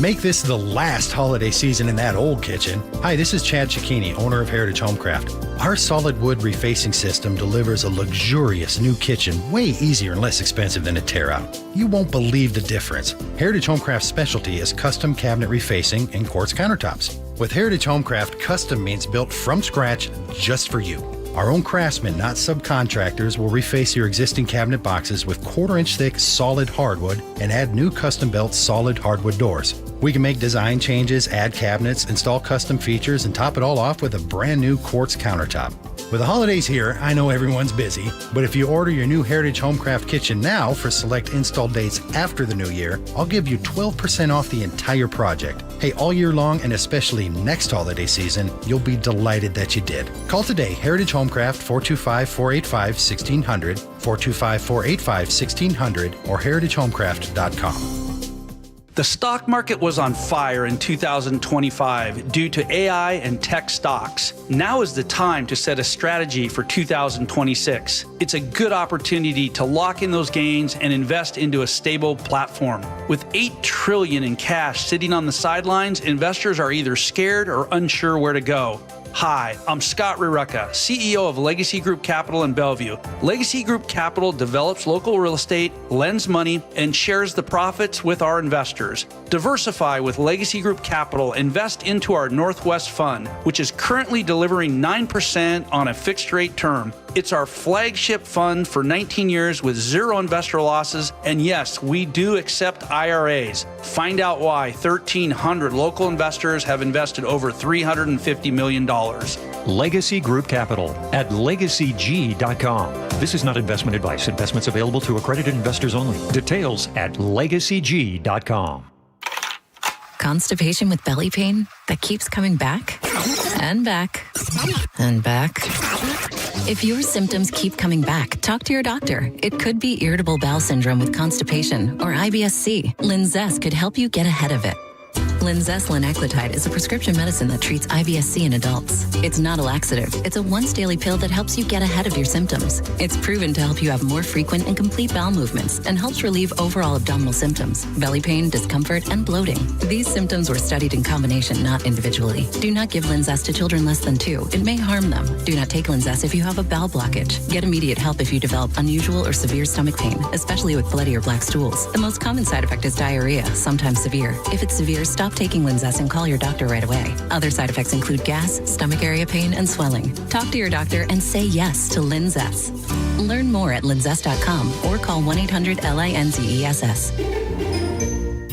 Speaker 16: Make this the last holiday season in that old kitchen. Hi, this is Chad Cicchini, owner of Heritage Homecraft. Our solid wood refacing system delivers a luxurious new kitchen way easier and less expensive than a tear-out. You won't believe the difference. Heritage Homecraft's specialty is custom cabinet refacing and quartz countertops. With Heritage Homecraft, custom means built from scratch just for you. Our own craftsmen, not subcontractors, will reface your existing cabinet boxes with 1/4-inch thick solid hardwood and add new custom-built solid hardwood doors. We can make design changes, add cabinets, install custom features, and top it all off with a brand new quartz countertop. With the holidays here, I know everyone's busy, but if you order your new Heritage Homecraft kitchen now for select install dates after the new year, I'll give you 12% off the entire project. Hey, all year long and especially next holiday season, you'll be delighted that you did. Call today, Heritage Homecraft, 425-485-1600, 425-485-1600, or heritagehomecraft.com.
Speaker 17: The stock market was on fire in 2025 due to AI and tech stocks. Now is the time to set a strategy for 2026. It's a good opportunity to lock in those gains and invest into a stable platform. With $8 trillion in cash sitting on the sidelines, investors are either scared or unsure where to go. Hi, I'm Scott Rirucka, CEO of Legacy Group Capital in Bellevue. Legacy Group Capital develops local real estate, lends money, and shares the profits with our investors. Diversify with Legacy Group Capital. Invest into our Northwest Fund, which is currently delivering 9% on a fixed rate term. It's our flagship fund for 19 years with zero investor losses. And yes, we do accept IRAs. Find out why 1,300 local investors have invested over $350 million.
Speaker 19: Legacy Group Capital at legacyg.com. This is not investment advice. Investments available to accredited investors only. Details at legacyg.com.
Speaker 20: Constipation with belly pain that keeps coming back and back and back. If your symptoms keep coming back, talk to your doctor. It could be irritable bowel syndrome with constipation or IBS-C. Linzess could help you get ahead of it. Linzess linaclotide is a prescription medicine that treats IBS-C in adults. It's not a laxative. It's a once-daily pill that helps you get ahead of your symptoms. It's proven to help you have more frequent and complete bowel movements and helps relieve overall abdominal symptoms, belly pain, discomfort, and bloating. These symptoms were studied in combination, not individually. Do not give Linzess to children less than 2. It may harm them. Do not take Linzess if you have a bowel blockage. Get immediate help if you develop unusual or severe stomach pain, especially with bloody or black stools. The most common side effect is diarrhea, sometimes severe. If it's severe, stop taking Linzess and call your doctor right away. Other side effects include gas, stomach area pain, and swelling. Talk to your doctor and say yes to Linzess. Learn more at linzess.com or call 1-800-LINZESS.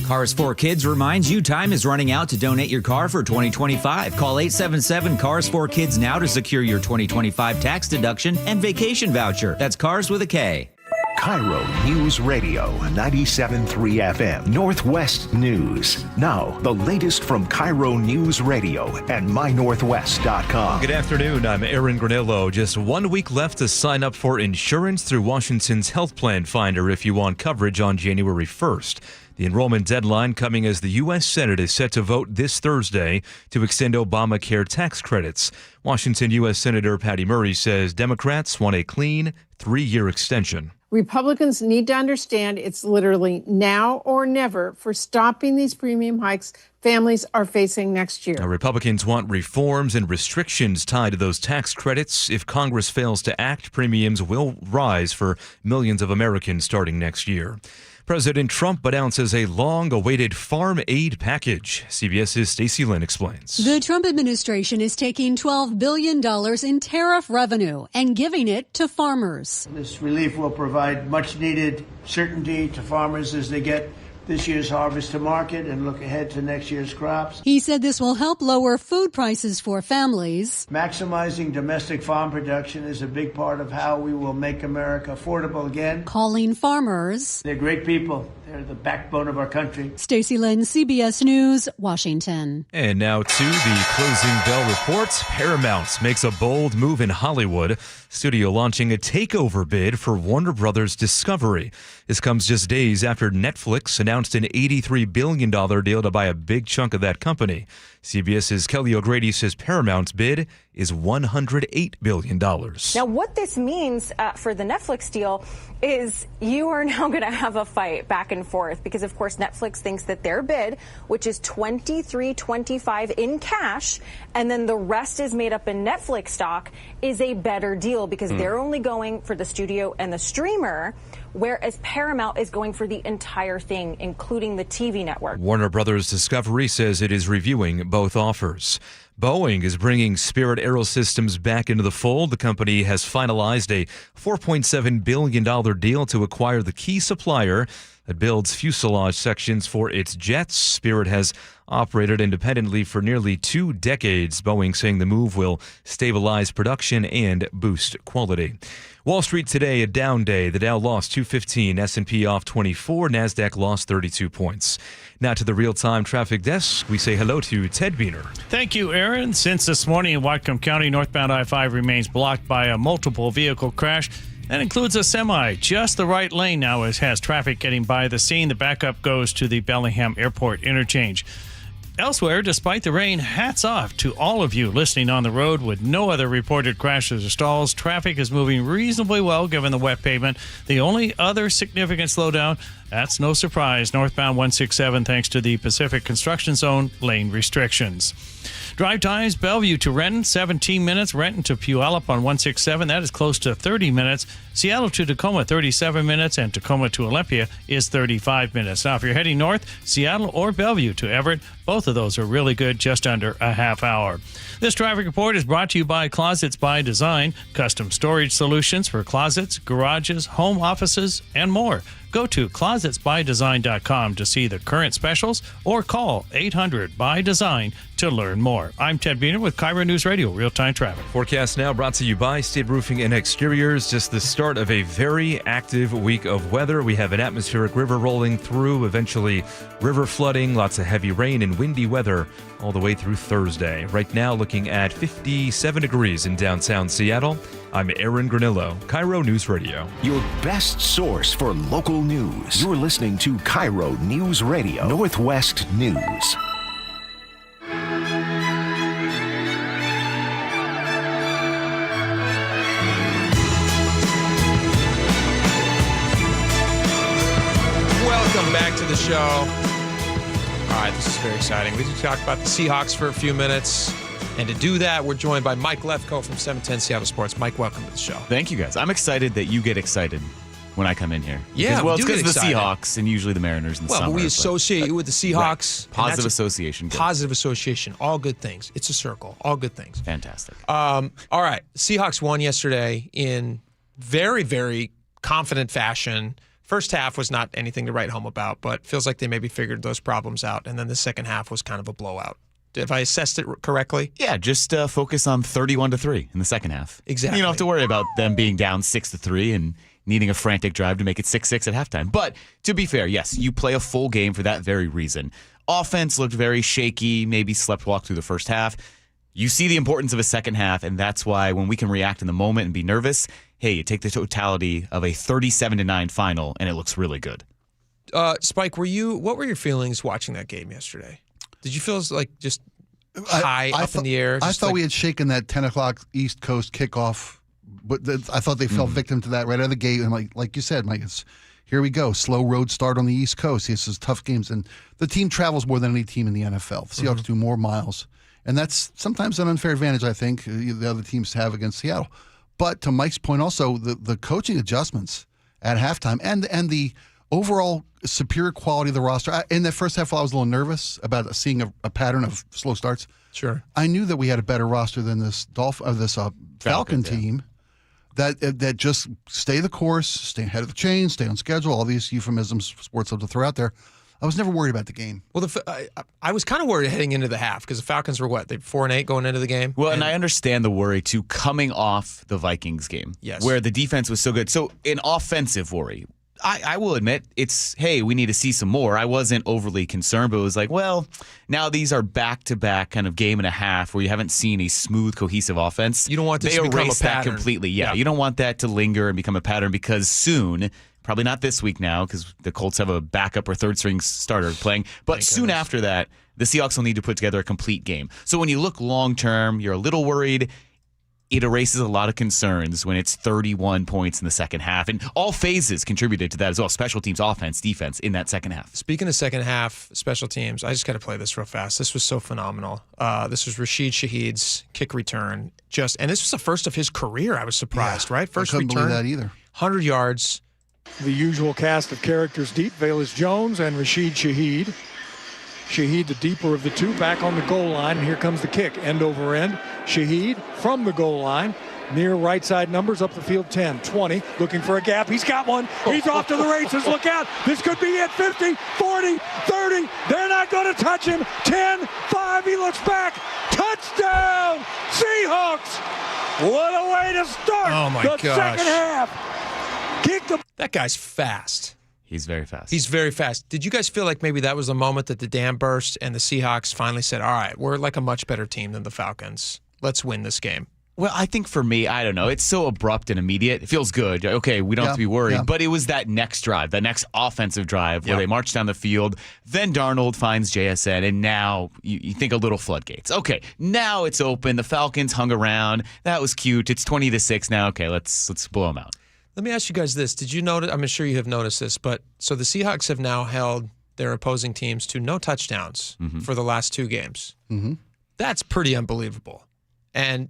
Speaker 21: Cars for Kids reminds you time is running out to donate your car for 2025. Call 877-CARS4KIDS now to secure your 2025 tax deduction and vacation voucher. That's Cars with a K.
Speaker 9: KIRO News Radio 97.3 FM Northwest News. Now, the latest from KIRO News Radio and mynorthwest.com.
Speaker 22: Good afternoon. I'm Aaron Granillo. Just 1 week left to sign up for insurance through Washington's Health Plan Finder if you want coverage on January 1st. The enrollment deadline coming as the U.S. Senate is set to vote this Thursday to extend Obamacare tax credits. Washington U.S. Senator Patty Murray says Democrats want a clean 3-year extension.
Speaker 24: Republicans need to understand it's literally now or never for stopping these premium hikes families are facing next year.
Speaker 22: Now, Republicans want reforms and restrictions tied to those tax credits. If Congress fails to act, premiums will rise for millions of Americans starting next year. President Trump announces a long-awaited farm aid package. CBS's Stacey Lynn explains.
Speaker 27: The Trump administration is taking $12 billion in tariff revenue and giving it to farmers.
Speaker 28: This relief will provide much-needed certainty to farmers as they get this year's harvest to market and look ahead to next year's crops.
Speaker 27: He said this will help lower food prices for families.
Speaker 28: Maximizing domestic farm production is a big part of how we will make America affordable again.
Speaker 27: Calling farmers.
Speaker 28: They're great people. They're the backbone of our country.
Speaker 27: Stacey Lynn, CBS News, Washington.
Speaker 22: And now to the closing bell reports. Paramount makes a bold move in Hollywood. Studio launching a takeover bid for Warner Brothers Discovery. This comes just days after Netflix announced an $83 billion deal to buy a big chunk of that company. CBS's Kelly O'Grady says Paramount's bid is $108 billion.
Speaker 29: Now, what this means for the Netflix deal is you are now going to have a fight back and
Speaker 1: and forth because, of course, Netflix thinks that their bid, which is $23.25 in cash, and then the rest is made up in Netflix stock, is a better deal because they're only going for the studio and the streamer, whereas Paramount is going for the entire thing, including the TV network.
Speaker 22: Warner Brothers Discovery says it is reviewing both offers. Boeing is bringing Spirit Aerosystems back into the fold. The company has finalized a $4.7 billion deal to acquire the key supplier that builds fuselage sections for its jets. Spirit has operated independently for nearly 2 decades. Boeing saying the move will stabilize production and boost quality. Wall Street today, a down day. The Dow lost 215, S&P off 24, NASDAQ lost 32 points. Now to the real-time traffic desk. We say hello to Ted Beener.
Speaker 2: Thank you, Aaron. Since this morning in Whatcom County, northbound I-5 remains blocked by a multiple vehicle crash. That includes a semi. Just the right lane now has traffic getting by the scene. The backup goes to the Bellingham Airport interchange. Elsewhere, despite the rain, hats off to all of you listening on the road with no other reported crashes or stalls. Traffic is moving reasonably well given the wet pavement. The only other significant slowdown, that's no surprise, northbound 167 thanks to the Pacific Construction Zone lane restrictions. Drive times, Bellevue to Renton, 17 minutes. Renton to Puyallup on 167, that is close to 30 minutes. Seattle to Tacoma, 37 minutes. And Tacoma to Olympia is 35 minutes. Now, if you're heading north, Seattle or Bellevue to Everett, both of those are really good, just under a half hour. This traffic report is brought to you by Closets by Design, custom storage solutions for closets, garages, home offices, and more. Go to closetsbydesign.com to see the current specials or call 800-BY-DESIGN to learn more. I'm Ted Beener with KIRO News Radio Real-Time Traffic.
Speaker 22: Forecast now brought to you by State Roofing and Exteriors. Just the start of a very active week of weather. We have an atmospheric river rolling through, eventually river flooding, lots of heavy rain and windy weather all the way through Thursday. Right now looking at 57 degrees in downtown Seattle. I'm Aaron Granillo, KIRO News Radio.
Speaker 9: Your best source for local news. You're listening to KIRO News Radio, Northwest News.
Speaker 25: Welcome back to the show. All right, this is very exciting. We talked about the Seahawks for a few minutes. And to do that, we're joined by Mike Lefko from 710 Seattle Sports. Mike, welcome to the show.
Speaker 3: Thank you, guys. I'm excited that you get excited when I come in here.
Speaker 25: Yeah,
Speaker 3: it's because of the Seahawks and usually the Mariners in the summer.
Speaker 25: Well, we associate you with the Seahawks.
Speaker 3: Right. Positive association. Good.
Speaker 25: Positive association. All good things. It's a circle. All good things.
Speaker 3: Fantastic.
Speaker 25: All right. Seahawks won yesterday in very, very confident fashion. First half was not anything to write home about, but feels like they maybe figured those problems out. And then the second half was kind of a blowout. Have I assessed it correctly?
Speaker 3: Yeah, just focus on 31-3 in the second half.
Speaker 25: Exactly.
Speaker 3: You don't have to worry about them being down 6-3 and needing a frantic drive to make it 6-6 at halftime. But to be fair, yes, you play a full game for that very reason. Offense looked very shaky, maybe sleptwalk through the first half. You see the importance of a second half, and that's why when we can react in the moment and be nervous, hey, you take the totality of a 37-9 final, and it looks really good.
Speaker 25: Spike, what were your feelings watching that game yesterday? Did you feel like just high up in the air?
Speaker 26: I thought we had shaken that 10 o'clock East Coast kickoff, but I thought they fell victim to that right out of the gate. And like you said, Mike, here we go. Slow road start on the East Coast. This is tough games. And the team travels more than any team in the NFL. The Seahawks do more miles. And that's sometimes an unfair advantage, I think, the other teams have against Seattle. But to Mike's point also, the coaching adjustments at halftime and the overall superior quality of the roster. In that first half, I was a little nervous about seeing a pattern of slow starts.
Speaker 25: Sure.
Speaker 26: I knew that we had a better roster than this Falcon team that just stay the course, stay ahead of the chain, stay on schedule, all these euphemisms sports love to throw out there. I was never worried about the game.
Speaker 25: Well, I was kind of worried heading into the half because the Falcons were what? They 4-8 going into the game?
Speaker 3: Well, and I understand the worry, too, coming off the Vikings game.
Speaker 25: Yes.
Speaker 3: Where the defense was so good. So an offensive worry. I will admit, it's, hey, we need to see some more. I wasn't overly concerned, but it was like, well, now these are back-to-back kind of game and a half where you haven't seen a smooth, cohesive offense.
Speaker 25: You don't want this to become a
Speaker 3: erase
Speaker 25: pattern.
Speaker 3: That completely. Yeah, you don't want that to linger and become a pattern because soon, probably not this week now because the Colts have a backup or third-string starter playing, but soon after that, the Seahawks will need to put together a complete game. So when you look long-term, you're a little worried. it erases a lot of concerns when it's 31 points in the second half. And all phases contributed to that as well. Special teams, offense, defense in that second half.
Speaker 25: Speaking of second half special teams, I just got to play this real fast. This was so phenomenal. This was Rashid Shaheed's kick return. And this was the first of his career. I was surprised, right? First
Speaker 26: I couldn't
Speaker 25: return.
Speaker 26: believe that either.
Speaker 25: 100 yards.
Speaker 4: The usual cast of characters deep. Velus Jones and Rashid Shaheed. Shaheed, the deeper of the two, back on the goal line, and here comes the kick, end over end. Shaheed from the goal line, near right side numbers, up the field 10, 20, looking for a gap. He's got one. He's off to the races. Look out. This could be it. 50, 40, 30. They're not going to touch him. 10, 5. He looks back. Touchdown, Seahawks. What a way to start the second half. Kick the.
Speaker 25: That guy's fast.
Speaker 3: He's very fast.
Speaker 25: He's very fast. Did you guys feel like maybe that was the moment that the dam burst and the Seahawks finally said, all right, we're like a much better team than the Falcons. Let's win this game.
Speaker 3: Well, I think for me, I don't know. It's so abrupt and immediate. It feels good. Okay, we don't have to be worried. Yeah. But it was that next drive, that next offensive drive where they march down the field. Then Darnold finds JSN, and now you think a little floodgates. Okay, now it's open. The Falcons hung around. That was cute. It's 20-6 now. Okay, let's blow them out.
Speaker 25: Let me ask you guys this. Did you notice? I'm sure you have noticed this, but so the Seahawks have now held their opposing teams to no touchdowns for the last 2 games.
Speaker 26: Mm-hmm.
Speaker 25: That's pretty unbelievable. And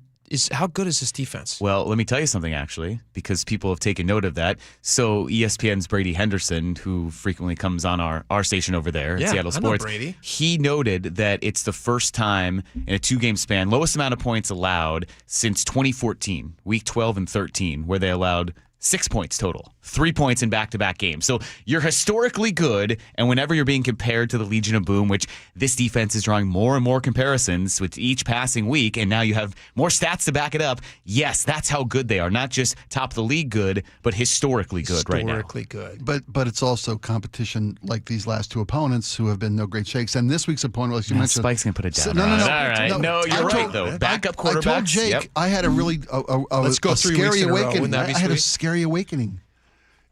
Speaker 25: how good is this defense?
Speaker 3: Well, let me tell you something, actually, because people have taken note of that. So ESPN's Brady Henderson, who frequently comes on our station over there at Seattle Sports,
Speaker 25: Brady.
Speaker 3: He noted that it's the first time in a 2-game span, lowest amount of points allowed since 2014, week 12 and 13, where they allowed 6 points total, 3 points in back-to-back games. So you're historically good, and whenever you're being compared to the Legion of Boom, which this defense is drawing more and more comparisons with each passing week, and now you have more stats to back it up, yes, that's how good they are. Not just top of the league good, but historically good right now.
Speaker 25: Historically good.
Speaker 26: But it's also competition like these last 2 opponents who have been no great shakes. And this week's opponent, as you mentioned.
Speaker 3: Spike's going to put it down.
Speaker 26: No.
Speaker 3: All right. No, you're right, though. Backup quarterbacks.
Speaker 26: I told Jake I had a really
Speaker 25: Let's go 3 weeks
Speaker 26: scary
Speaker 25: in a row.
Speaker 26: awakening.
Speaker 25: Wouldn't that be
Speaker 26: I had a
Speaker 25: sweet?
Speaker 26: scary awakening.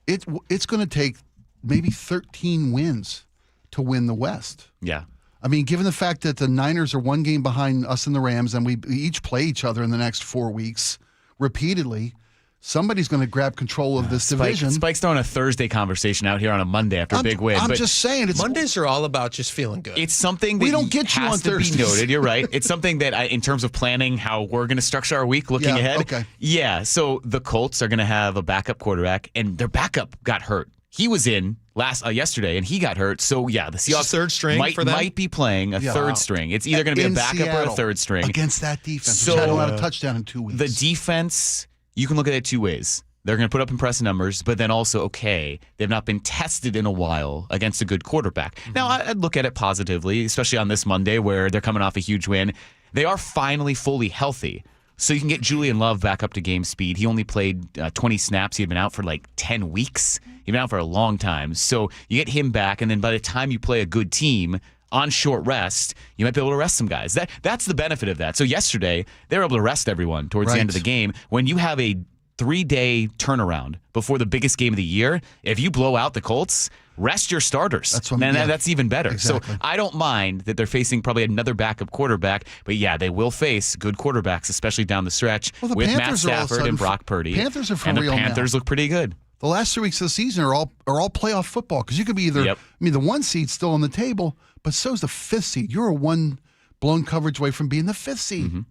Speaker 26: It's going to take maybe 13 wins to win the West.
Speaker 3: Yeah.
Speaker 26: I mean, given the fact that the Niners are 1 game behind us and the Rams, and we each play each other in the next 4 weeks repeatedly, somebody's going to grab control of this division.
Speaker 3: Spike's throwing a Thursday conversation out here on a Monday after a big win.
Speaker 26: I'm just saying.
Speaker 25: Mondays are all about just feeling good.
Speaker 3: It's something that
Speaker 26: we don't get you
Speaker 3: has
Speaker 26: on
Speaker 3: to
Speaker 26: Thursdays.
Speaker 3: be noted. You're right. It's something that in terms of planning how we're going to structure our week looking ahead.
Speaker 26: Okay.
Speaker 3: Yeah. So the Colts are going to have a backup quarterback, and their backup got hurt. He was in yesterday, and he got hurt. So, yeah, the Seahawks
Speaker 25: third string
Speaker 3: might be playing a third string. It's either going to be a backup
Speaker 26: Seattle,
Speaker 3: or a third string.
Speaker 26: Against that defense,
Speaker 3: So,
Speaker 26: which hadn't allowed a touchdown in 2 weeks.
Speaker 3: The defense, you can look at it 2 ways. They're going to put up impressive numbers, but then also, they've not been tested in a while against a good quarterback.
Speaker 26: Mm-hmm.
Speaker 3: Now, I'd look at it positively, especially on this Monday where they're coming off a huge win. They are finally fully healthy. So you can get Julian Love back up to game speed. He only played 20 snaps. He had been out for like 10 weeks. He'd been out for a long time. So you get him back, and then by the time you play a good team on short rest, you might be able to rest some guys. That's the benefit of that. So yesterday, they were able to rest everyone towards the end of the game. When you have a 3-day turnaround before the biggest game of the year, if you blow out the Colts, rest your starters. That's even better.
Speaker 26: Exactly.
Speaker 3: So I don't mind that they're facing probably another backup quarterback, but yeah, they will face good quarterbacks, especially down the stretch with Matt Stafford and Brock Purdy.
Speaker 26: Panthers are for
Speaker 3: and
Speaker 26: real
Speaker 3: the Panthers look pretty good.
Speaker 26: The last 3 weeks of the season are all playoff football because you could be either. I mean, the 1 seed's still on the table, but so's the 5th seed. You're a 1 blown coverage away from being the 5th seed.
Speaker 3: Mm-hmm.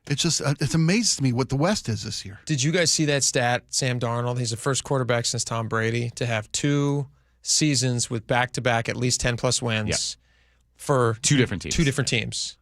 Speaker 26: It's just it's amazed me what the West is this year.
Speaker 25: Did you guys see that stat? Sam Darnold, he's the first quarterback since Tom Brady to have 2 seasons with back-to-back at least 10-plus wins for
Speaker 3: 2 different teams.
Speaker 25: 2 different teams.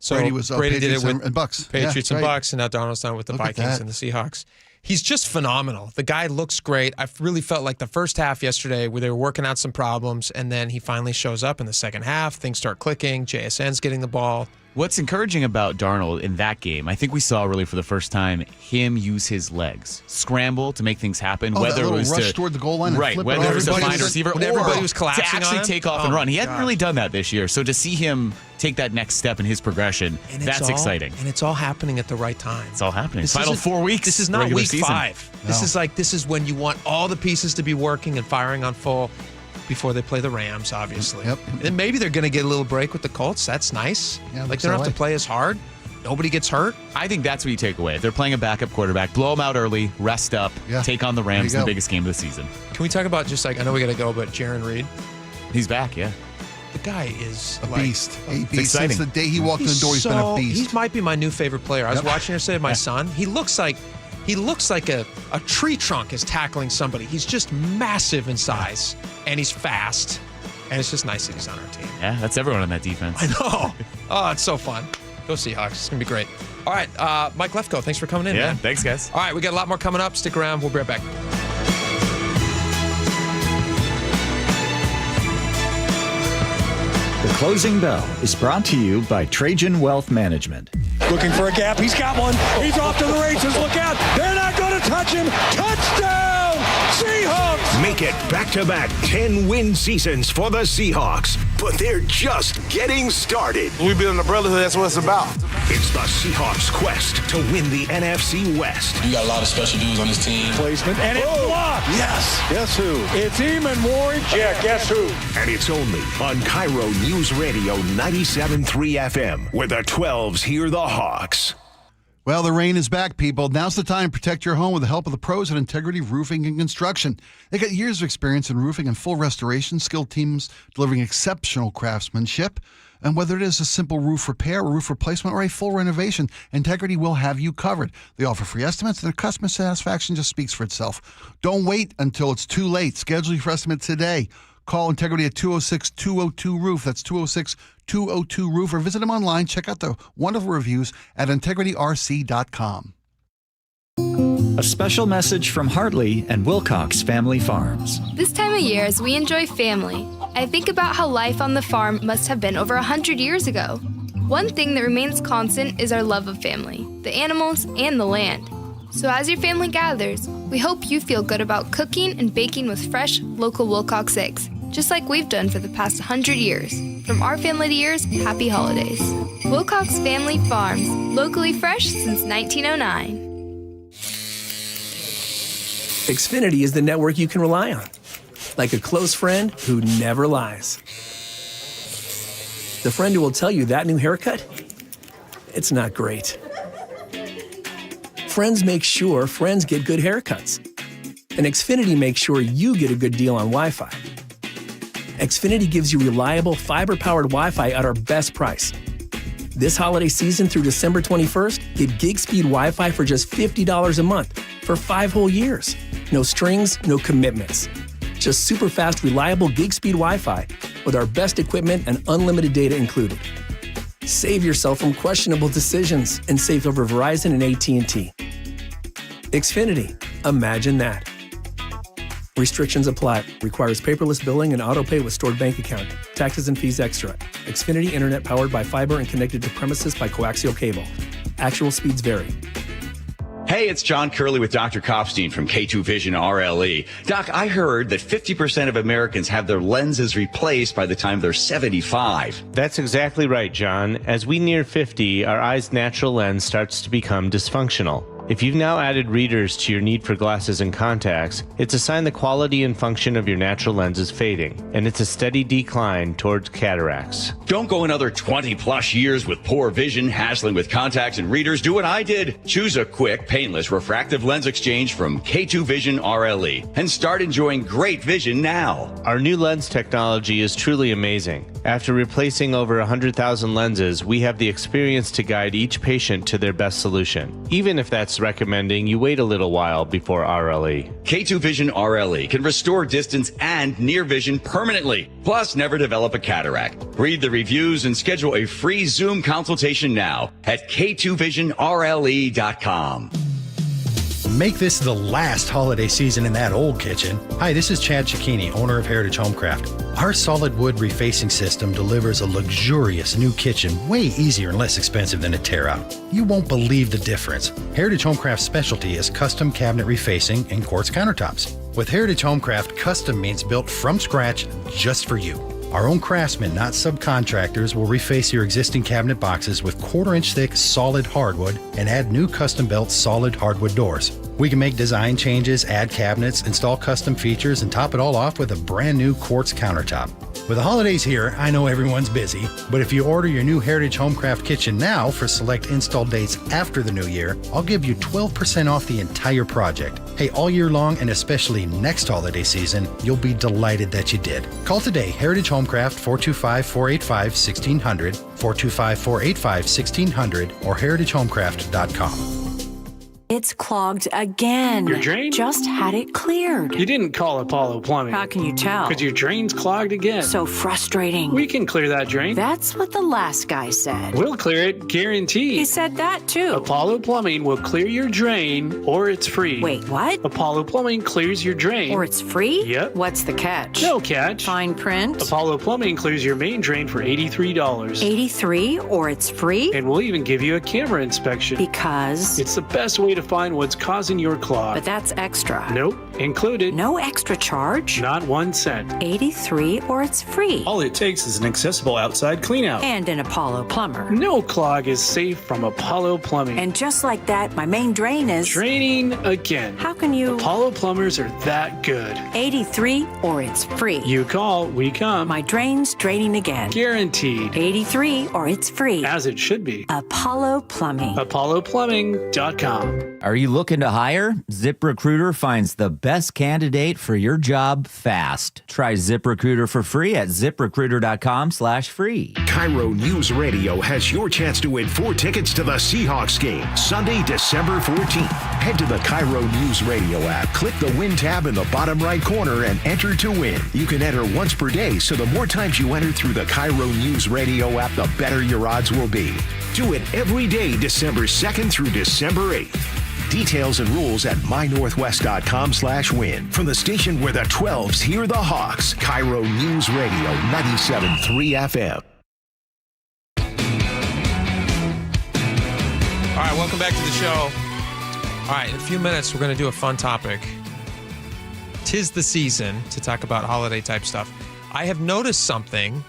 Speaker 25: So
Speaker 26: Brady
Speaker 25: did it with
Speaker 26: and Bucks.
Speaker 25: Patriots and Bucks, and now Darnold's done it with the
Speaker 26: Look at
Speaker 25: Vikings
Speaker 26: that.
Speaker 25: and the Seahawks. He's just phenomenal. The guy looks great. I really felt like the first half yesterday where they were working out some problems, and then he finally shows up in the second half. Things start clicking. JSN's getting the ball.
Speaker 3: What's encouraging about Darnold in that game, I think we saw really for the first time him use his legs, scramble to make things happen.
Speaker 26: Oh,
Speaker 3: whether
Speaker 26: that little
Speaker 3: it was
Speaker 26: rush
Speaker 3: to
Speaker 26: toward the goal line, and
Speaker 3: right?
Speaker 26: flip
Speaker 3: Whether
Speaker 26: it
Speaker 3: it was to
Speaker 26: over.
Speaker 3: find a receiver
Speaker 25: when
Speaker 3: or
Speaker 25: everybody was
Speaker 3: to
Speaker 25: collapsing
Speaker 3: actually
Speaker 25: on him.
Speaker 3: take off and run. He hadn't really done that this year. So to see him take that next step in his progression,
Speaker 25: And
Speaker 3: that's exciting.
Speaker 25: And it's all happening at the right time.
Speaker 3: It's all happening.
Speaker 25: This
Speaker 3: Final
Speaker 25: isn't-
Speaker 3: 4 weeks.
Speaker 25: This is not
Speaker 3: regular
Speaker 25: week
Speaker 3: season.
Speaker 25: 5. This is when you want all the pieces to be working and firing on full before they play the Rams, obviously.
Speaker 26: Yep.
Speaker 25: And maybe they're going to get a little break with the Colts. That's nice.
Speaker 26: Yeah,
Speaker 25: like
Speaker 26: looks
Speaker 25: they don't
Speaker 26: that
Speaker 25: have to
Speaker 26: way.
Speaker 25: play as hard. Nobody gets hurt.
Speaker 3: I think that's what you take away. If they're playing a backup quarterback, blow them out early, rest up, take on the Rams in the biggest game of the season.
Speaker 25: Can we talk about just like, I know we got to go, but Jaron Reed?
Speaker 3: He's back, yeah.
Speaker 25: The guy is
Speaker 26: a beast. A beast.
Speaker 3: Exciting.
Speaker 26: Since the day he walked in the door, he's been a beast.
Speaker 25: He might be my new favorite player. I was watching yesterday, my son. He looks like a tree trunk is tackling somebody. He's just massive in size, and he's fast. And it's just nice that he's on our team.
Speaker 3: Yeah, that's everyone on that defense.
Speaker 25: I know. Oh, it's so fun. Go Seahawks. It's going to be great. All right, Mike Lefko, thanks for coming in, man.
Speaker 3: Thanks, guys.
Speaker 25: All right, we got a lot more coming up. Stick around. We'll be right back.
Speaker 5: The Closing Bell is brought to you by Trajan Wealth Management.
Speaker 4: Looking for a gap. He's got one. He's off to the races. Look out. They're not going to touch him. Touchdown! Seahawks!
Speaker 9: Make it back-to-back 10-win seasons for the Seahawks. But they're just getting started.
Speaker 6: We building a brotherhood. That's what it's about.
Speaker 9: It's the Seahawks' quest to win the NFC West.
Speaker 6: We got a lot of special dudes on this team.
Speaker 4: Placement. And it's blocked.
Speaker 6: Yes. Guess who?
Speaker 4: It's Eamon Warren.
Speaker 6: Yeah, guess who?
Speaker 9: And it's only on KIRO Newsradio 97.3 FM, where the 12s hear the Hawks.
Speaker 26: Well, the rain is back, people. Now's the time to protect your home with the help of the pros at Integrity Roofing and Construction. They got years of experience in roofing and full restoration, skilled teams delivering exceptional craftsmanship. And whether it is a simple roof repair, a roof replacement, or a full renovation, Integrity will have you covered. They offer free estimates, and their customer satisfaction just speaks for itself. Don't wait until it's too late. Schedule your estimate today. Call Integrity at 206-202-ROOF. That's 206-202-ROOF. Or visit them online. Check out the wonderful reviews at integrityrc.com.
Speaker 5: A special message from Hartley and Wilcox Family Farms.
Speaker 7: This time of year, as we enjoy family, I think about how life on the farm must have been over 100 years ago. One thing that remains constant is our love of family, the animals, and the land. So as your family gathers, we hope you feel good about cooking and baking with fresh, local Wilcox eggs, just like we've done for the past 100 years. From our family to yours, happy holidays. Wilcox Family Farms, locally fresh since 1909.
Speaker 8: Xfinity is the network you can rely on, like a close friend who never lies. The friend who will tell you that new haircut, it's not great. Friends make sure friends get good haircuts. And Xfinity makes sure you get a good deal on Wi-Fi. Xfinity gives you reliable fiber-powered Wi-Fi at our best price. This holiday season through December 21st, get gig speed Wi-Fi for just $50 a month for 5 whole years. No strings, no commitments. Just super fast, reliable gig speed Wi-Fi with our best equipment and unlimited data included. Save yourself from questionable decisions and save over Verizon and AT&T. Xfinity. Imagine that. Restrictions apply. Requires paperless billing and autopay with stored bank account. Taxes and fees extra. Xfinity Internet powered by fiber and connected to premises by coaxial cable. Actual speeds vary.
Speaker 10: Hey, it's John Curley with Dr. Kopstein from K2 Vision RLE. Doc, I heard that 50% of Americans have their lenses replaced by the time they're 75.
Speaker 11: That's exactly right, John. As we near 50, our eye's natural lens starts to become dysfunctional. If you've now added readers to your need for glasses and contacts, it's a sign the quality and function of your natural lens is fading, and it's a steady decline towards cataracts.
Speaker 10: Don't go another 20 plus years with poor vision, hassling with contacts and readers. Do what I did. Choose a quick, painless refractive lens exchange from K2 Vision RLE and start enjoying great vision now.
Speaker 11: Our new lens technology is truly amazing. After replacing over 100,000 lenses, we have the experience to guide each patient to their best solution, even if that's recommending you wait a little while before RLE.
Speaker 10: K2 Vision RLE can restore distance and near vision permanently, plus never develop a cataract. Read the reviews and schedule a free Zoom consultation now at k2visionrle.com.
Speaker 16: Make this the last holiday season in that old kitchen. Hi, this is Chad Cicchini, owner of Heritage Homecraft. Our solid wood refacing system delivers a luxurious new kitchen way easier and less expensive than a tear-out. You won't believe the difference. Heritage Homecraft's specialty is custom cabinet refacing and quartz countertops. With Heritage Homecraft, custom means built from scratch just for you. Our own craftsmen, not subcontractors, will reface your existing cabinet boxes with 1/4-inch thick solid hardwood and add new custom-built solid hardwood doors. We can make design changes, add cabinets, install custom features, and top it all off with a brand new quartz countertop. With the holidays here, I know everyone's busy, but if you order your new Heritage Homecraft kitchen now for select install dates after the new year, I'll give you 12% off the entire project. Hey, all year long and especially next holiday season, you'll be delighted that you did. Call today, Heritage Homecraft, 425-485-1600, 425-485-1600, or heritagehomecraft.com.
Speaker 12: It's clogged again.
Speaker 13: Your drain?
Speaker 12: Just had it cleared.
Speaker 13: You didn't call Apollo Plumbing.
Speaker 12: How can you tell?
Speaker 13: Because your drain's clogged again.
Speaker 12: So frustrating.
Speaker 13: We can clear that drain.
Speaker 12: That's what the last guy said.
Speaker 13: We'll clear it, guaranteed.
Speaker 12: He said that too.
Speaker 13: Apollo Plumbing will clear your drain, or it's free.
Speaker 12: Wait, what?
Speaker 13: Apollo Plumbing clears your drain.
Speaker 12: Or it's free?
Speaker 13: Yep.
Speaker 12: What's the catch?
Speaker 13: No catch.
Speaker 12: Fine print?
Speaker 13: Apollo Plumbing clears your main drain for $83.
Speaker 12: $83, or it's free?
Speaker 13: And we'll even give you a camera inspection.
Speaker 12: Because?
Speaker 13: It's the best way to find what's causing your clog.
Speaker 12: But that's extra.
Speaker 13: Nope. Included.
Speaker 12: No extra charge?
Speaker 13: Not 1 cent.
Speaker 12: $83, or it's free.
Speaker 13: All it takes is an accessible outside cleanout.
Speaker 12: And an Apollo plumber.
Speaker 13: No clog is safe from Apollo Plumbing.
Speaker 12: And just like that, my main drain is...
Speaker 13: draining again.
Speaker 12: How can you...
Speaker 13: Apollo plumbers are that good.
Speaker 12: $83, or it's free.
Speaker 13: You call, we come.
Speaker 12: My drain's draining again.
Speaker 13: Guaranteed.
Speaker 12: $83, or it's free.
Speaker 13: As it should be.
Speaker 12: Apollo Plumbing.
Speaker 13: ApolloPlumbing.com.
Speaker 21: Are you looking to hire? ZipRecruiter finds the best candidate for your job fast. Try ZipRecruiter for free at ZipRecruiter.com/free.
Speaker 9: KIRO News Radio has your chance to win 4 tickets to the Seahawks game, Sunday, December 14th. Head to the KIRO News Radio app, click the Win tab in the bottom right corner, and enter to win. You can enter once per day, so the more times you enter through the KIRO News Radio app, the better your odds will be. Do it every day, December 2nd through December 8th. Details and rules at mynorthwest.com/win. From the station where the 12s hear the Hawks, KIRO News Radio 97.3 FM.
Speaker 25: All right, welcome back to the show. All right, in a few minutes, we're going to do a fun topic. 'Tis the season to talk about holiday type stuff. I have noticed something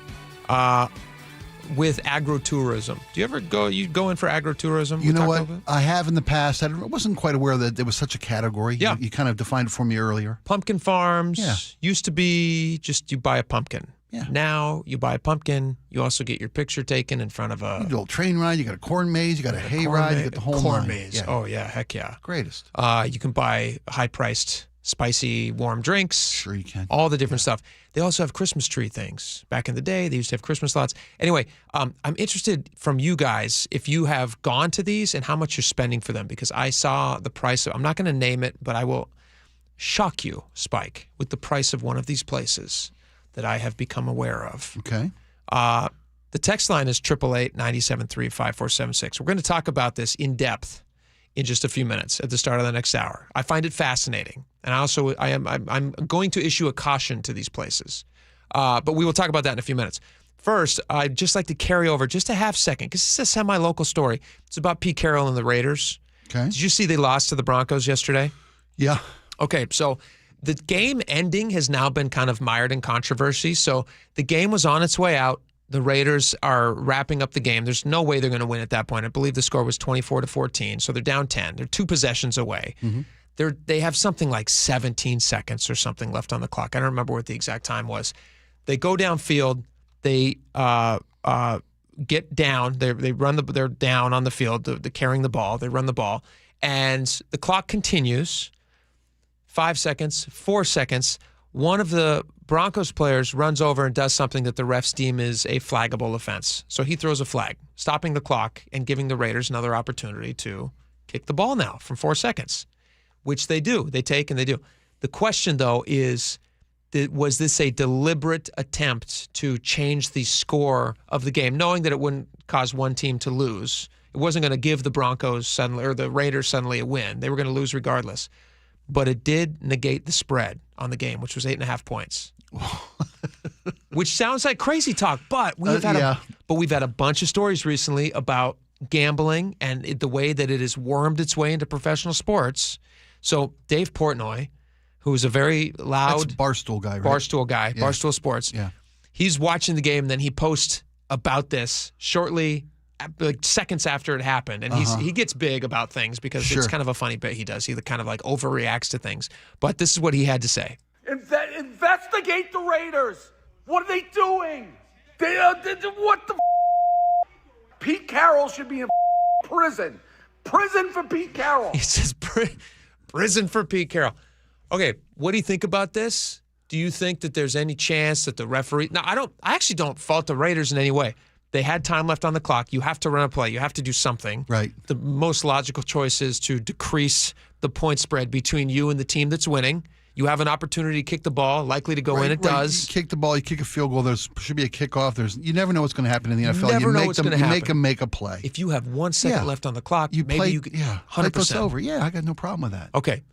Speaker 25: with agritourism. Do you ever go in for agritourism?
Speaker 26: You know what? I have in the past. I wasn't quite aware that there was such a category.
Speaker 25: Yeah.
Speaker 26: You kind of defined it for me earlier.
Speaker 25: Pumpkin farms used to be just you buy a pumpkin.
Speaker 26: Yeah.
Speaker 25: Now you buy a pumpkin, you also get your picture taken in front of a...
Speaker 26: You do a train ride, you got a corn maze, you got a hay ride, you got the whole
Speaker 25: corn
Speaker 26: line.
Speaker 25: maze.
Speaker 26: Yeah.
Speaker 25: Oh, yeah, heck yeah.
Speaker 26: Greatest.
Speaker 25: You can buy high-priced, spicy, warm drinks.
Speaker 26: Sure you can.
Speaker 25: All the different stuff. They also have Christmas tree things. Back in the day, they used to have Christmas lots. Anyway, I'm interested from you guys if you have gone to these and how much you're spending for them, because I saw the price of... I'm not going to name it, but I will shock you, Spike, with the price of one of these places that I have become aware of.
Speaker 26: Okay.
Speaker 25: The text line is 888-973-5476. We're going to talk about this in depth in just a few minutes at the start of the next hour. I find it fascinating, and I'm going to issue a caution to these places, but we will talk about that in a few minutes. First, I'd just like to carry over just a half second because it's a semi-local story. It's about Pete Carroll and the Raiders.
Speaker 26: Okay.
Speaker 25: Did you see they lost to the Broncos yesterday?
Speaker 26: Yeah.
Speaker 25: Okay, so the game ending has now been kind of mired in controversy. So the game was on its way out. The Raiders are wrapping up the game. There's no way they're going to win at that point. I believe the score was 24-14, so they're down 10. They're 2 possessions away.
Speaker 26: Mm-hmm.
Speaker 25: They have something like 17 seconds or something left on the clock. I don't remember what the exact time was. They go downfield. They get down. They're down on the field. They're carrying the ball. They run the ball, and the clock continues. 5 seconds, 4 seconds. One of the Broncos players runs over and does something that the refs deem is a flaggable offense. So he throws a flag, stopping the clock and giving the Raiders another opportunity to kick the ball now from 4 seconds, which they do. They take and they do. The question, though, is, was this a deliberate attempt to change the score of the game, knowing that it wouldn't cause one team to lose? It wasn't going to give the Broncos suddenly or the Raiders suddenly a win. They were going to lose regardless. But it did negate the spread on the game, which was 8.5 points. Which sounds like crazy talk, but we've had a bunch of stories recently about gambling and the way that it has wormed its way into professional sports. So Dave Portnoy, who is a very loud...
Speaker 26: That's Barstool guy, right?
Speaker 25: Barstool guy,
Speaker 26: Yeah.
Speaker 25: Barstool Sports.
Speaker 26: Yeah.
Speaker 25: He's watching the game, and then he posts about this shortly, like seconds after it happened. And he gets big about things because it's kind of a funny bit he does. He kind of like overreacts to things. But this is what he had to say.
Speaker 14: Investigate the Raiders.
Speaker 6: What are they doing? What the Pete Carroll should be in prison. Prison for Pete Carroll.
Speaker 25: He says prison for Pete Carroll. Okay, what do you think about this? Do you think that there's any chance that the referee... Now, I actually don't fault the Raiders in any way. They had time left on the clock. You have to run a play. You have to do something.
Speaker 26: Right.
Speaker 25: The most logical choice is to decrease the point spread between you and the team that's winning. You have an opportunity to kick the ball, likely to go in. It does.
Speaker 26: You kick the ball, you kick a field goal. There should be a kickoff. You never know what's going to happen in the NFL.
Speaker 25: You never know what's going to happen.
Speaker 26: You make them make a play.
Speaker 25: If you have 1 second left on the clock, maybe you could...
Speaker 26: 100%. Play over. Yeah, I got no problem with that.
Speaker 25: Okay.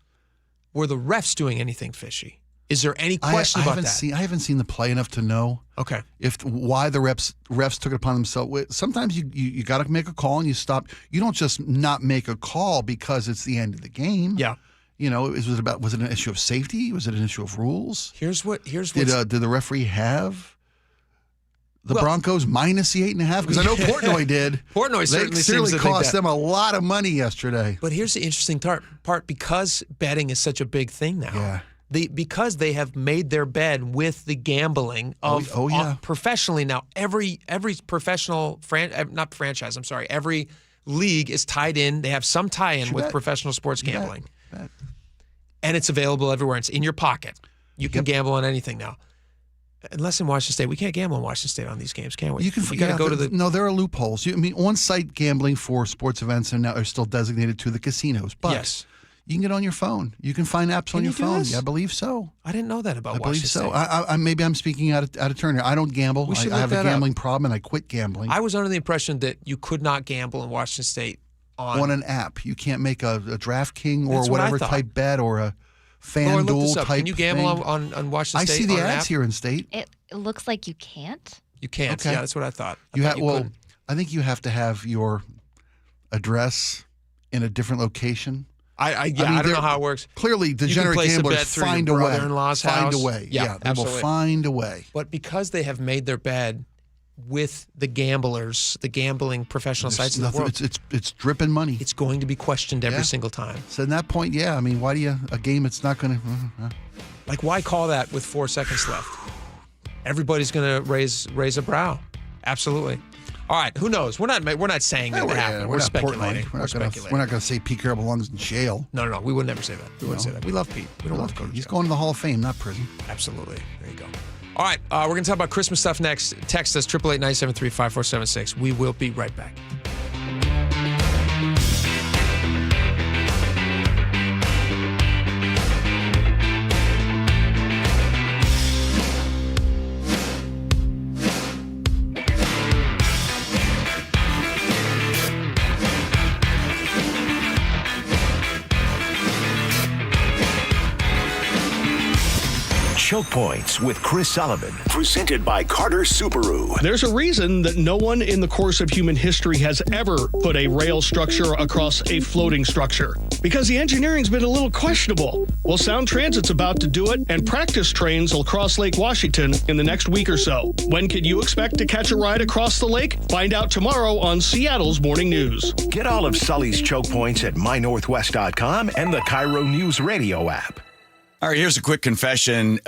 Speaker 25: Were the refs doing anything fishy? Is there any question about that?
Speaker 26: I haven't seen the play enough to know.
Speaker 25: Okay.
Speaker 26: Why the refs took it upon themselves. Sometimes you got to make a call and you stop. You don't just not make a call because it's the end of the game.
Speaker 25: Yeah.
Speaker 26: Was it an issue of safety? Was it an issue of rules?
Speaker 25: Did
Speaker 26: the referee have the Broncos minus the 8.5? Because I know Portnoy did.
Speaker 25: Portnoy certainly
Speaker 26: cost them a lot of money yesterday.
Speaker 25: But here's the interesting part, because betting is such a big thing now.
Speaker 26: Yeah.
Speaker 25: Because they have made their bed with the gambling of professionally now. Every professional every league is tied in. They have some tie-in with professional sports gambling.
Speaker 26: Bet.
Speaker 25: And it's available everywhere. It's in your pocket. You can gamble on anything now. Unless in Washington State. We can't gamble in Washington State on these games, can we?
Speaker 26: You got to go to the... No, there are loopholes. On-site gambling for sports events are still designated to the casinos. But
Speaker 25: yes.
Speaker 26: You can get on your phone. You can find apps on your phone. Yeah, I believe so.
Speaker 25: I didn't know that about Washington State.
Speaker 26: I believe so. Maybe I'm speaking out of turn here. I don't gamble. I have a gambling problem, and I quit gambling.
Speaker 25: I was under the impression that you could not gamble in Washington State
Speaker 26: on an app. You can't make a DraftKings or whatever type bet or a FanDuel type thing.
Speaker 25: Can you gamble on Washington State?
Speaker 26: I see the ads here in state.
Speaker 14: It looks like you can't.
Speaker 25: You can't. Okay. Yeah, that's what I thought.
Speaker 26: I think you have to have your address in a different location.
Speaker 25: I don't know how it works.
Speaker 26: Clearly, degenerate gamblers find a way.
Speaker 25: Brother-in-law's house.
Speaker 26: Find a way. Yeah, they will find a way.
Speaker 25: But because they have made their bed with the gamblers, the gambling professional sites in the world,
Speaker 26: it's dripping money.
Speaker 25: It's going to be questioned every single time.
Speaker 26: So at that point, why do you a game? It's not going to.
Speaker 25: Like, why call that with 4 seconds left? Everybody's going to raise a brow. Absolutely. All right, who knows? We're not saying that it happened. We're speculating.
Speaker 26: We're not going to say Pete Carroll belongs in jail.
Speaker 25: No. We would never say that. We wouldn't say that. We love Pete. We don't love Coach.
Speaker 26: He's going to the Hall of Fame, not prison.
Speaker 25: Absolutely. There you go. All right, we're going to talk about Christmas stuff next. Text us 888-973-5476. We will be right back.
Speaker 9: Choke Points with Chris Sullivan, presented by Carter Subaru.
Speaker 15: There's a reason that no one in the course of human history has ever put a rail structure across a floating structure, because the engineering's been a little questionable. Well, Sound Transit's about to do it, and practice trains will cross Lake Washington in the next week or so. When can you expect to catch a ride across the lake? Find out tomorrow on Seattle's Morning News.
Speaker 9: Get all of Sully's Choke Points at mynorthwest.com and the KIRO Newsradio app.
Speaker 10: All right, here's a quick confession.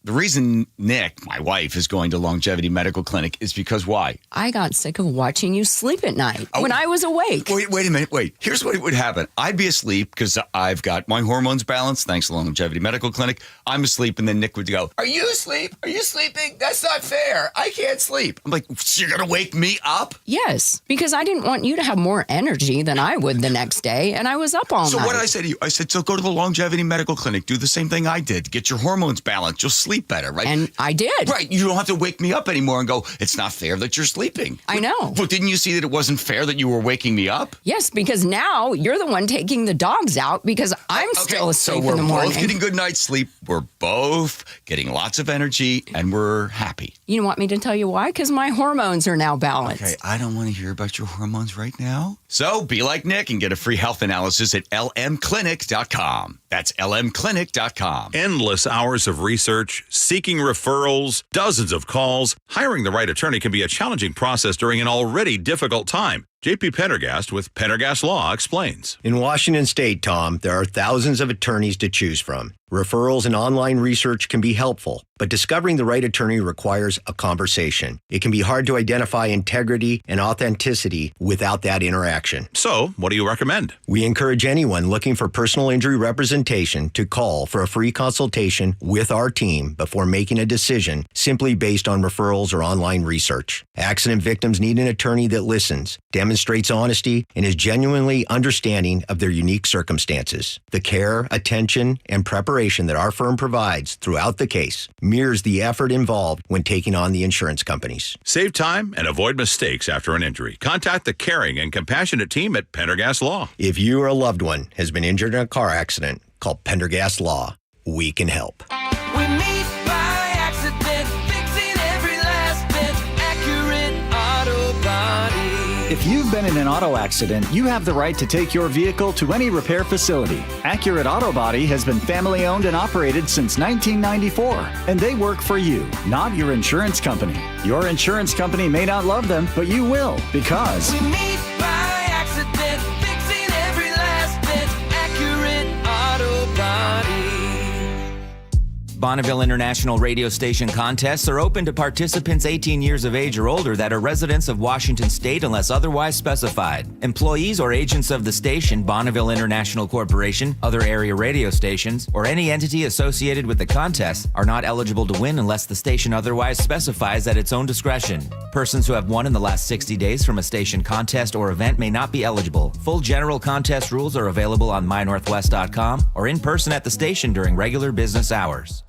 Speaker 10: The reason Nick, my wife, is going to Longevity Medical Clinic is because why?
Speaker 17: I got sick of watching you sleep at night when I was awake.
Speaker 10: Wait a minute. Here's what would happen. I'd be asleep because I've got my hormones balanced thanks to Longevity Medical Clinic. I'm asleep, and then Nick would go, "Are you asleep? Are you sleeping? That's not fair. I can't sleep." I'm like, "So you're going to wake me up?"
Speaker 17: Yes, because I didn't want you to have more energy than I would the next day, and I was up all night.
Speaker 10: So what did I say to you? I said, so go to the Longevity Medical Clinic. Do the same thing I did. Get your hormones balanced. You'll sleep better, right?
Speaker 17: And I did.
Speaker 10: Right. You don't have to wake me up anymore and go, it's not fair that you're sleeping.
Speaker 17: I know.
Speaker 10: But didn't you see that it wasn't fair that you were waking me up?
Speaker 17: Yes, because now you're the one taking the dogs out because I'm still asleep in the morning.
Speaker 10: So we're both getting good night's sleep. We're both getting lots of energy, and we're happy.
Speaker 17: You want me to tell you why? Because my hormones are now balanced.
Speaker 10: Okay, I don't want to hear about your hormones right now. So be like Nick and get a free health analysis at lmclinic.com. That's lmclinic.com.
Speaker 18: Endless hours of research, seeking referrals, dozens of calls. Hiring the right attorney can be a challenging process during an already difficult time. JP Pendergast with Pendergast Law explains.
Speaker 1: In Washington State, Tom, there are thousands of attorneys to choose from. Referrals and online research can be helpful, but discovering the right attorney requires a conversation. It can be hard to identify integrity and authenticity without that interaction.
Speaker 18: So, what do you recommend?
Speaker 1: We encourage anyone looking for personal injury representation to call for a free consultation with our team before making a decision simply based on referrals or online research. Accident victims need an attorney that listens, demonstrates honesty, and is genuinely understanding of their unique circumstances. The care, attention, and preparation that our firm provides throughout the case mirrors the effort involved when taking on the insurance companies.
Speaker 18: Save time and avoid mistakes after an injury. Contact the caring and compassionate team at Pendergast Law.
Speaker 1: If you or a loved one has been injured in a car accident, call Pendergast Law. We can help.
Speaker 2: We meet by accident, fixing every last bit, Accurate Auto Body.
Speaker 5: If you've been in an auto accident, you have the right to take your vehicle to any repair facility. Accurate Auto Body has been family owned and operated since 1994, and they work for you, not your insurance company. Your insurance company may not love them, but you will, because
Speaker 2: We meet by accident, fixing every last bit, Accurate Auto Body.
Speaker 21: Bonneville International radio station contests are open to participants 18 years of age or older that are residents of Washington State unless otherwise specified. Employees or agents of the station, Bonneville International Corporation, other area radio stations, or any entity associated with the contest are not eligible to win unless the station otherwise specifies at its own discretion. Persons who have won in the last 60 days from a station contest or event may not be eligible. Full general contest rules are available on mynorthwest.com or in person at the station during regular business hours.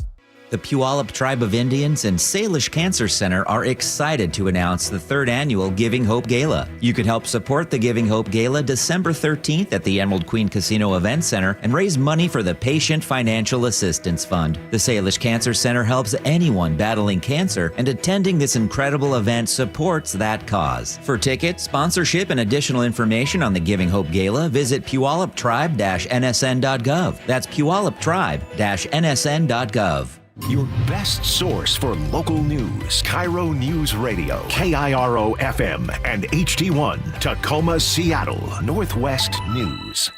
Speaker 21: The Puyallup Tribe of Indians and Salish Cancer Center are excited to announce the third annual Giving Hope Gala. You can help support the Giving Hope Gala December 13th at the Emerald Queen Casino Event Center and raise money for the Patient Financial Assistance Fund. The Salish Cancer Center helps anyone battling cancer, and attending this incredible event supports that cause. For tickets, sponsorship, and additional information on the Giving Hope Gala, visit puyalluptribe-nsn.gov. That's puyalluptribe-nsn.gov.
Speaker 9: Your best source for local news. KIRO News Radio. KIRO FM and HD1. Tacoma, Seattle. Northwest News.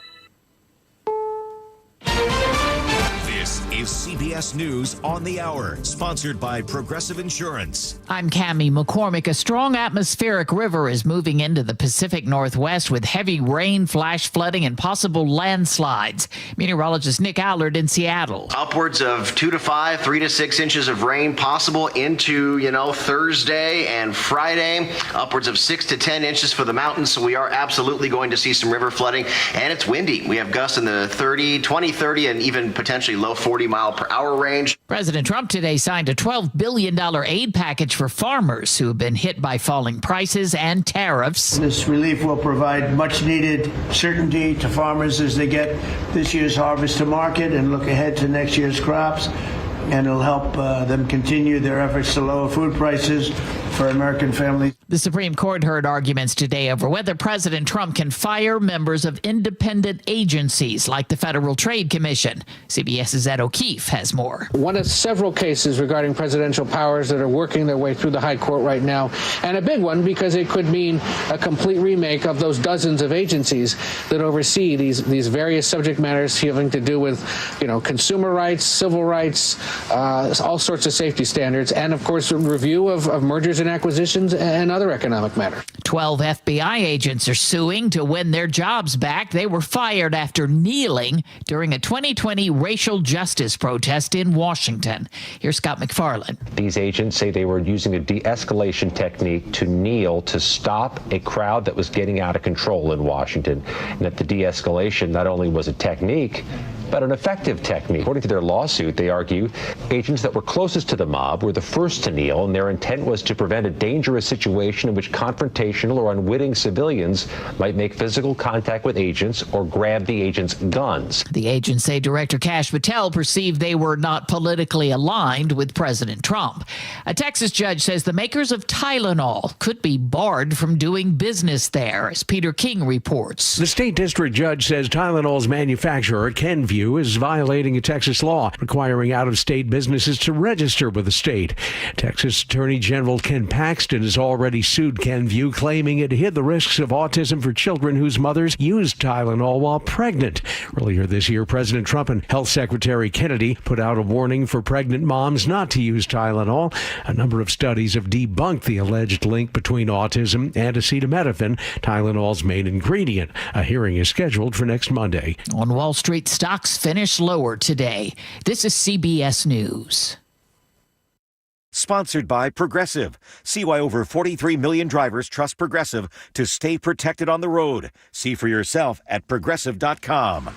Speaker 19: This is CBS News on the Hour, sponsored by Progressive Insurance.
Speaker 20: I'm Cammie McCormick. A strong atmospheric river is moving into the Pacific Northwest with heavy rain, flash flooding, and possible landslides. Meteorologist Nick Allard in Seattle.
Speaker 23: Upwards of 2 to 5, 3 to 6 inches of rain possible into, Thursday and Friday. Upwards of 6 to 10 inches for the mountains. So we are absolutely going to see some river flooding, and it's windy. We have gusts in the 20, 30, and even potentially low 40-mile-per-hour range.
Speaker 20: President Trump today signed a $12 billion aid package for farmers who have been hit by falling prices and tariffs.
Speaker 24: This relief will provide much-needed certainty to farmers as they get this year's harvest to market and look ahead to next year's crops. And it'll help them continue their efforts to lower food prices for American families.
Speaker 20: The Supreme Court heard arguments today over whether President Trump can fire members of independent agencies like the Federal Trade Commission. CBS's Ed O'Keefe has more.
Speaker 27: One of several cases regarding presidential powers that are working their way through the high court right now, and a big one because it could mean a complete remake of those dozens of agencies that oversee these various subject matters having to do with, consumer rights, civil rights, all sorts of safety standards, and of course a review of mergers and acquisitions and other economic matters.
Speaker 20: 12 FBI agents are suing to win their jobs back. They were fired after kneeling during a 2020 racial justice protest in Washington. Here's Scott McFarland.
Speaker 28: These agents say they were using a de-escalation technique to kneel to stop a crowd that was getting out of control in Washington, and that the de-escalation not only was a technique, but an effective technique. According to their lawsuit, they argue agents that were closest to the mob were the first to kneel, and their intent was to prevent a dangerous situation in which confrontational or unwitting civilians might make physical contact with agents or grab the agents' guns.
Speaker 20: The agents say Director Kash Patel perceived they were not politically aligned with President Trump. A Texas judge says the makers of Tylenol could be barred from doing business there, as Peter King reports.
Speaker 29: The state district judge says Tylenol's manufacturer, Kenvue,
Speaker 3: Bayview is violating a Texas law requiring out-of-state businesses to register with the state. Texas Attorney General Ken Paxton has already sued Kenview, claiming it hid the risks of autism for children whose mothers used Tylenol while pregnant. Earlier this year, President Trump and Health Secretary Kennedy put out a warning for pregnant moms not to use Tylenol. A number of studies have debunked the alleged link between autism and acetaminophen, Tylenol's main ingredient. A hearing is scheduled for next Monday.
Speaker 20: On Wall Street, stocks finished lower today. This is CBS News.
Speaker 4: Sponsored by Progressive. See why over 43 million drivers trust Progressive to stay protected on the road. See for yourself at Progressive.com.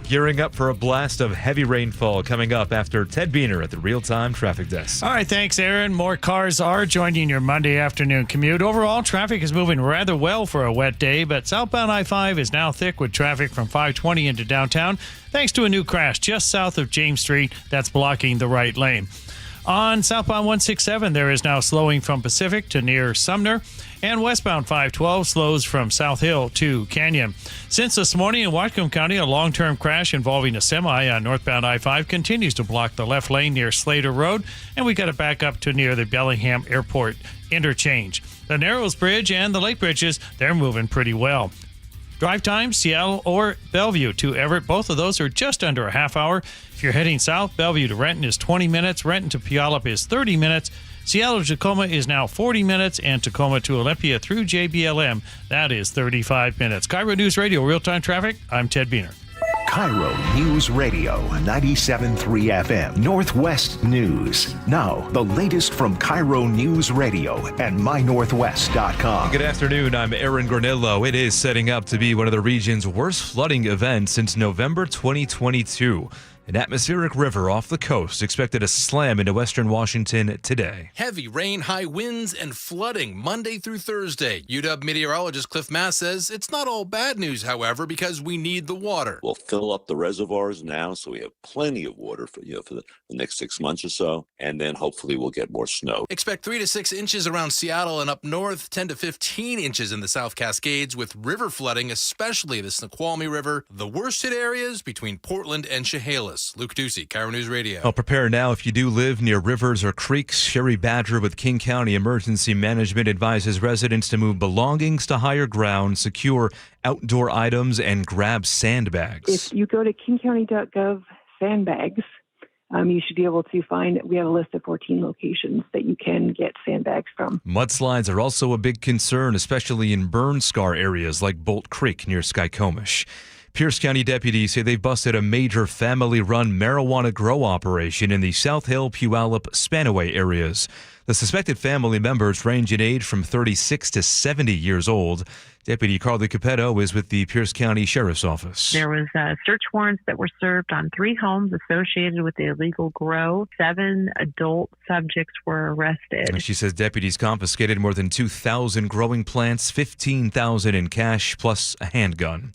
Speaker 7: Gearing up for a blast of heavy rainfall coming up after Ted Biener at the real-time traffic desk.
Speaker 8: All right, thanks, Aaron. More cars are joining your Monday afternoon commute. Overall, traffic is moving rather well for a wet day, but southbound I-5 is now thick with traffic from 520 into downtown, thanks to a new crash just south of James Street that's blocking the right lane. On southbound 167, there is now slowing from Pacific to near Sumner, and westbound 512 slows from South Hill to Canyon. Since this morning in Whatcom County, a long-term crash involving a semi on northbound I-5 continues to block the left lane near Slater Road, and we got it back up to near the Bellingham Airport interchange. The Narrows Bridge and the Lake Bridges, they're moving pretty well. Drive time, Seattle or Bellevue to Everett, both of those are just under a half hour. If you're heading south, Bellevue to Renton is 20 minutes. Renton to Puyallup is 30 minutes. Seattle to Tacoma is now 40 minutes, and Tacoma to Olympia through JBLM, that is 35 minutes. KIRO News Radio, real-time traffic. I'm Ted Biener.
Speaker 9: KIRO News Radio, 97.3 FM, Northwest News. Now, the latest from KIRO News Radio and mynorthwest.com.
Speaker 7: Good afternoon, I'm Aaron Granillo. It is setting up to be one of the region's worst flooding events since November 2022. An atmospheric river off the coast expected to slam into western Washington today.
Speaker 11: Heavy rain, high winds, and flooding Monday through Thursday. UW meteorologist Cliff Mass says it's not all bad news, however, because we need the water.
Speaker 12: We'll fill up the reservoirs now, so we have plenty of water for the next 6 months or so, and then hopefully we'll get more snow.
Speaker 11: Expect 3 to 6 inches around Seattle and up north, 10 to 15 inches in the South Cascades, with river flooding, especially the Snoqualmie River. The worst hit areas between Portland and Chehalis. Luke Ducey, KIRO News Radio.
Speaker 7: Well, prepare now if you do live near rivers or creeks. Sherry Badger with King County Emergency Management advises residents to move belongings to higher ground, secure outdoor items, and grab sandbags.
Speaker 16: If you go to kingcounty.gov sandbags, you should be able to find, we have a list of 14 locations that you can get sandbags from.
Speaker 7: Mudslides are also a big concern, especially in burn scar areas like Bolt Creek near Skycomish. Pierce County deputies say they've busted a major family-run marijuana grow operation in the South Hill, Puyallup, Spanaway areas. The suspected family members range in age from 36 to 70 years old. Deputy Carly Capetto is with the Pierce County Sheriff's Office.
Speaker 22: There was search warrants that were served on 3 homes associated with the illegal grow. 7 adult subjects were arrested.
Speaker 7: And she says deputies confiscated more than 2,000 growing plants, $15,000 in cash, plus a handgun.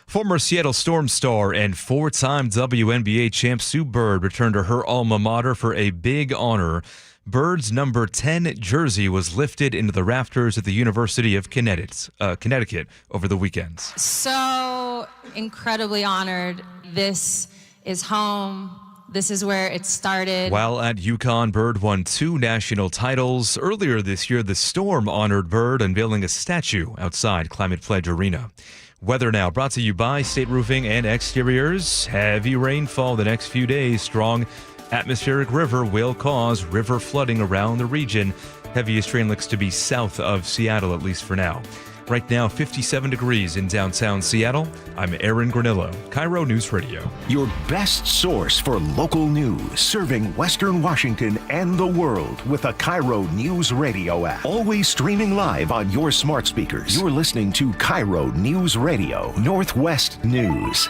Speaker 7: Former Seattle Storm star and 4-time WNBA champ Sue Bird returned to her alma mater for a big honor. Bird's number 10 jersey was lifted into the rafters at the University of Connecticut over the weekend.
Speaker 29: So incredibly honored. This is home. This is where it started.
Speaker 7: While at UConn, Bird won 2 national titles. Earlier this year, the Storm honored Bird, unveiling a statue outside Climate Pledge Arena. Weather now brought to you by State Roofing and Exteriors. Heavy rainfall the next few days. Strong atmospheric river will cause river flooding around the region. Heaviest rain looks to be south of Seattle, at least for now. Right now, 57 degrees in downtown Seattle. I'm Aaron Granillo, KIRO News Radio.
Speaker 9: Your best source for local news, serving Western Washington and the world with a KIRO News Radio app. Always streaming live on your smart speakers. You're listening to KIRO News Radio, Northwest News.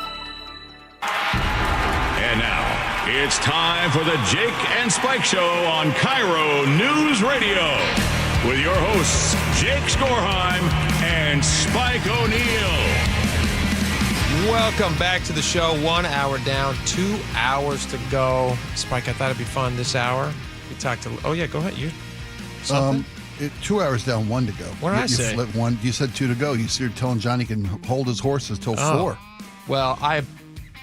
Speaker 18: And now, it's time for the Jake and Spike Show on KIRO News Radio. With your hosts, Jake Skorheim and Spike O'Neill.
Speaker 25: Welcome back to the show. 1 hour down, 2 hours to go. Spike, I thought it'd be fun this hour. We talked to... Oh, yeah, go ahead. You something?
Speaker 1: 2 hours down, 1 to go.
Speaker 25: What did I say?
Speaker 1: Flip one. You said 2 to go. You're telling Johnny can hold his horses till 4.
Speaker 25: Well,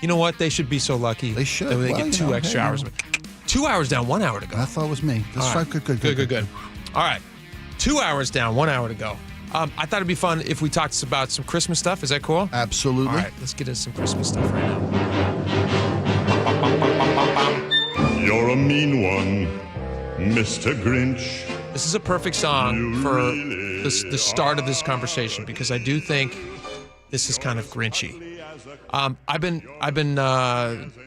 Speaker 25: you know what? They should be so lucky.
Speaker 1: They should.
Speaker 25: That they get 2 extra hours. 2 hours down, 1 hour to go.
Speaker 1: I thought it was me. That's right. Good.
Speaker 25: All right. 2 hours down, 1 hour to go. I thought it'd be fun if we talked about some Christmas stuff. Is that cool?
Speaker 1: Absolutely.
Speaker 25: All right, let's get into some Christmas stuff right now.
Speaker 18: You're a mean one, Mr. Grinch.
Speaker 25: This is a perfect song for the start of this conversation because I do think this is kind of Grinchy. I've been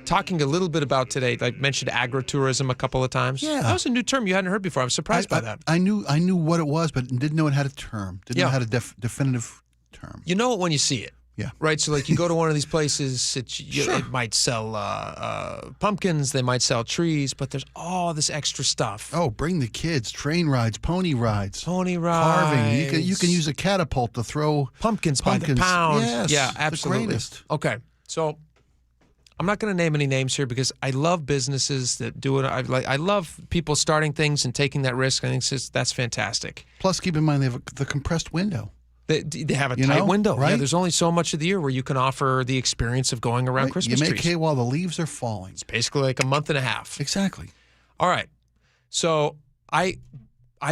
Speaker 25: talking a little bit about today. I mentioned agritourism a couple of times.
Speaker 1: Yeah,
Speaker 25: that was a new term you hadn't heard before. I was surprised by that.
Speaker 1: I knew what it was, but didn't know it had a term. Didn't know it had a definitive term.
Speaker 25: You know it when you see it.
Speaker 1: Yeah.
Speaker 25: Right. So like you go to one of these places, it might sell pumpkins, they might sell trees, but there's all this extra stuff.
Speaker 1: Oh, bring the kids! Train rides, pony rides,
Speaker 25: carving.
Speaker 1: You can use a catapult to throw
Speaker 25: pumpkins by the pound.
Speaker 1: Yes,
Speaker 25: yeah, absolutely.
Speaker 1: The greatest.
Speaker 25: Okay, so I'm not going to name any names here because I love businesses that do it. I love people starting things and taking that risk. I think that's fantastic.
Speaker 1: Plus, keep in mind they have the compressed window.
Speaker 25: They have a tight window.
Speaker 1: Right?
Speaker 25: Yeah, there's only so much of the year where you can offer the experience of going around Christmas trees.
Speaker 1: You make hay while the leaves are falling.
Speaker 25: It's basically like a month and a half.
Speaker 1: Exactly.
Speaker 25: All right. So I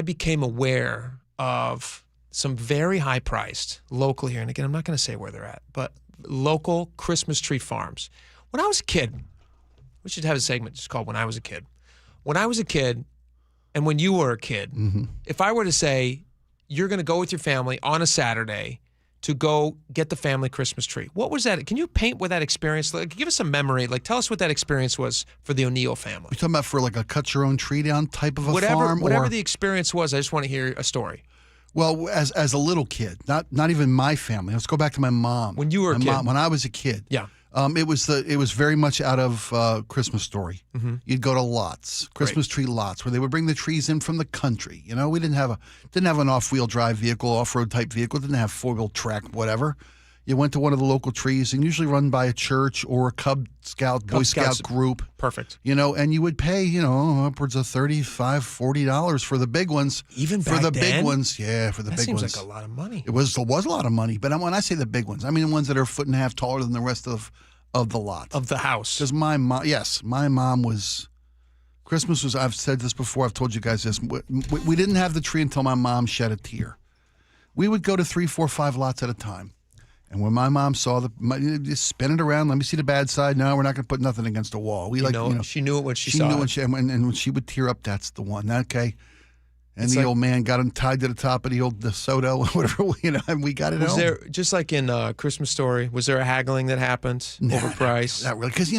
Speaker 25: became aware of some very high-priced local here, and again, I'm not going to say where they're at, but local Christmas tree farms. When I was a kid, we should have a segment just called When I Was a Kid. When I was a kid, and when you were a kid, if I were to say, you're going to go with your family on a Saturday to go get the family Christmas tree. What was that? Can you paint what that experience, give us a memory, tell us what that experience was for the O'Neill family.
Speaker 1: You're talking about for like a cut your own tree down type of a farm?
Speaker 25: Whatever the experience was, I just want to hear a story.
Speaker 1: Well, as a little kid, not even my family. Let's go back to my mom.
Speaker 25: When you were a kid.
Speaker 1: When I was a kid.
Speaker 25: Yeah.
Speaker 1: It was very much out of Christmas Story. You'd go to lots, Christmas tree lots, where they would bring the trees in from the country. You know, we didn't have an off-wheel drive vehicle, off-road type vehicle. Didn't have four-wheel track, whatever. You went to one of the local trees, and usually run by a church or a Cub Scout, Boy Scout group.
Speaker 25: Perfect.
Speaker 1: You know, and you would pay, upwards of $35, $40 for the big ones.
Speaker 25: Even
Speaker 1: for
Speaker 25: back
Speaker 1: the
Speaker 25: then?
Speaker 1: big ones, yeah, for the big ones.
Speaker 25: That seems like a lot of money.
Speaker 1: It was a lot of money, but when I say the big ones, I mean the ones that are a foot and a half taller than the rest of the lot.
Speaker 25: Of the house.
Speaker 1: Because my mom was, Christmas was, I've said this before, I've told you guys this, we didn't have the tree until my mom shed a tear. We would go to 3, 4, 5 lots at a time. And when my mom saw just spin it around, let me see the bad side. No, we're not going to put nothing against a wall.
Speaker 25: She knew it when she saw it.
Speaker 1: And when she would tear up, that's the one. Okay. And
Speaker 25: It's
Speaker 1: the old man got him tied to the top of the old DeSoto, whatever, and we got it
Speaker 25: Was
Speaker 1: home.
Speaker 25: there, just like in Christmas Story, was there a haggling that happened over price?
Speaker 1: Not really, because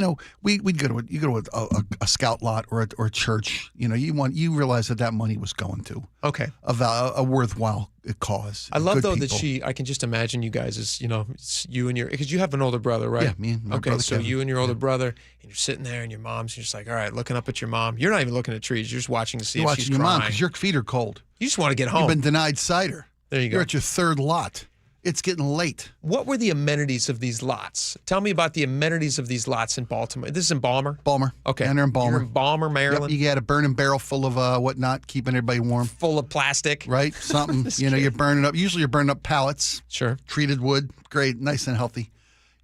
Speaker 1: we'd go to a scout lot or a church. You realize that money was going to a worthwhile cause.
Speaker 25: I love
Speaker 1: Good
Speaker 25: though
Speaker 1: people.
Speaker 25: that I can just imagine you guys as it's you and because you have an older brother, right?
Speaker 1: Yeah, me and my brother
Speaker 25: so
Speaker 1: Kevin.
Speaker 25: you and your older brother, and you're sitting there, and your mom's, you're just like, all right, looking up at your mom. You're not even looking at trees. You're just watching to see
Speaker 1: You're
Speaker 25: if
Speaker 1: watching
Speaker 25: she's
Speaker 1: your
Speaker 25: crying.
Speaker 1: mom because your feet are cold.
Speaker 25: You just want to get home.
Speaker 1: You've been denied cider.
Speaker 25: There you go.
Speaker 1: You're at your third lot. It's getting late.
Speaker 25: What were the amenities of these lots? Tell me about the amenities of these lots in Baltimore. This is in Balmer?
Speaker 1: Balmer.
Speaker 25: Okay.
Speaker 1: And they're in Balmer.
Speaker 25: You're in Balmer, Maryland?
Speaker 1: Yep, you got a burning barrel full of whatnot, keeping everybody warm.
Speaker 25: Full of plastic.
Speaker 1: Right? Something. You're burning up. Usually you're burning up pallets.
Speaker 25: Sure.
Speaker 1: Treated wood. Great. Nice and healthy.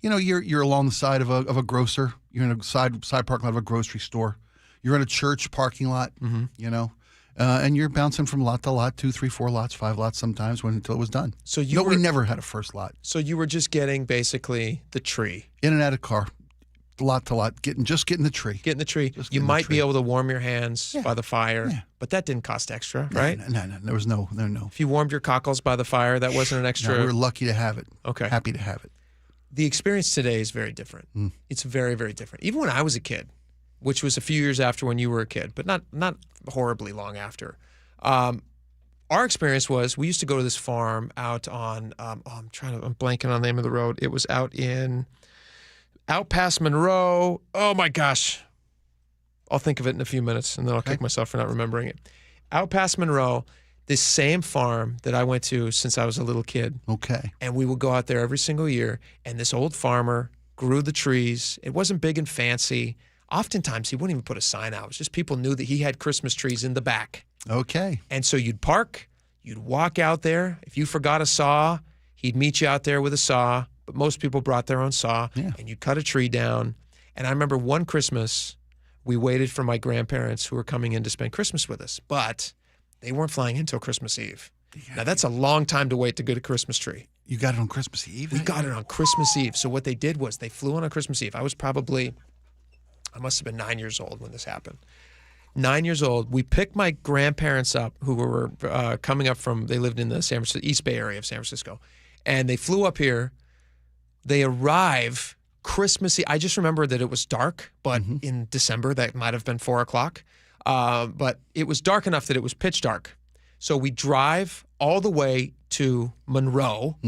Speaker 1: You're along the side of a grocer. You're in a side parking lot of a grocery store. You're in a church parking lot, and you're bouncing from lot to lot, 2, 3, 4 lots, 5 lots sometimes until it was done.
Speaker 25: So
Speaker 1: we never had a first lot.
Speaker 25: So you were just getting basically the tree.
Speaker 1: In and out of car, lot to lot, getting the tree.
Speaker 25: Getting the tree. You might be able to warm your hands by the fire, but that didn't cost extra, right?
Speaker 1: No. There was no.
Speaker 25: If you warmed your cockles by the fire, that wasn't an extra.
Speaker 1: No, we were lucky to have it.
Speaker 25: Okay.
Speaker 1: Happy to have it.
Speaker 25: The experience today is very different. It's very, very different. Even when I was a kid, which was a few years after when you were a kid, but not horribly long after. Our experience was we used to go to this farm out on I'm blanking on the name of the road. It was out past Monroe. Oh my gosh. I'll think of it in a few minutes and then I'll kick myself for not remembering it. Out past Monroe, this same farm that I went to since I was a little kid.
Speaker 1: Okay.
Speaker 25: And we would go out there every single year, and this old farmer grew the trees. It wasn't big and fancy. Oftentimes, he wouldn't even put a sign out. It was just people knew that he had Christmas trees in the back.
Speaker 1: Okay.
Speaker 25: And so you'd park, You'd walk out there. If you forgot a saw, he'd meet you out there with a saw. But most people brought their own saw, and you'd cut a tree down. And I remember one Christmas, we waited for my grandparents who were coming in to spend Christmas with us, but they weren't flying in until Christmas Eve. Now, that's a long time to wait to get a Christmas tree.
Speaker 1: You got it on Christmas Eve?
Speaker 25: We got it on Christmas Eve. So what they did was they flew on Christmas Eve. I must have been 9 years old when this happened. 9 years old. We picked my grandparents up who were coming up from, they lived in the East Bay area of San Francisco. And they flew up here. They arrive Christmas Eve. I just remember that it was dark, but in December, that might have been 4 o'clock. But it was dark enough that it was pitch dark. So we drive all the way to Monroe,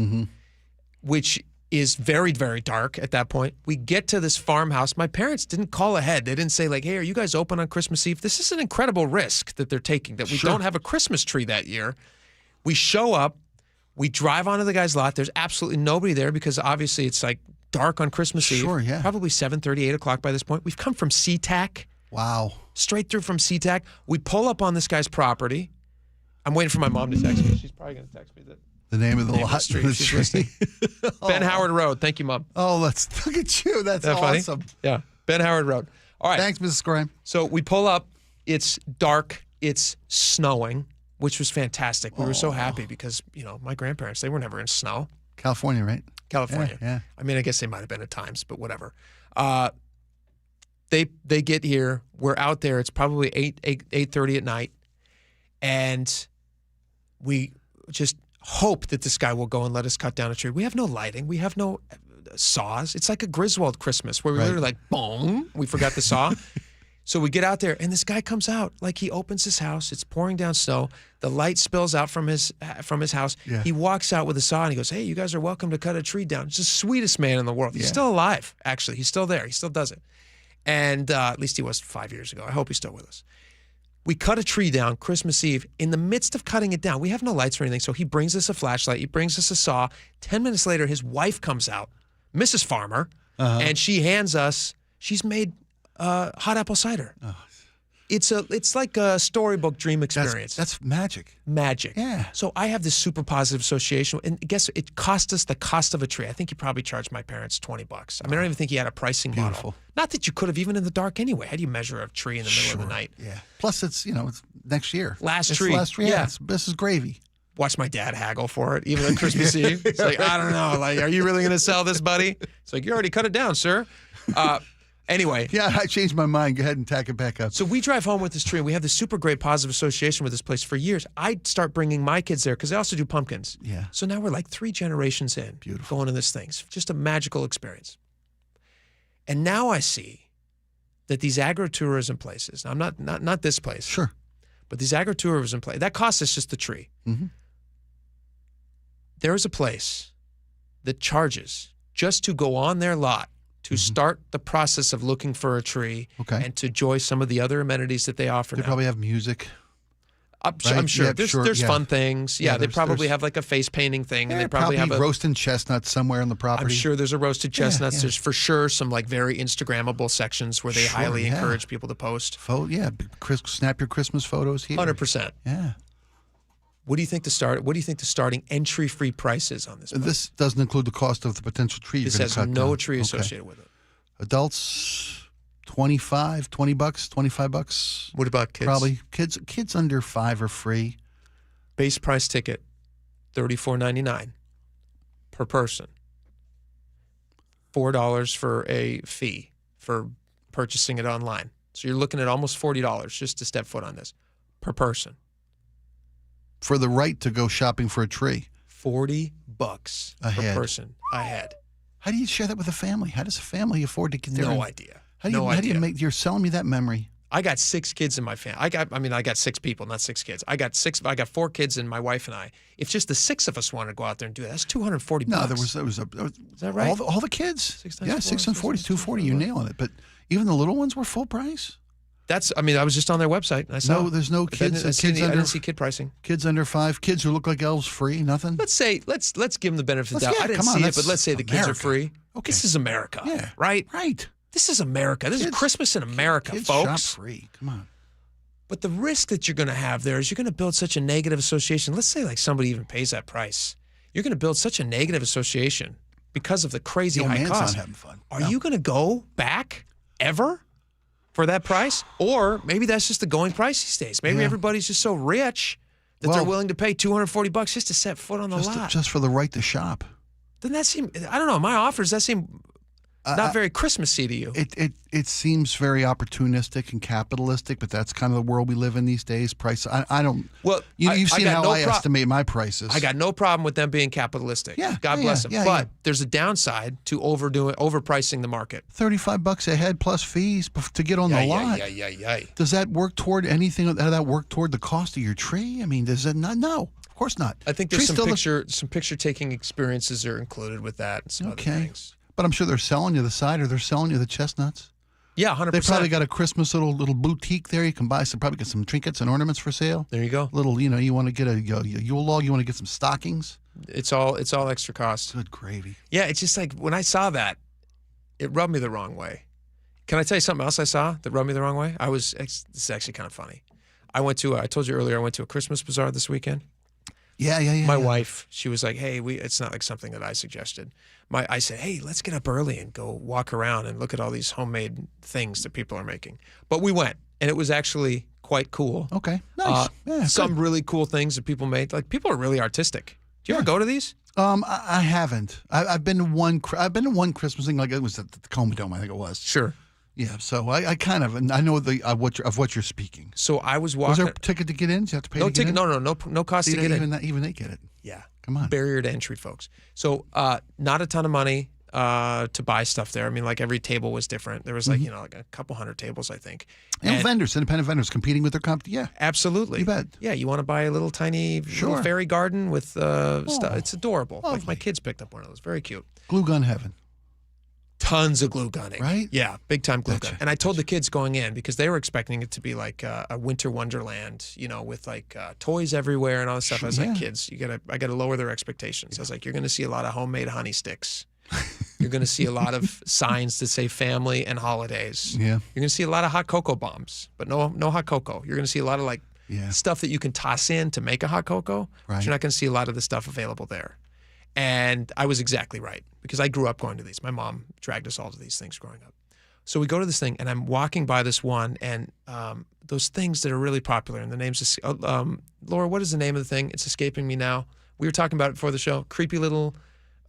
Speaker 25: which is very, very dark at that point. We get to this farmhouse. My parents didn't call ahead. They didn't say, like, hey, are you guys open on Christmas Eve? This is an incredible risk that they're taking, that we don't have a Christmas tree that year. We show up. We drive onto the guy's lot. There's absolutely nobody there because obviously it's like dark on Christmas Eve.
Speaker 1: Sure, yeah.
Speaker 25: Probably 7:30, 8 o'clock by this point. We've come from SeaTac.
Speaker 1: Wow.
Speaker 25: Straight through from SeaTac. We pull up on this guy's property. I'm waiting for my mom to text me. She's probably going to text me
Speaker 1: the name of the lot.
Speaker 25: Street. She's listening. Ben Howard Road. Thank you, Mom.
Speaker 1: Oh, look at you. That's awesome.
Speaker 25: Funny? Yeah. Ben Howard Road. All right.
Speaker 1: Thanks, Mrs. Skorheim.
Speaker 25: So we pull up. It's dark. It's snowing, which was fantastic. We were so happy because, my grandparents, they were never in snow.
Speaker 1: California, right?
Speaker 25: California.
Speaker 1: Yeah.
Speaker 25: I mean, I guess they might have been at times, but whatever. They get here. We're out there. It's probably 8:30 at night. And we just hope that this guy will go and let us cut down a tree. We have no lighting. We have no saws. It's like a Griswold Christmas where we're literally like, boom, we forgot the saw. So we get out there, and this guy comes out. Like, he opens his house. It's pouring down snow. The light spills out from his house. Yeah. He walks out with a saw, and he goes, hey, you guys are welcome to cut a tree down. He's the sweetest man in the world. He's still alive, actually. He's still there. He still does it. And at least he was 5 years ago. I hope he's still with us. We cut a tree down Christmas Eve. In the midst of cutting it down, we have no lights or anything, so he brings us a flashlight. He brings us a saw. 10 minutes later, his wife comes out, Mrs. Farmer, and she hands us, she's made hot apple cider. Oh. It's like a storybook dream experience.
Speaker 1: That's magic.
Speaker 25: Magic.
Speaker 1: Yeah.
Speaker 25: So I have this super positive association, and guess it cost us the cost of a tree. I think he probably charged my parents $20. I mean, I don't even think he had a pricing model. Not that you could have even in the dark anyway. How do you measure a tree in the middle of the night?
Speaker 1: Yeah. Plus, it's next year.
Speaker 25: Last tree.
Speaker 1: Yeah. This is gravy.
Speaker 25: Watch my dad haggle for it, even on Christmas Eve. It's like, I don't know. Like, are you really going to sell this, buddy? It's like, you already cut it down, sir. Anyway.
Speaker 1: Yeah, I changed my mind. Go ahead and tack it back up.
Speaker 25: So we drive home with this tree, and we have this super great positive association with this place for years. I start bringing my kids there because they also do pumpkins.
Speaker 1: Yeah.
Speaker 25: So now we're like 3 generations in.
Speaker 1: Beautiful.
Speaker 25: Going to this thing. It's just a magical experience. And now I see that these agritourism places, now I'm not this place.
Speaker 1: Sure.
Speaker 25: But these agritourism places, that costs us just the tree.
Speaker 1: Mm-hmm.
Speaker 25: There is a place that charges just to go on their lot to start the process of looking for a tree and to enjoy some of the other amenities that they offer.
Speaker 1: They probably have music.
Speaker 25: I'm sure. There's fun things. Yeah, they probably have like a face painting thing, and they probably have a
Speaker 1: roasting chestnuts somewhere on the property.
Speaker 25: I'm sure there's a roasted chestnuts. There's for sure some like very Instagrammable sections where they highly encourage people to post.
Speaker 1: Snap your Christmas photos here.
Speaker 25: 100%.
Speaker 1: Yeah.
Speaker 25: What do you think the starting entry-free price is on this?
Speaker 1: This doesn't include the cost of the potential tree you're going to cut down.
Speaker 25: This has no tree associated with it.
Speaker 1: Adults, $20, $25.
Speaker 25: What about kids?
Speaker 1: Probably kids under 5 are free.
Speaker 25: Base price ticket, $34.99 per person. $4 for a fee for purchasing it online. So you're looking at almost $40 just to step foot on this per person.
Speaker 1: For the right to go shopping for a tree.
Speaker 25: $40 per person ahead.
Speaker 1: How do you share that with a family? How does a family afford to get there?
Speaker 25: No idea.
Speaker 1: How do you make? You're selling me that memory.
Speaker 25: I got 6 kids in my family. I got 6 people, not 6 kids. I got 4 kids and my wife and I. If just the 6 of us wanted to go out there and do that, that's $240.
Speaker 1: No, there was is
Speaker 25: that right?
Speaker 1: All the kids.
Speaker 25: 6 times
Speaker 1: 4, 6 and 40, 240. You're nailing it. But even the little ones were full price.
Speaker 25: I was just on their website. And I saw.
Speaker 1: No, there's no kids.
Speaker 25: I didn't see kid pricing.
Speaker 1: Kids under 5, kids who look like elves, free, nothing.
Speaker 25: Let's give them the benefit of the doubt. I didn't see it, but let's say the kids are free.
Speaker 1: Okay.
Speaker 25: This is America.
Speaker 1: Yeah.
Speaker 25: Right?
Speaker 1: Right.
Speaker 25: This is America. This is Christmas in America,
Speaker 1: kids
Speaker 25: folks.
Speaker 1: Shop free. Come on.
Speaker 25: But the risk that you're going to have there is you're going to build such a negative association. Let's say like somebody even pays that price. You're going to build such a negative association because of the crazy high
Speaker 1: man's
Speaker 25: cost.
Speaker 1: not having fun.
Speaker 25: Are you going to go back ever for that price? Or maybe that's just the going price these days. Maybe everybody's just so rich that they're willing to pay $240 just to set foot on the lot.
Speaker 1: Just for the right to shop.
Speaker 25: Doesn't that seem, I don't know, my offers, that seem not very Christmassy to you.
Speaker 1: It seems very opportunistic and capitalistic, but that's kind of the world we live in these days. Price, I don't.
Speaker 25: Well,
Speaker 1: you've seen how I estimate my prices.
Speaker 25: I got no problem with them being capitalistic.
Speaker 1: Yeah,
Speaker 25: God bless them.
Speaker 1: yeah,
Speaker 25: but there's a downside to overpricing the market.
Speaker 1: $35 a head plus fees to get on the lot.
Speaker 25: Yeah.
Speaker 1: Does that work toward anything? Does that work toward the cost of your tree? I mean, does it not? No, of course not.
Speaker 25: I think there's some picture taking experiences are included with that and some other things.
Speaker 1: But I'm sure they're selling you the cider. They're selling you the chestnuts.
Speaker 25: Yeah, 100%.
Speaker 1: They probably got a Christmas little boutique there. You can buy probably get some trinkets and ornaments for sale.
Speaker 25: There you go.
Speaker 1: Little, you want to get a Yule log. You want to get some stockings.
Speaker 25: It's all extra cost.
Speaker 1: Good gravy.
Speaker 25: Yeah, it's just like when I saw that, it rubbed me the wrong way. Can I tell you something else I saw that rubbed me the wrong way? This is actually kind of funny. I told you earlier, I went to a Christmas bazaar this weekend.
Speaker 1: Yeah.
Speaker 25: My wife, she was like, hey, it's not like something that I suggested. I said, hey, let's get up early and go walk around and look at all these homemade things that people are making. But we went, and it was actually quite cool.
Speaker 1: Okay, nice.
Speaker 25: Some really cool things that people made. Like, people are really artistic. Do you ever go to these?
Speaker 1: I haven't. I've been to one. I've been to one Christmas thing. Like it was at the Tacoma Dome, I think it was.
Speaker 25: Sure.
Speaker 1: Yeah. So I kind of I know of what you're speaking.
Speaker 25: So I was walking.
Speaker 1: Was there a ticket to get in? Did you have to pay?
Speaker 25: No
Speaker 1: to get
Speaker 25: ticket.
Speaker 1: in?
Speaker 25: No cost to get in.
Speaker 1: Even they get it.
Speaker 25: Yeah.
Speaker 1: Come on.
Speaker 25: Barrier to entry, folks. So not a ton of money to buy stuff there. I mean, like every table was different. There was like like a couple hundred tables, I think.
Speaker 1: And vendors, independent vendors competing with their yeah.
Speaker 25: Absolutely.
Speaker 1: You bet.
Speaker 25: Yeah, you want to buy a little tiny little fairy garden with stuff. It's adorable. Lovely. Like my kids picked up one of those. Very cute.
Speaker 1: Glue gun heaven.
Speaker 25: Tons of glue gunning.
Speaker 1: Right?
Speaker 25: Yeah, big time glue gun. And I told the kids going in because they were expecting it to be like a winter wonderland, with like toys everywhere and all this stuff. I was like, kids, I gotta lower their expectations. I was like, you're gonna see a lot of homemade honey sticks. You're gonna see a lot of signs that say family and holidays.
Speaker 1: Yeah.
Speaker 25: You're gonna see a lot of hot cocoa bombs, but no hot cocoa. You're gonna see a lot of like stuff that you can toss in to make a hot cocoa.
Speaker 1: Right.
Speaker 25: But you're not gonna see a lot of the stuff available there. And I was exactly right because I grew up going to these. My mom dragged us all to these things growing up. So we go to this thing, and I'm walking by this one, and those things that are really popular, and the name's Laura, what is the name of the thing? It's escaping me now. We were talking about it before the show. Creepy little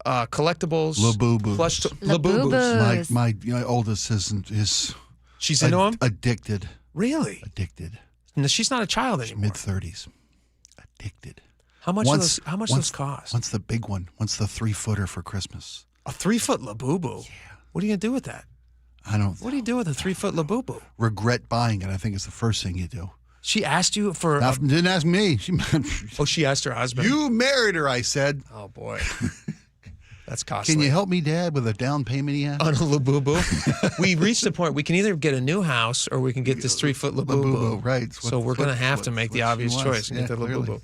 Speaker 25: collectibles.
Speaker 1: Labubu.
Speaker 25: Plush
Speaker 1: Labubus. My oldest is
Speaker 25: she's into them?
Speaker 1: Addicted.
Speaker 25: Really?
Speaker 1: Addicted.
Speaker 25: No, she's not a child anymore.
Speaker 1: Mid-30s. Addicted.
Speaker 25: How much those cost?
Speaker 1: Once the big one. Once the 3-footer for Christmas.
Speaker 25: A 3-foot Labubu? Yeah. What are you going to do with that?
Speaker 1: I don't.
Speaker 25: What do you do with a 3-foot Labubu?
Speaker 1: Regret buying it, I think, is the first thing you do.
Speaker 25: She asked you for...
Speaker 1: didn't ask me.
Speaker 25: She asked her husband.
Speaker 1: You married her, I said.
Speaker 25: Oh, boy. That's costly.
Speaker 1: Can you help me, Dad, with a down payment he has?
Speaker 25: On a Labubu? We reached a point, we can either get a new house or we can get this 3-foot Labubu.
Speaker 1: Right.
Speaker 25: So we're going to have to make the obvious choice and get the Labubu.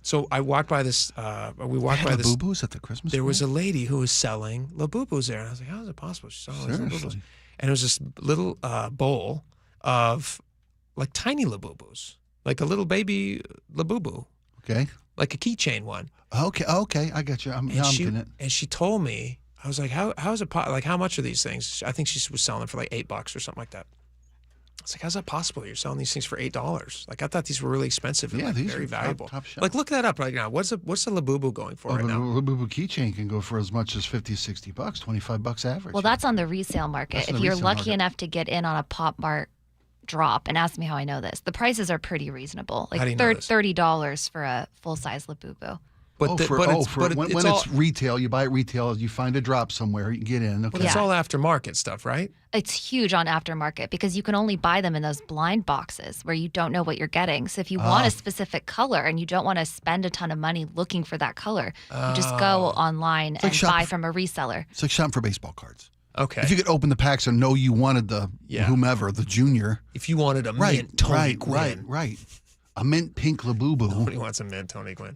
Speaker 25: So I walked by this. We walked by this.
Speaker 1: Labubus at the Christmas.
Speaker 25: There was a lady who was selling Labubus there, and I was like, "How is it possible?" She's selling Labubus, and it was this little bowl of like tiny Labubus, like a little baby Labubu.
Speaker 1: Okay.
Speaker 25: Like a keychain one.
Speaker 1: Okay, I got you. I'm getting it.
Speaker 25: And she told me, I was like, "How is it? Like, how much are these things?" I think she was selling them for like $8 or something like that. I was like, how's that possible? You're selling these things for $8. Like, I thought these were really expensive and
Speaker 1: these
Speaker 25: very
Speaker 1: are
Speaker 25: valuable.
Speaker 1: Top shelf.
Speaker 25: Like, look that up right now. What's the Labubu going for right now?
Speaker 1: The Labubu keychain can go for as much as $50, $60, $25 average.
Speaker 2: Well, that's on the resale market. If you're lucky enough to get in on a Pop Mart drop, and ask me how I know this, the prices are pretty reasonable. Like $30 for a full-size Labubu.
Speaker 25: But
Speaker 1: when it's retail, you buy it retail, you find a drop somewhere, you can get in. Okay.
Speaker 25: But it's all aftermarket stuff, right?
Speaker 2: It's huge on aftermarket because you can only buy them in those blind boxes where you don't know what you're getting. So if you want a specific color and you don't want to spend a ton of money looking for that color, you just go online and buy from a reseller.
Speaker 1: It's like shopping for baseball cards.
Speaker 25: Okay.
Speaker 1: If you could open the packs and know you wanted the whomever, the junior.
Speaker 25: If you wanted a mint Tony Gwynn.
Speaker 1: Right. A mint pink Labubu.
Speaker 25: Nobody wants a mint Tony Gwynn.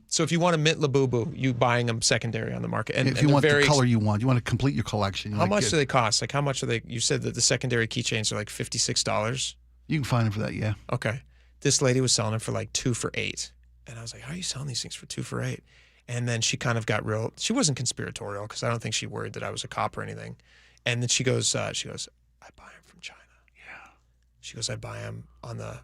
Speaker 25: So if you want a mint Labubu, you buying them secondary on the market. And
Speaker 1: if you want the color you want to complete your collection.
Speaker 25: How much do they cost? Like how much are they? You said that the secondary keychains are like $56.
Speaker 1: You can find them for that, yeah.
Speaker 25: Okay. This lady was selling them for like 2 for $8. And I was like, how are you selling these things for 2 for $8? And then she kind of got real. She wasn't conspiratorial because I don't think she worried that I was a cop or anything. And then she goes, I buy them from China. Yeah. She goes, I buy them on the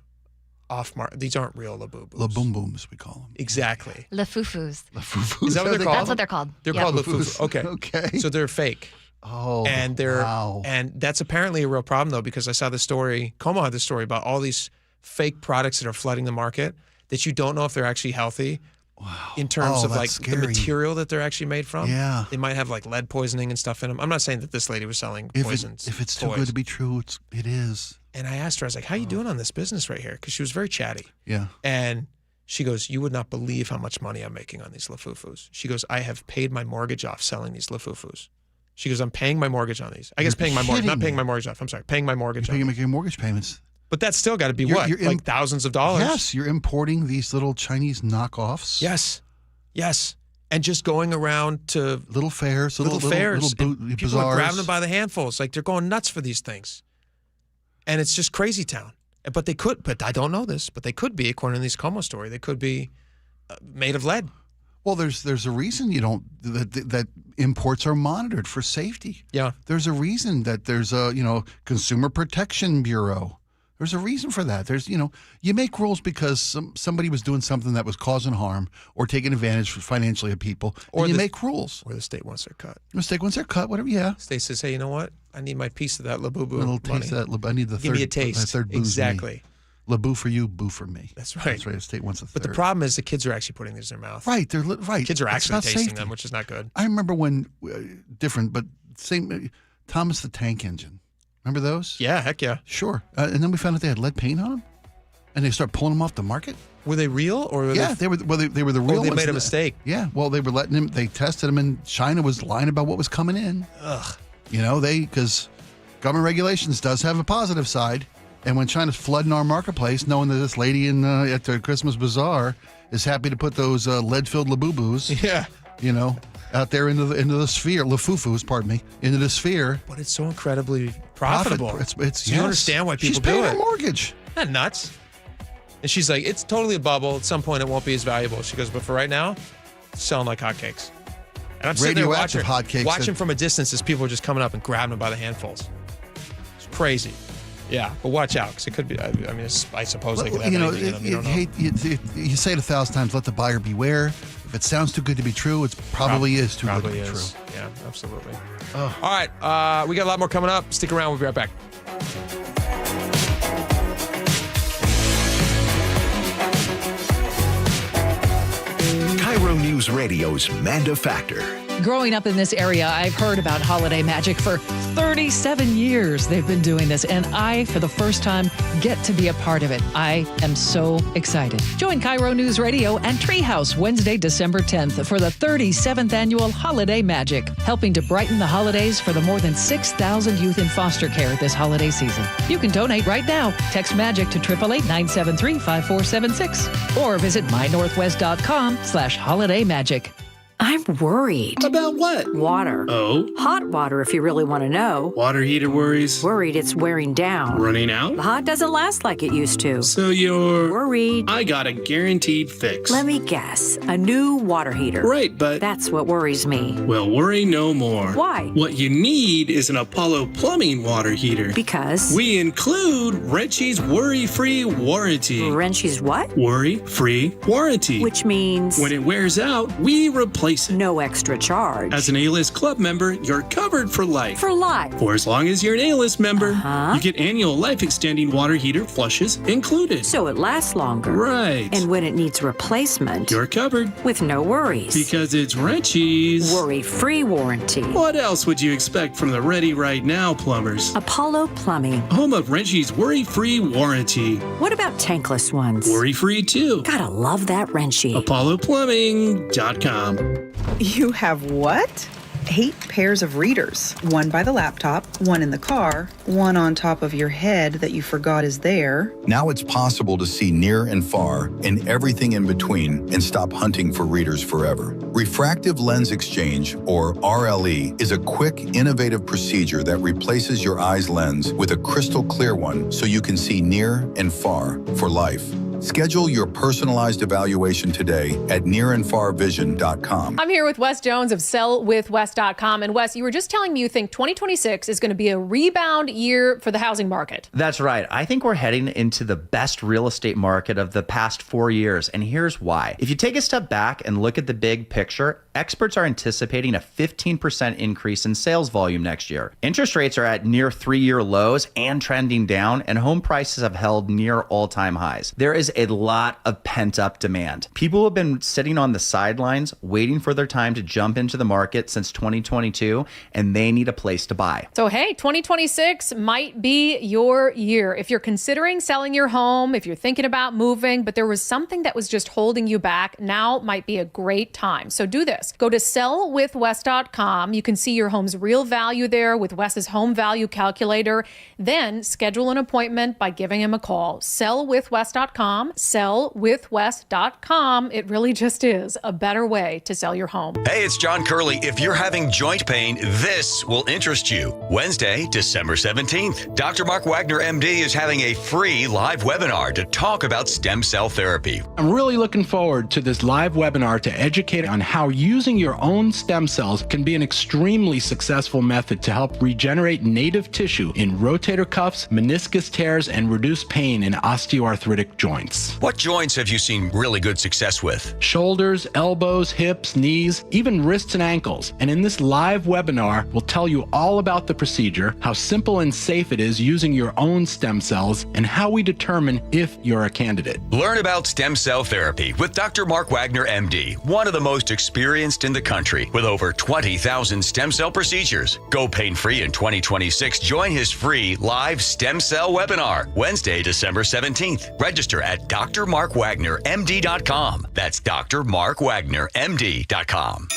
Speaker 25: off-market. These aren't real Labubu's.
Speaker 1: Laboombooms, we call them.
Speaker 25: Exactly.
Speaker 2: Lafufus.
Speaker 1: Lafufus.
Speaker 25: Is that what they're called?
Speaker 2: That's what they're called.
Speaker 25: They're
Speaker 2: Yep.
Speaker 25: called Lafufu. Okay.
Speaker 1: Okay.
Speaker 25: So they're fake.
Speaker 1: Oh,
Speaker 25: and they're
Speaker 1: wow.
Speaker 25: And that's apparently a real problem though, because I saw the story. Como had the story about all these fake products that are flooding the market that you don't know if they're actually healthy.
Speaker 1: Wow.
Speaker 25: In terms of
Speaker 1: that's
Speaker 25: like
Speaker 1: scary.
Speaker 25: the material that they're actually made from.
Speaker 1: Yeah.
Speaker 25: They might have like lead poisoning and stuff in them. I'm not saying that this lady was selling poisons.
Speaker 1: If it's too good to be true, it is.
Speaker 25: And I asked her, I was like, how are you doing on this business right here? Because she was very chatty.
Speaker 1: Yeah.
Speaker 25: And she goes, you would not believe how much money I'm making on these Lafufus. She goes, I have paid my mortgage off selling these Lafufus. She goes, I'm paying my mortgage on these. I guess paying my mortgage, not paying my mortgage off. I'm sorry, paying my mortgage off.
Speaker 1: You're making mortgage payments.
Speaker 25: But that's still got to be like thousands of dollars.
Speaker 1: Yes, you're importing these little Chinese knockoffs.
Speaker 25: Yes. And just going around to
Speaker 1: little fairs,
Speaker 25: little fairs.
Speaker 1: Little
Speaker 25: and people are grabbing them by the handfuls. Like they're going nuts for these things. And it's just crazy town. But they could, but I don't know this, but they could be, according to this Como story, they could be made of lead.
Speaker 1: Well, there's a reason you don't that imports are monitored for safety.
Speaker 25: Yeah.
Speaker 1: There's a reason that there's a Consumer Protection Bureau. There's a reason for that. There's you make rules because somebody was doing something that was causing harm or taking advantage financially of people, or you make rules.
Speaker 25: Or the state wants their cut.
Speaker 1: The state wants their cut, whatever. Yeah.
Speaker 25: State says, hey, you know what? I need my piece of that Labubu
Speaker 1: little
Speaker 25: money.
Speaker 1: Taste of that. I need the
Speaker 25: Give
Speaker 1: third.
Speaker 25: me a taste.
Speaker 1: That third booze
Speaker 25: exactly.
Speaker 1: Laboo for you, boo for me.
Speaker 25: That's right.
Speaker 1: That's right. The state wants a third.
Speaker 25: But the problem is the kids are actually putting these in their mouth.
Speaker 1: Right. They're right.
Speaker 25: Kids are actually tasting
Speaker 1: safety.
Speaker 25: them, which is not good.
Speaker 1: I remember when different, but same. Thomas the Tank Engine. Remember those?
Speaker 25: Yeah, heck yeah.
Speaker 1: Sure. And then we found out they had lead paint on them, and they started pulling them off the market.
Speaker 25: Were they real or? Were
Speaker 1: they were. Well, they were the real.
Speaker 25: They
Speaker 1: ones.
Speaker 25: made a mistake.
Speaker 1: Yeah. Well, they were letting them. They tested them, and China was lying about what was coming in.
Speaker 25: Ugh.
Speaker 1: Because government regulations does have a positive side, and when China's flooding our marketplace, knowing that this lady at the Christmas bazaar is happy to put those lead-filled Labubus.
Speaker 25: Yeah.
Speaker 1: Out there into the sphere, Lafufus, pardon me, into the sphere.
Speaker 25: But it's so incredibly profitable.
Speaker 1: It's
Speaker 25: you understand why people do it.
Speaker 1: She's paying her mortgage.
Speaker 25: Not nuts. And she's like, it's totally a bubble. At some point, it won't be as valuable. She goes, but for right now, it's selling like hotcakes. And I'm sitting there watching from a distance as people are just coming up and grabbing them by the handfuls. It's crazy. Yeah, but watch out because it could be. I mean, I suppose they could have anything in them. You don't know.
Speaker 1: You say it 1,000 times. Let the buyer beware. If it sounds too good to be true, it probably is too good to be true.
Speaker 25: Yeah, absolutely. Oh. All right, we got a lot more coming up. Stick around. We'll be right back.
Speaker 9: KIRO News Radio's Manda Factor.
Speaker 5: Growing up in this area, I've heard about holiday magic for 37 years. They've been doing this, and I, for the first time, get to be a part of it. I am so excited. Join KIRO News Radio and Treehouse Wednesday, December 10th for the 37th annual Holiday Magic, helping to brighten the holidays for the more than 6,000 youth in foster care this holiday season. You can donate right now. Text MAGIC to 888-973-5476 or visit mynorthwest.com/holidaymagic.
Speaker 6: I'm worried.
Speaker 10: About what?
Speaker 6: Water.
Speaker 10: Oh?
Speaker 6: Hot water, if you really want to know.
Speaker 10: Water heater worries?
Speaker 6: Worried it's wearing down.
Speaker 10: Running out?
Speaker 6: The hot doesn't last like it used to.
Speaker 10: So you're...
Speaker 6: worried.
Speaker 10: I got a guaranteed fix.
Speaker 6: Let me guess. A new water heater.
Speaker 10: Right, but...
Speaker 6: that's what worries me.
Speaker 10: Well, worry no more.
Speaker 6: Why?
Speaker 10: What you need is an Apollo Plumbing water heater.
Speaker 6: Because?
Speaker 10: We include Wrenchy's Worry-Free Warranty.
Speaker 6: Wrenchy's what?
Speaker 10: Worry-Free Warranty.
Speaker 6: Which means?
Speaker 10: When it wears out, we replace it.
Speaker 6: No extra charge.
Speaker 10: As an A-List Club member, you're covered for life.
Speaker 6: For life?
Speaker 10: For as long as you're an A-List member, you get annual life-extending water heater flushes included.
Speaker 6: So it lasts longer.
Speaker 10: Right.
Speaker 6: And when it needs replacement,
Speaker 10: you're covered.
Speaker 6: With no worries.
Speaker 10: Because it's Wrenchy's
Speaker 6: Worry-Free Warranty.
Speaker 10: What else would you expect from the Ready Right Now plumbers?
Speaker 6: Apollo Plumbing.
Speaker 10: Home of Wrenchy's Worry-Free Warranty.
Speaker 6: What about tankless ones?
Speaker 10: Worry-free too.
Speaker 6: Gotta love that Wrenchy.
Speaker 10: ApolloPlumbing.com.
Speaker 13: You have what? 8 pairs of readers, one by the laptop, one in the car, one on top of your head that you forgot is there.
Speaker 14: Now it's possible to see near and far and everything in between and stop hunting for readers forever. Refractive lens exchange, or RLE, is a quick, innovative procedure that replaces your eye's lens with a crystal clear one so you can see near and far for life. Schedule your personalized evaluation today at nearandfarvision.com.
Speaker 15: I'm here with Wes Jones of sellwithwes.com. And Wes, you were just telling me you think 2026 is going to be a rebound year for the housing market.
Speaker 17: That's right. I think we're heading into the best real estate market of the past 4 years. And here's why. If you take a step back and look at the big picture, experts are anticipating a 15% increase in sales volume next year. Interest rates are at near 3-year lows and trending down, and home prices have held near all-time highs. There is a lot of pent-up demand. People have been sitting on the sidelines waiting for their time to jump into the market since 2022, and they need a place to buy.
Speaker 15: So, hey, 2026 might be your year. If you're considering selling your home, if you're thinking about moving, but there was something that was just holding you back, now might be a great time. So do this. Go to sellwithwes.com. You can see your home's real value there with Wes's home value calculator. Then schedule an appointment by giving him a call. Sellwithwes.com. Sellwithwes.com. It really just is a better way to sell your home.
Speaker 19: Hey, it's John Curley. If you're having joint pain, this will interest you. Wednesday, December 17th, Dr. Mark Wagner, MD, is having a free live webinar to talk about stem cell therapy.
Speaker 21: I'm really looking forward to this live webinar to educate on how using your own stem cells can be an extremely successful method to help regenerate native tissue in rotator cuffs, meniscus tears, and reduce pain in osteoarthritic joints.
Speaker 19: What joints have you seen really good success with?
Speaker 21: Shoulders, elbows, hips, knees, even wrists and ankles. And in this live webinar, we'll tell you all about the procedure, how simple and safe it is using your own stem cells, and how we determine if you're a candidate.
Speaker 19: Learn about stem cell therapy with Dr. Mark Wagner, MD, one of the most experienced in the country with over 20,000 stem cell procedures. Go pain-free in 2026. Join his free live stem cell webinar, Wednesday, December 17th. Register at drmarkwagnermd.com. That's drmarkwagnermd.com.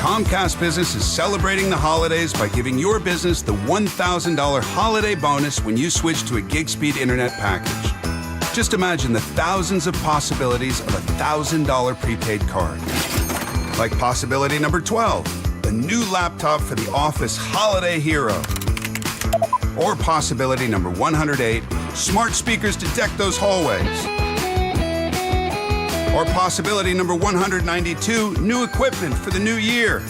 Speaker 23: Comcast Business is celebrating the holidays by giving your business the $1,000 holiday bonus when you switch to a gig speed internet package. Just imagine the thousands of possibilities of a $1,000 prepaid card. Like possibility number 12, the new laptop for the office holiday hero. Or possibility number 108, smart speakers to deck those hallways. Or possibility number 192, new equipment for the new year.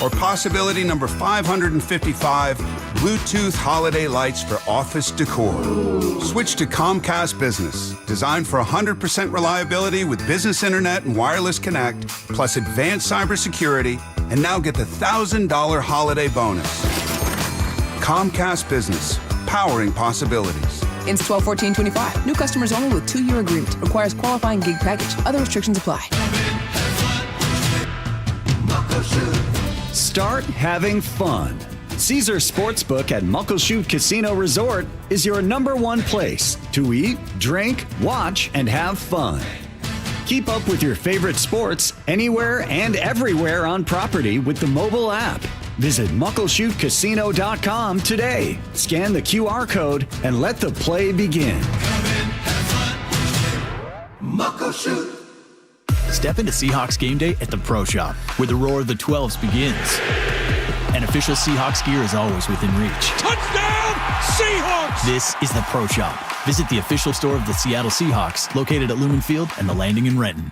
Speaker 23: Or possibility number 555, Bluetooth holiday lights for office decor. Switch to Comcast Business, designed for 100% reliability with business internet and wireless connect, plus advanced cybersecurity, and now get the $1,000 holiday bonus. Comcast Business, powering possibilities.
Speaker 24: Ends 12/14/25. New customers only with 2-year agreement. Requires qualifying gig package. Other restrictions apply.
Speaker 26: Start having fun. Caesar Sportsbook at Muckleshoot Casino Resort is your #1 place to eat, drink, watch, and have fun. Keep up with your favorite sports anywhere and everywhere on property with the mobile app. Visit muckleshootcasino.com today. Scan the QR code and let the play begin.
Speaker 30: Muckleshoot. Step into Seahawks game day at the Pro Shop, where the roar of the 12s begins. And official Seahawks gear is always within reach.
Speaker 18: Touchdown, Seahawks!
Speaker 30: This is the Pro Shop. Visit the official store of the Seattle Seahawks, located at Lumen Field and the Landing in Renton.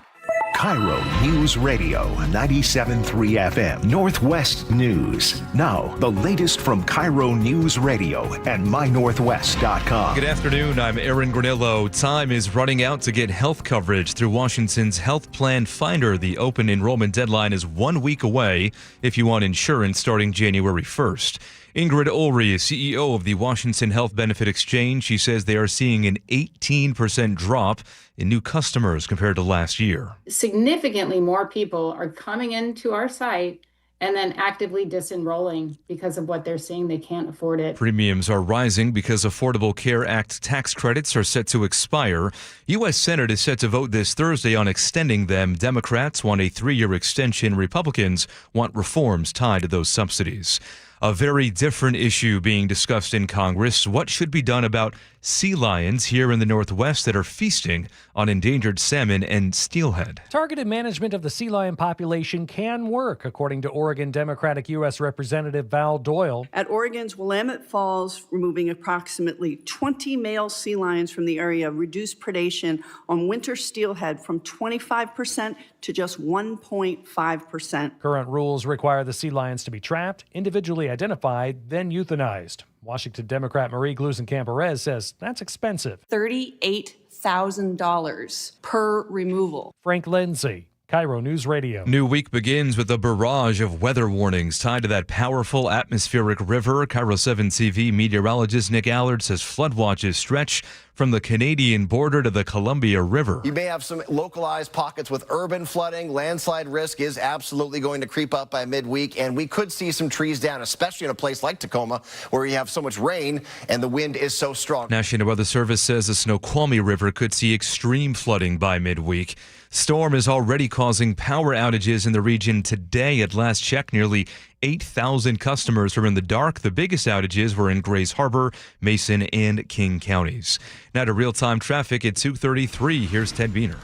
Speaker 9: KIRO News Radio, 97.3 FM, Northwest News. Now, the latest from KIRO News Radio and mynorthwest.com.
Speaker 7: Good afternoon. I'm Aaron Granillo. Time is running out to get health coverage through Washington's Health Plan Finder. The open enrollment deadline is 1 week away if you want insurance starting January 1st. Ingrid Ulrey is CEO of the Washington Health Benefit Exchange. She says they are seeing an 18% drop in new customers compared to last year.
Speaker 31: Significantly more people are coming into our site
Speaker 3: and then actively disenrolling because of what they're seeing. They can't afford it.
Speaker 7: Premiums are rising because Affordable Care Act tax credits are set to expire. U.S. Senate is set to vote this Thursday on extending them. Democrats want a 3-year extension. Republicans want reforms tied to those subsidies. A very different issue being discussed in Congress. What should be done about sea lions here in the Northwest that are feasting on endangered salmon and steelhead?
Speaker 4: Targeted management of the sea lion population can work, according to Oregon Democratic U.S. Representative Val Doyle.
Speaker 8: At Oregon's Willamette Falls, removing approximately 20 male sea lions from the area reduced predation on winter steelhead from 25% to just 1.5%.
Speaker 4: Current rules require the sea lions to be trapped, individually identified, then euthanized. Washington Democrat Marie Glusenkamp-Perez says that's expensive.
Speaker 8: $38,000 per removal.
Speaker 4: Frank Lindsay, KIRO News Radio.
Speaker 7: New week begins with a barrage of weather warnings tied to that powerful atmospheric river. KIRO 7 TV meteorologist Nick Allard says flood watches stretch from the Canadian border to the Columbia River.
Speaker 11: You may have some localized pockets with urban flooding. Landslide risk is absolutely going to creep up by midweek, and we could see some trees down, especially in a place like Tacoma, where you have so much rain and the wind is so strong.
Speaker 7: National Weather Service says the Snoqualmie River could see extreme flooding by midweek. Storm is already causing power outages in the region today. At last check, nearly 8,000 customers are in the dark. The biggest outages were in Grays Harbor, Mason, and King counties. Now to real-time traffic at 2:33. Here's Ted Beener.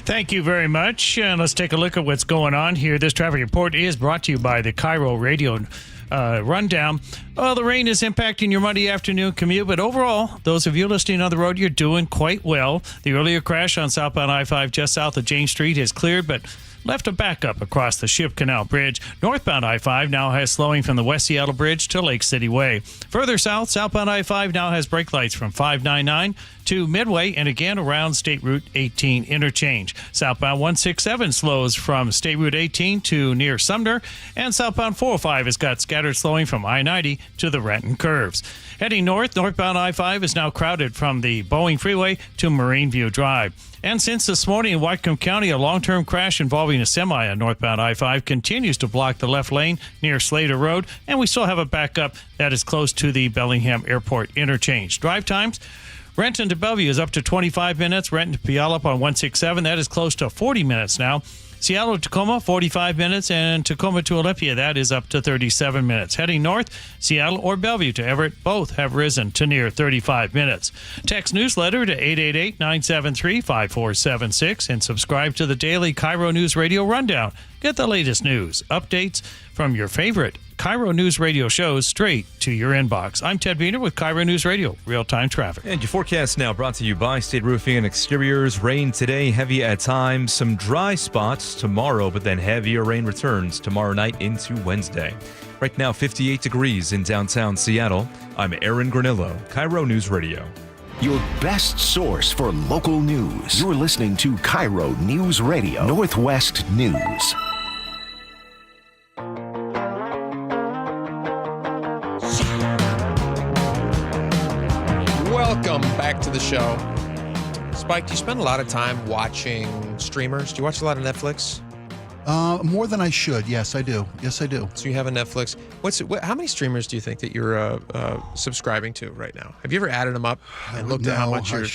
Speaker 12: Thank you very much. Let's take a look at what's going on here. This traffic report is brought to you by the KIRO Radio Rundown. Well, the rain is impacting your Monday afternoon commute, but overall, those of you listening on the road, you're doing quite well. The earlier crash on southbound I-5 just south of James Street is cleared, but left a backup across the Ship Canal Bridge. Northbound I-5 now has slowing from the West Seattle Bridge to Lake City Way. Further south, southbound I-5 now has brake lights from 599 to Midway and again around State Route 18 interchange. Southbound 167 slows from State Route 18 to near Sumner, and southbound 405 has got scattered slowing from I-90 to the Renton curves. Heading north, northbound I-5 is now crowded from the Boeing Freeway to Marine View Drive. And since this morning in Whatcom County, a long-term crash involving a semi on northbound I-5 continues to block the left lane near Slater Road, and we still have a backup that is close to the Bellingham Airport interchange. Drive times, Renton to Bellevue is up to 25 minutes. Renton to Puyallup on 167, that is close to 40 minutes now. Seattle to Tacoma, 45 minutes, and Tacoma to Olympia, that is up to 37 minutes. Heading north, Seattle or Bellevue to Everett, both have risen to near 35 minutes. Text newsletter to 888-973-5476 and subscribe to the daily KIRO News Radio Rundown. Get the latest news, updates from your favorite KIRO News Radio shows straight to your inbox. I'm Ted Beener with KIRO News Radio, real-time traffic.
Speaker 7: And your forecast now brought to you by State Roofing and Exteriors. Rain today, heavy at times. Some dry spots tomorrow, but then heavier rain returns tomorrow night into Wednesday. Right now, 58 degrees in downtown Seattle. I'm Aaron Granillo, KIRO News Radio.
Speaker 9: Your best source for local news. You're listening to KIRO News Radio, Northwest News.
Speaker 25: Welcome back to the show. Spike, do you spend a lot of time watching streamers? Do you watch a lot of Netflix?
Speaker 1: More than I should. Yes, I do. Yes, I do.
Speaker 25: So you have a Netflix. How many streamers do you think that you're subscribing to right now? Have you ever added them up and looked at how much you're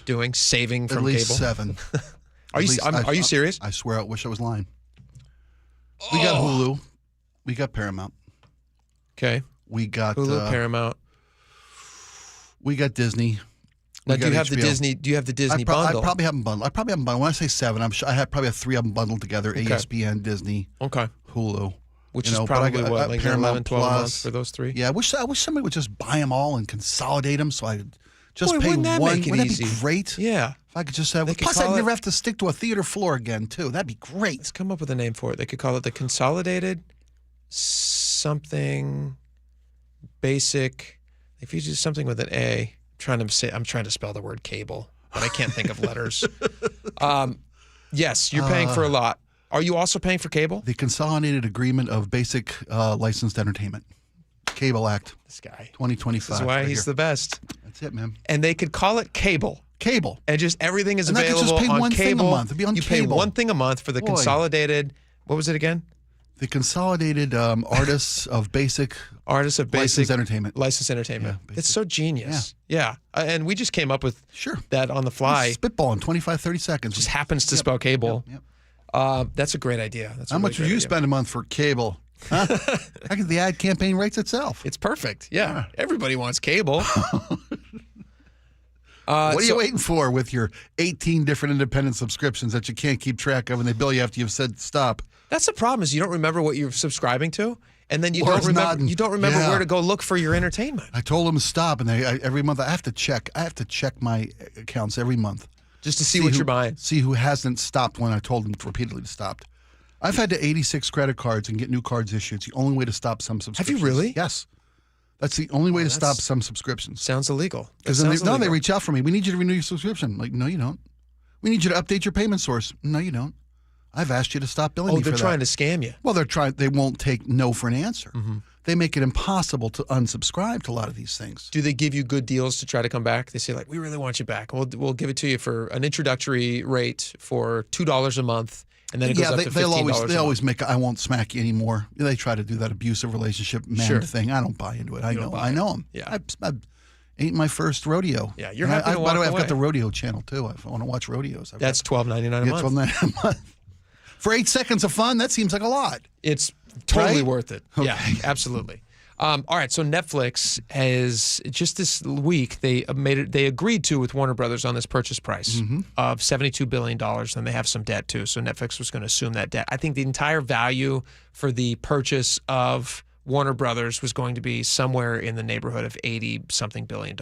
Speaker 25: doing, saving from
Speaker 1: cable? At least
Speaker 25: cable?
Speaker 1: 7.
Speaker 25: Are you serious?
Speaker 1: I swear, I wish I was lying. We got Hulu. We got Paramount.
Speaker 25: Okay.
Speaker 1: We got
Speaker 25: Hulu, Paramount.
Speaker 1: We got Disney.
Speaker 25: Now, do you have the Disney? Do you have the Disney bundle?
Speaker 1: I probably haven't bundled. When I say 7, I'm sure I probably have 3 of them bundled together:
Speaker 25: Okay.
Speaker 1: ESPN, Disney,
Speaker 25: Hulu,
Speaker 1: Hulu.
Speaker 25: which is probably what, like
Speaker 1: Paramount
Speaker 25: 11, 12
Speaker 1: Plus.
Speaker 25: months for those 3.
Speaker 1: Yeah, I wish somebody would just buy them all and consolidate them, so I just
Speaker 25: Boy,
Speaker 1: pay
Speaker 25: wouldn't that
Speaker 1: one.
Speaker 25: make it
Speaker 1: Wouldn't
Speaker 25: easy?
Speaker 1: that be great?
Speaker 25: Yeah.
Speaker 1: If I could just have.
Speaker 25: They could
Speaker 1: Plus,
Speaker 25: call
Speaker 1: I'd never
Speaker 25: it-
Speaker 1: have to stick to a theater floor again, too. That'd be great.
Speaker 25: Let's come up with a name for it. They could call it the Consolidated something basic. If you do something with an A, I'm trying to spell the word cable, but I can't think of letters. Yes, you're paying for a lot. Are you also paying for cable?
Speaker 1: The Consolidated Agreement of Basic Licensed Entertainment. Cable Act.
Speaker 25: This guy.
Speaker 1: 2025.
Speaker 25: This is why
Speaker 1: right
Speaker 25: he's
Speaker 1: here.
Speaker 25: the best.
Speaker 1: That's it, man.
Speaker 25: And they could call it cable.
Speaker 1: Cable.
Speaker 25: And just everything is
Speaker 1: And I could
Speaker 25: available
Speaker 1: just pay
Speaker 25: on
Speaker 1: one
Speaker 25: cable.
Speaker 1: thing a month. It'd be on
Speaker 25: you
Speaker 1: cable.
Speaker 25: pay one thing a month for the
Speaker 1: Boy.
Speaker 25: Consolidated. What was it again?
Speaker 1: The Consolidated Artists of Basic Licensed Entertainment.
Speaker 25: Licensed entertainment.
Speaker 1: Yeah,
Speaker 25: it's so genius. Yeah. And we just came up with that on the fly.
Speaker 1: Spitball in 25, 30 seconds.
Speaker 25: Just happens to spell cable. That's a great idea. That's
Speaker 1: How much would you spend a month for cable? Huh? The ad campaign writes itself.
Speaker 25: It's perfect. Yeah. Everybody wants cable.
Speaker 1: What are you waiting for with your 18 different independent subscriptions that you can't keep track of and they bill you after you've said stop?
Speaker 25: That's the problem is you don't remember what you're subscribing to, and then you don't remember where to go look for your entertainment.
Speaker 1: I told them to stop, and every month I have to check. I have to check my accounts every month.
Speaker 25: Just to see what you're buying.
Speaker 1: See who hasn't stopped when I told them repeatedly to stop. I've had to 86 credit cards and get new cards issued. It's the only way to stop some subscriptions.
Speaker 25: Have you really?
Speaker 1: Yes. That's the only way to stop some subscriptions.
Speaker 25: Sounds illegal.
Speaker 1: Because they reach out for me. We need you to renew your subscription. I'm like, no, you don't. We need you to update your payment source. No, you don't. I've asked you to stop billing me for that.
Speaker 25: Oh, they're trying to scam you.
Speaker 1: Well, they won't take no for an answer. Mm-hmm. They make it impossible to unsubscribe to a lot of these things.
Speaker 25: Do they give you good deals to try to come back? They say, like, we really want you back. We'll give it to you for an introductory rate for $2 a month, and then it goes up to $15
Speaker 1: they always make I won't smack you anymore. They try to do that abusive relationship thing. I don't buy into it. I know them.
Speaker 25: Yeah.
Speaker 1: I ain't my first rodeo.
Speaker 25: Yeah, you're happy to walk
Speaker 1: By the way,
Speaker 25: away.
Speaker 1: I've got the rodeo channel, too. If I want to watch rodeos.
Speaker 25: That's $12.99 a month.
Speaker 1: $12.99 a month. For 8 seconds of fun, that seems like a lot.
Speaker 25: It's totally
Speaker 1: Right?
Speaker 25: worth it.
Speaker 1: Okay.
Speaker 25: Yeah, absolutely. All right, so Netflix has just this week they agreed to with Warner Brothers on this purchase price of $72 billion, and they have some debt too. So Netflix was going to assume that debt. I think the entire value for the purchase of Warner Brothers was going to be somewhere in the neighborhood of $80-something billion.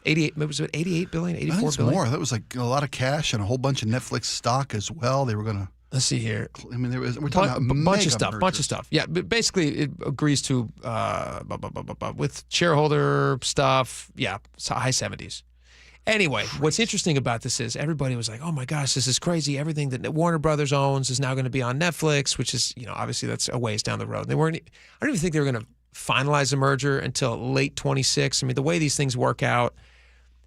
Speaker 25: 88 was it 88 billion, 84
Speaker 1: I think it's
Speaker 25: billion?
Speaker 1: more. That was like a lot of cash and a whole bunch of Netflix stock as well. They were going to.
Speaker 25: Let's see here.
Speaker 1: I mean, we're talking about
Speaker 25: bunch of
Speaker 1: mega
Speaker 25: stuff. Yeah, but basically it agrees to with shareholder stuff. Yeah, high 70s. Anyway, what's interesting about this is everybody was like, "Oh my gosh, this is crazy! Everything that Warner Brothers owns is now going to be on Netflix," which is, obviously that's a ways down the road. They weren't. I don't even think they were going to finalize the merger until late 26. I mean, the way these things work out.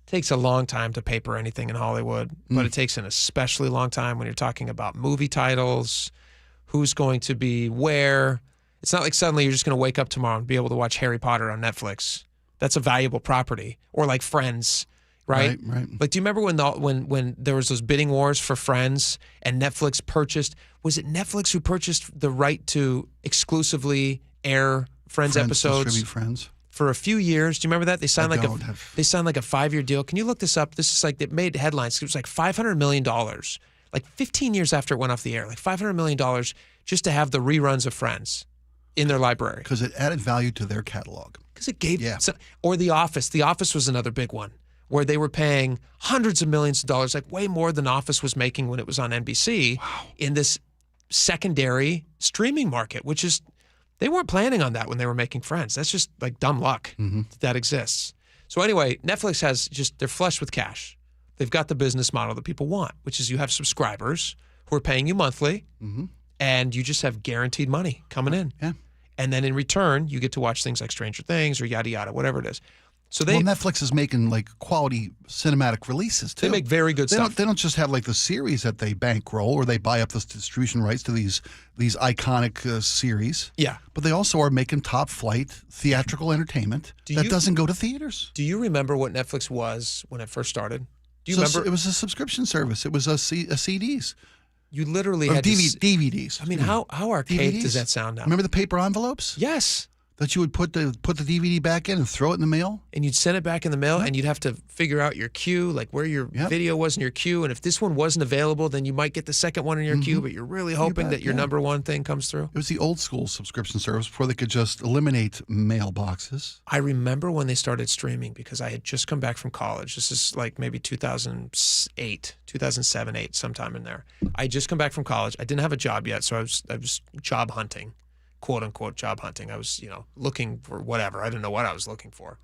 Speaker 25: Takes a long time to paper anything in Hollywood, but it takes an especially long time when you're talking about movie titles, who's going to be where. It's not like suddenly you're just going to wake up tomorrow and be able to watch Harry Potter on Netflix. That's a valuable property. Or like Friends, right?
Speaker 1: Right.
Speaker 25: Like, do you remember when there was those bidding wars for Friends and Netflix purchased, was it Netflix who purchased the right to exclusively air Friends episodes?
Speaker 1: Distribute Friends.
Speaker 25: For a few years. Do you remember that? They signed like a 5-year deal. Can you look this up? This is like, it made headlines. It was like $500 million, like 15 years after it went off the air, like $500 million just to have the reruns of Friends in their library.
Speaker 1: Because it added value to their catalog.
Speaker 25: Because it gave, or The Office. The Office was another big one where they were paying hundreds of millions of dollars, like way more than Office was making when it was on NBC in this secondary streaming market, which is, they weren't planning on that when they were making Friends. That's just like dumb luck that exists. So anyway, Netflix they're flush with cash. They've got the business model that people want, which is you have subscribers who are paying you monthly, and you just have guaranteed money coming in.
Speaker 1: Yeah.
Speaker 25: And then in return, you get to watch things like Stranger Things or yada yada, whatever it is. So
Speaker 1: Netflix is making like quality cinematic releases too.
Speaker 25: They make very good stuff.
Speaker 1: They don't just have like the series that they bankroll or they buy up the distribution rights to these iconic series.
Speaker 25: Yeah,
Speaker 1: but they also are making top flight theatrical entertainment doesn't go to theaters.
Speaker 25: Do you remember what Netflix was when it first started? Do you remember?
Speaker 1: It was a subscription service. It was a CDs.
Speaker 25: You literally had
Speaker 1: DVDs.
Speaker 25: I mean, how archaic does that sound now?
Speaker 1: Remember the paper envelopes?
Speaker 25: Yes.
Speaker 1: That you would put the DVD back in and throw it in the mail?
Speaker 25: And you'd send it back in the mail, and you'd have to figure out your queue, like where your video was in your queue. And if this one wasn't available, then you might get the second one in your queue, but you're really hoping that your number one thing comes through.
Speaker 1: It was the old school subscription service before they could just eliminate mailboxes.
Speaker 25: I remember when they started streaming because I had just come back from college. This is like maybe 2007, 8, sometime in there. I had just come back from college. I didn't have a job yet, so I was job hunting. "Quote unquote job hunting." I was, looking for whatever. I didn't know what I was looking for.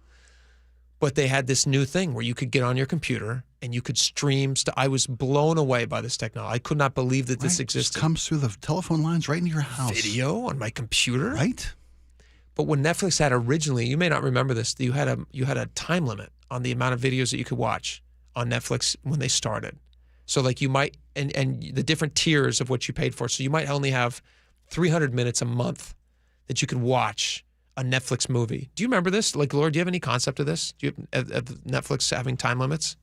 Speaker 25: But they had this new thing where you could get on your computer and you could stream stuff. I was blown away by this technology. I could not believe that this existed.
Speaker 1: It comes through the telephone lines right into your house.
Speaker 25: Video on my computer.
Speaker 1: Right.
Speaker 25: But when Netflix had originally, you may not remember this, you had a time limit on the amount of videos that you could watch on Netflix when they started. So like you might, and the different tiers of what you paid for. So you might only have 300 minutes a month that you could watch a Netflix movie. Do you remember this? Like, Laura, do you have any concept of this? Do you have Netflix having time limits?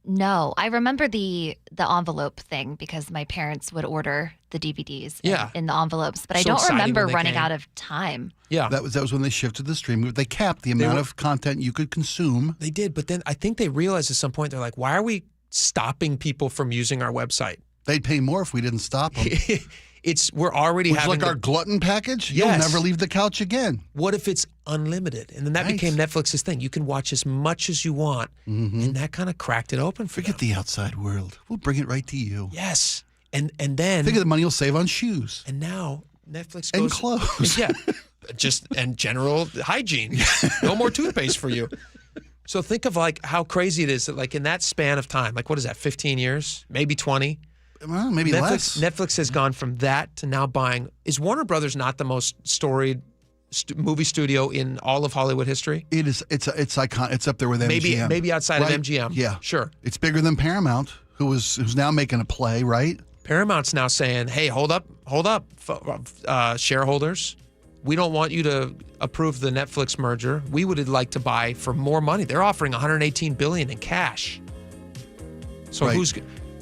Speaker 2: No. I remember the envelope thing because my parents would order the DVDs in the envelopes, but I don't remember running out of time.
Speaker 25: Yeah.
Speaker 1: That was when they shifted the stream. They capped the amount of content you could consume.
Speaker 25: They did, but then I think they realized at some point, they're like, why are we stopping people from using our website?
Speaker 1: They'd pay more if we didn't stop them.
Speaker 25: We're already having
Speaker 1: like our glutton package.
Speaker 25: Yes.
Speaker 1: You'll never leave the couch again.
Speaker 25: What if it's unlimited? And then that became Netflix's thing. You can watch as much as you want, and that kind of cracked it open for
Speaker 1: Forget the outside world. We'll bring it right to you.
Speaker 25: Yes, and then
Speaker 1: think of the money you'll save on shoes.
Speaker 25: And now Netflix goes
Speaker 1: and clothes.
Speaker 25: Yeah, and general hygiene. No more toothpaste for you. So think of like how crazy it is that like in that span of time, like what is that? 15 years, maybe 20.
Speaker 1: Well, maybe less.
Speaker 25: Netflix has gone from that to now buying. Is Warner Brothers not the most storied movie studio in all of Hollywood history?
Speaker 1: It is. It's iconic. It's up there with MGM.
Speaker 25: Maybe outside of MGM.
Speaker 1: Yeah,
Speaker 25: sure.
Speaker 1: It's bigger than Paramount, who's now making a play, right?
Speaker 25: Paramount's now saying, "Hey, hold up, shareholders. We don't want you to approve the Netflix merger. We would like to buy for more money. They're offering $118 billion in cash. So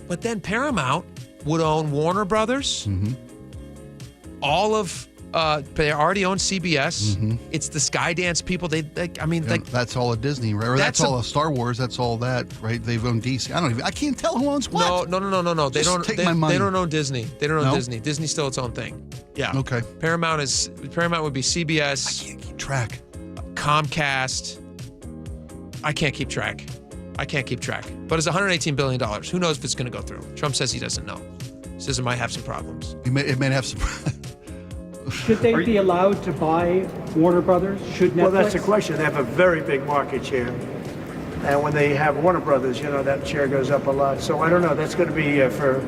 Speaker 25: But then Paramount would own Warner Brothers. All of they already own CBS. It's the Skydance people. That's
Speaker 1: all of Disney, right? Or that's all of Star Wars. That's all that, right? They've owned DC. I can't tell who owns what.
Speaker 25: No. They don't take my money. They don't own Disney. They don't own Disney. Disney's still its own thing. Yeah.
Speaker 1: Okay.
Speaker 25: Paramount would be CBS.
Speaker 1: I can't keep track.
Speaker 25: Comcast. I can't keep track. But it's $118 billion. Who knows if it's going to go through? Trump says he doesn't know. He says it might have some problems.
Speaker 1: It may have some.
Speaker 5: Should they be allowed to buy Warner Brothers? Should Netflix?
Speaker 6: Well, that's the question. They have a very big market share. And when they have Warner Brothers, that share goes up a lot. So I don't know. That's going to be for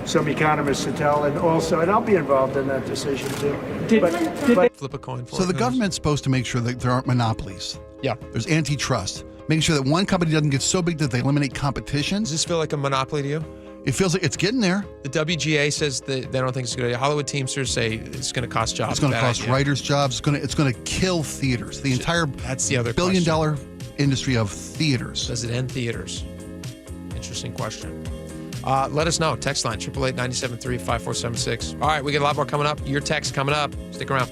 Speaker 6: some economists to tell. And I'll be involved in that decision too.
Speaker 25: Flip a coin for
Speaker 1: So the government's supposed to make sure that there aren't monopolies.
Speaker 25: Yeah.
Speaker 1: There's antitrust. Making sure that one company doesn't get so big that they eliminate competition.
Speaker 25: Does this feel like a monopoly to you?
Speaker 1: It feels like it's getting there.
Speaker 25: The WGA says they don't think it's a good idea. Hollywood Teamsters say it's going to cost jobs.
Speaker 1: It's going to cost writers jobs. It's going to kill theaters. The entire billion-dollar industry of theaters.
Speaker 25: Does it end theaters? Interesting question. Let us know. Text line 888-973-5476. All right, we got a lot more coming up. Your text coming up. Stick around.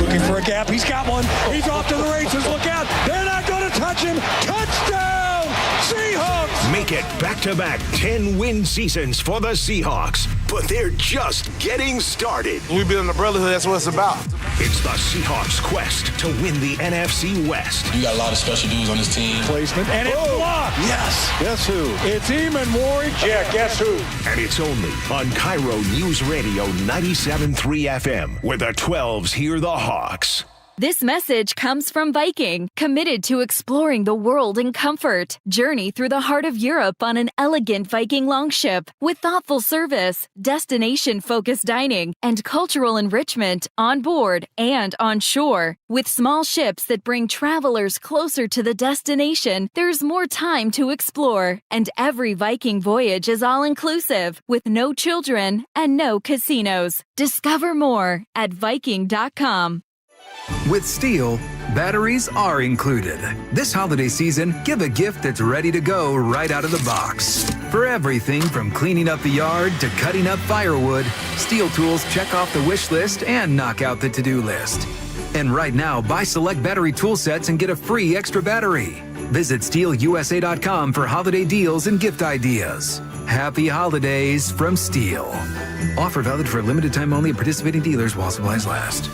Speaker 10: Looking for a gap. He's got one. He's off to the races. Look out. They're not going to touch him. Touchdown, Seahawks.
Speaker 9: Make it back-to-back 10-win seasons for the Seahawks. But they're just getting started.
Speaker 16: We building a brotherhood. That's what it's about.
Speaker 9: It's the Seahawks' quest to win the NFC West.
Speaker 16: You got a lot of special dudes on this team.
Speaker 10: Placement. And it's blocked.
Speaker 16: Yes. Guess who?
Speaker 10: It's Eamon Warwick.
Speaker 16: Yeah, guess who?
Speaker 9: And it's only on KIRO Newsradio 97.3 FM, where the 12s hear the Hawks.
Speaker 20: This message comes from Viking, committed to exploring the world in comfort. Journey through the heart of Europe on an elegant Viking longship with thoughtful service, destination-focused dining, and cultural enrichment on board and on shore. With small ships that bring travelers closer to the destination, there's more time to explore. And every Viking voyage is all-inclusive, with no children and no casinos. Discover more at Viking.com.
Speaker 22: With Steel, batteries are included. This holiday season, give a gift that's ready to go right out of the box. For everything from cleaning up the yard to cutting up firewood, Steel tools check off the wish list and knock out the to-do list. And right now, buy select battery tool sets and get a free extra battery. Visit SteelUSA.com for holiday deals and gift ideas. Happy holidays from Steel. Offer valid for a limited time only at participating dealers while supplies last.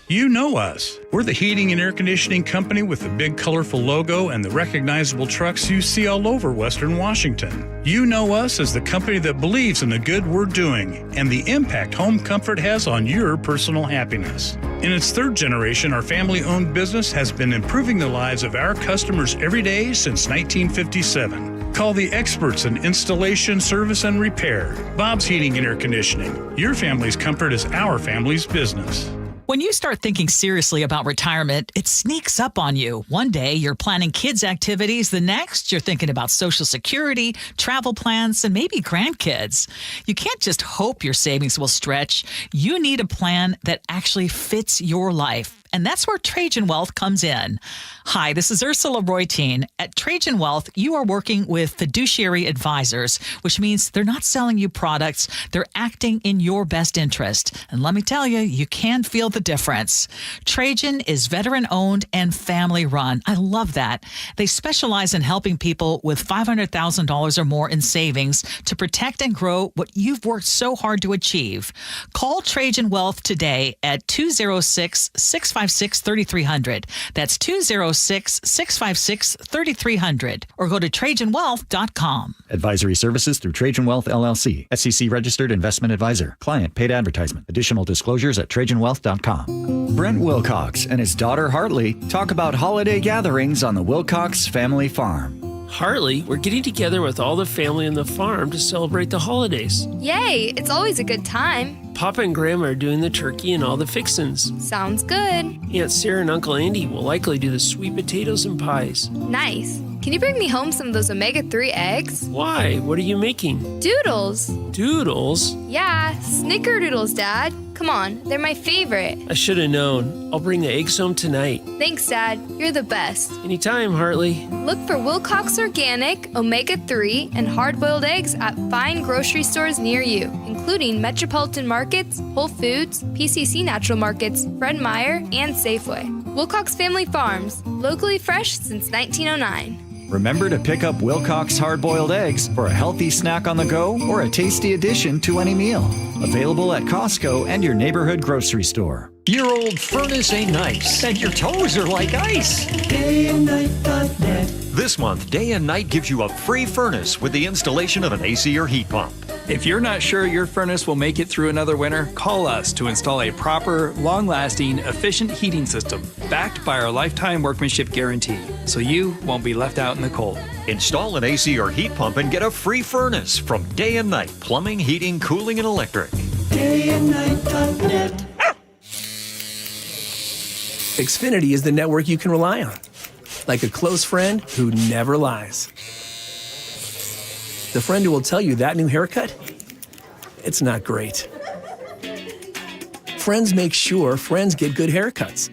Speaker 27: You know us. We're the heating and air conditioning company with the big colorful logo and the recognizable trucks you see all over Western Washington. You know us as the company that believes in the good we're doing and the impact home comfort has on your personal happiness. In its third generation, our family-owned business has been improving the lives of our customers every day since 1957. Call the experts in installation, service, and repair. Bob's Heating and Air Conditioning. Your family's comfort is our family's business.
Speaker 13: When you start thinking seriously about retirement, it sneaks up on you. One day, you're planning kids' activities. The next, you're thinking about Social Security, travel plans, and maybe grandkids. You can't just hope your savings will stretch. You need a plan that actually fits your life. And that's where Trajan Wealth comes in. Hi, this is Ursula Reutin. At Trajan Wealth, you are working with fiduciary advisors, which means they're not selling you products. They're acting in your best interest. And let me tell you, you can feel the difference. Trajan is veteran-owned and family-run. I love that. They specialize in helping people with $500,000 or more in savings to protect and grow what you've worked so hard to achieve. Call Trajan Wealth today at 206-656-3300. That's 206-656-3300. Or go to TrajanWealth.com.
Speaker 26: Advisory services through Trajan Wealth, LLC. SEC registered investment advisor. Client paid advertisement. Additional disclosures at TrajanWealth.com. Brent Wilcox and his daughter Hartley talk about holiday gatherings on the Wilcox family farm.
Speaker 14: Hartley, we're getting together with all the family on the farm to celebrate the holidays.
Speaker 15: Yay! It's always a good time.
Speaker 14: Papa and Grandma are doing the turkey and all the fixins.
Speaker 15: Sounds good.
Speaker 14: Aunt Sarah and Uncle Andy will likely do the sweet potatoes and pies.
Speaker 15: Nice. Can you bring me home some of those omega-3 eggs?
Speaker 14: Why? What are you making?
Speaker 15: Doodles.
Speaker 14: Doodles?
Speaker 15: Yeah, snickerdoodles, Dad. Come on, they're my favorite.
Speaker 14: I should have known. I'll bring the eggs home tonight.
Speaker 15: Thanks, Dad. You're the best.
Speaker 14: Anytime, Hartley.
Speaker 15: Look for Wilcox Organic, Omega-3, and hard-boiled eggs at fine grocery stores near you, including Metropolitan Markets, Whole Foods, PCC Natural Markets, Fred Meyer, and Safeway. Wilcox Family Farms, locally fresh since 1909.
Speaker 26: Remember to pick up Wilcox hard-boiled eggs for a healthy snack on the go or a tasty addition to any meal. Available at Costco and your neighborhood grocery store.
Speaker 17: Your old furnace ain't nice, and your toes are like ice. DayandNight.net. This month, Day and Night gives you a free furnace with the installation of an AC or heat pump.
Speaker 19: If you're not sure your furnace will make it through another winter, call us to install a proper, long-lasting, efficient heating system backed by our lifetime workmanship guarantee, so you won't be left out in the cold.
Speaker 17: Install an AC or heat pump and get a free furnace from Day and Night Plumbing, Heating, Cooling, and Electric. DayandNight.net.
Speaker 14: Xfinity is the network you can rely on, like a close friend who never lies. The friend who will tell you that new haircut, it's not great. Friends make sure friends get good haircuts.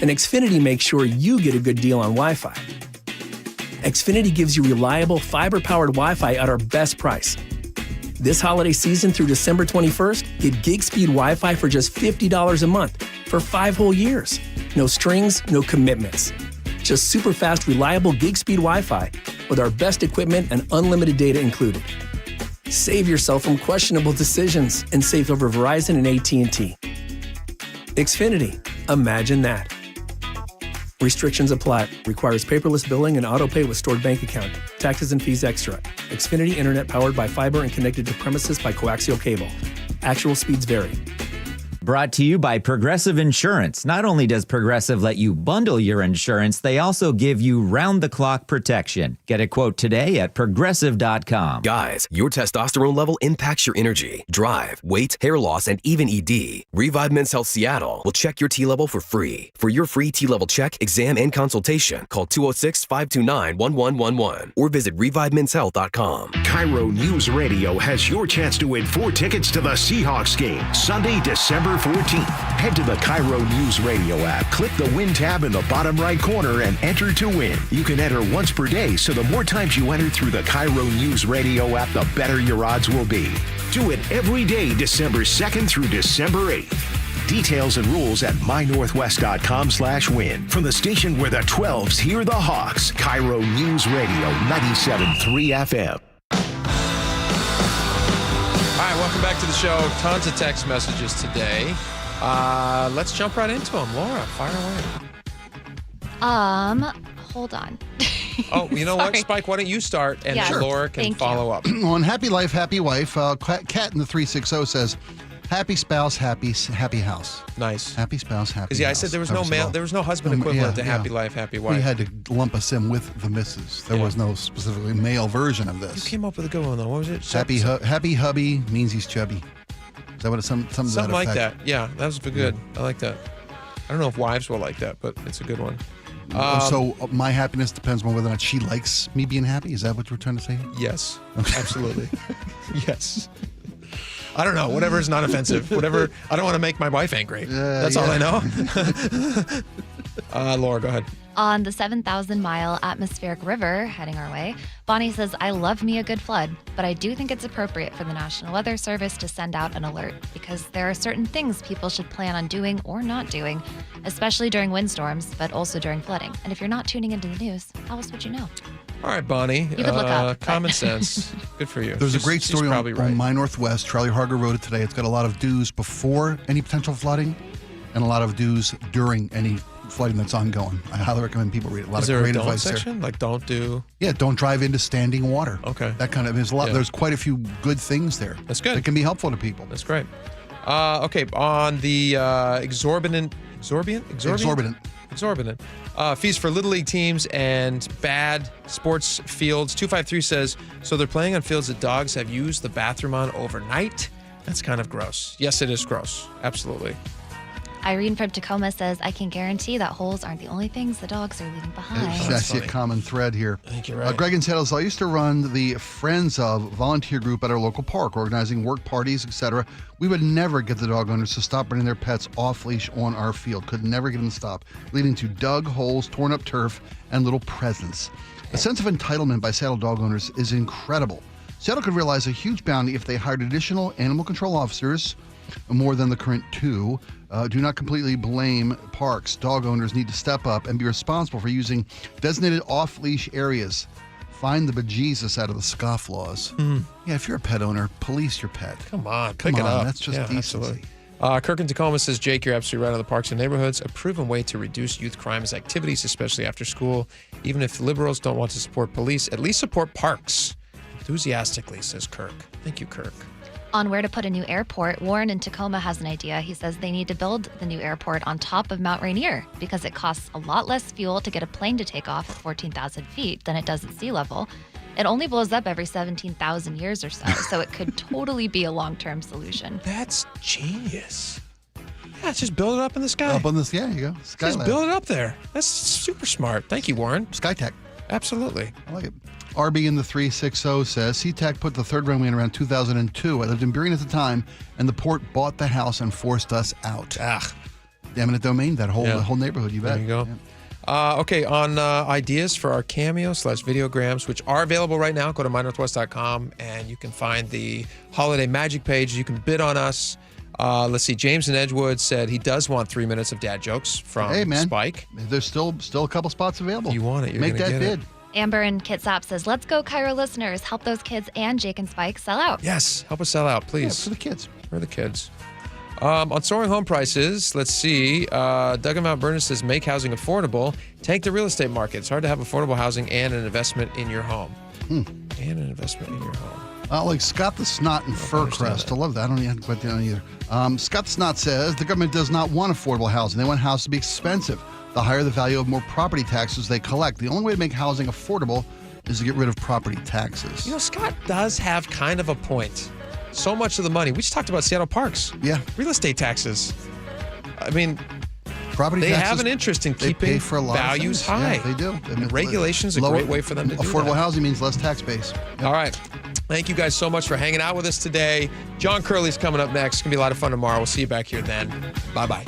Speaker 14: And Xfinity makes sure you get a good deal on Wi-Fi. Xfinity gives you reliable fiber-powered Wi-Fi at our best price. This holiday season through December 21st, get gig speed Wi-Fi for just $50 a month for 5 whole years. No strings, no commitments. Just super fast, reliable gig speed Wi-Fi with our best equipment and unlimited data included. Save yourself from questionable decisions and save over Verizon and AT&T. Xfinity. Imagine that. Restrictions apply. Requires paperless billing and autopay with stored bank account. Taxes and fees extra. Xfinity Internet powered by fiber and connected to premises by coaxial cable. Actual speeds vary.
Speaker 21: Brought to you by Progressive Insurance. Not only does Progressive let you bundle your insurance, they also give you round-the-clock protection. Get a quote today at Progressive.com.
Speaker 23: Guys, your testosterone level impacts your energy, drive, weight, hair loss, and even ED. Revive Men's Health Seattle will check your T level for free. For your free T level check, exam, and consultation, call 206-529-1111 or visit ReviveMen'sHealth.com.
Speaker 9: KIRO News Radio has your chance to win 4 tickets to the Seahawks game, Sunday, December 14th. Head to the KIRO News Radio app, click the Win tab in the bottom right corner, and enter to win. You can enter once per day, so the more times you enter through the KIRO News Radio app, the better your odds will be. Do it every day, December 2nd through December 8th. Details and rules at mynorthwest.com/win. From the station where the 12s hear the Hawks, KIRO News Radio 97.3 FM.
Speaker 25: All right, welcome back to the show. Tons of text messages today. Let's jump right into them. Laura, fire away.
Speaker 2: Hold on.
Speaker 25: Oh, you know what, Spike? Why don't you start, and then Laura can follow up.
Speaker 1: On Happy Life, Happy Wife, Kat in the 360 says, happy spouse, happy house.
Speaker 25: Nice.
Speaker 1: Happy spouse, happy house.
Speaker 25: Yeah, I said there was no male, there was no husband equivalent to Happy Life, Happy Wife.
Speaker 1: We had to lump us in with the missus. There was no specifically male version of this.
Speaker 25: You came up with a good one, though. What was it?
Speaker 1: Happy hubby means he's chubby. Is that what something to
Speaker 25: Something
Speaker 1: that
Speaker 25: like
Speaker 1: effect?
Speaker 25: that. Yeah, that was good. I like that. I don't know if wives will like that, but it's a good one.
Speaker 1: So my happiness depends on whether or not she likes me being happy? Is that what you're trying to say?
Speaker 25: Yes, absolutely. Yes. I don't know. Whatever is not offensive. Whatever. I don't want to make my wife angry. That's all I know. Laura, go ahead.
Speaker 2: On the 7,000-mile atmospheric river heading our way, Bonnie says, I love me a good flood, but I do think it's appropriate for the National Weather Service to send out an alert because there are certain things people should plan on doing or not doing, especially during windstorms, but also during flooding. And if you're not tuning into the news, how else would you know?
Speaker 25: All right, Bonnie.
Speaker 2: You could look up.
Speaker 25: Common sense. Good for you.
Speaker 1: There's a great story on My Northwest. Charlie Harger wrote it today. It's got a lot of do's before any potential flooding and a lot of do's during any flooding that's ongoing. I highly recommend people read it. A lot of great advice
Speaker 25: section?
Speaker 1: there.
Speaker 25: Like don't do?
Speaker 1: Yeah, don't drive into standing water.
Speaker 25: Okay.
Speaker 1: That kind of, there's a lot.
Speaker 25: Yeah.
Speaker 1: There's quite a few good things there.
Speaker 25: That's good.
Speaker 1: That can be helpful to people.
Speaker 25: That's great. Okay, on the exorbitant fees for Little League teams and bad sports fields. 253 says, so they're playing on fields that dogs have used the bathroom on overnight? That's kind of gross. Yes, it is gross. Absolutely.
Speaker 2: Irene from Tacoma says, I can guarantee that holes aren't the only things the dogs are leaving behind.
Speaker 1: I see a common thread here.
Speaker 25: I think you're right.
Speaker 1: Greg and Settles, I used to run the Friends of volunteer group at our local park, organizing work parties, etc. We would never get the dog owners to stop bringing their pets off leash on our field. Could never get them to stop, leading to dug holes, torn up turf, and little presents. The sense of entitlement by Seattle dog owners is incredible. Seattle could realize a huge bounty if they hired additional animal control officers, more than the current 2. Do not completely blame parks. Dog owners need to step up and be responsible for using designated off-leash areas. Find the bejesus out of the scofflaws. Yeah, if you're a pet owner, police your pet.
Speaker 25: Come on, pick it up.
Speaker 1: That's just decency.
Speaker 25: Absolutely. Kirk in Tacoma says, Jake, you're absolutely right on the parks and neighborhoods. A proven way to reduce youth crimes activities, especially after school. Even if liberals don't want to support police, at least support parks. Enthusiastically, says Kirk. Thank you, Kirk.
Speaker 2: On where to put a new airport, Warren in Tacoma has an idea. He says they need to build the new airport on top of Mount Rainier because it costs a lot less fuel to get a plane to take off at 14,000 feet than it does at sea level. It only blows up every 17,000 years or so it could totally be a long-term solution.
Speaker 25: That's genius. Yeah, just build it up in the sky.
Speaker 1: Up on this, yeah, you go. Skylab.
Speaker 25: Just build it up there. That's super smart. Thank you, Warren.
Speaker 1: SkyTech.
Speaker 25: Absolutely.
Speaker 1: I like it. RB in the 360 says, SeaTac put the third runway in around 2002. I lived in Burien at the time, and the port bought the house and forced us out. Eminent domain, that whole neighborhood, you bet.
Speaker 25: There you go. Yeah. Okay, on ideas for our Cameo/videograms, which are available right now, go to mynorthwest.com, and you can find the Holiday Magic page. You can bid on us. Let's see. James in Edgewood said he does want 3 minutes of dad jokes from Spike.
Speaker 1: There's still a couple spots available.
Speaker 25: If you want it, you're
Speaker 1: Make
Speaker 25: gonna
Speaker 1: that
Speaker 25: get
Speaker 1: bid.
Speaker 25: it.
Speaker 2: Amber in Kitsap says, let's go, KIRO listeners. Help those kids and Jake and Spike sell out.
Speaker 25: Yes, help us sell out, please.
Speaker 1: Yeah, for the kids.
Speaker 25: For the kids. On soaring home prices, let's see. Doug in Mount Vernon says, make housing affordable. Tank the real estate market. It's hard to have affordable housing and an investment in your home. And an investment in your home.
Speaker 1: Like Scott the Snot and Furcrest. I love that. I don't even quite know either. Scott the Snot says, the government does not want affordable housing. They want houses to be expensive. The higher the value of more property taxes they collect. The only way to make housing affordable is to get rid of property taxes.
Speaker 25: You know, Scott does have kind of a point. So much of the money. We just talked about Seattle parks.
Speaker 1: Yeah.
Speaker 25: Real estate taxes. I mean,
Speaker 1: property
Speaker 25: they
Speaker 1: taxes,
Speaker 25: have an interest in keeping
Speaker 1: for a lot
Speaker 25: values
Speaker 1: of
Speaker 25: high.
Speaker 1: Yeah, they do.
Speaker 25: And regulation's a great way for them to do that.
Speaker 1: Affordable housing means less tax base. Yep.
Speaker 25: All right. Thank you guys so much for hanging out with us today. John Curley's coming up next. It's going to be a lot of fun tomorrow. We'll see you back here then. Bye-bye.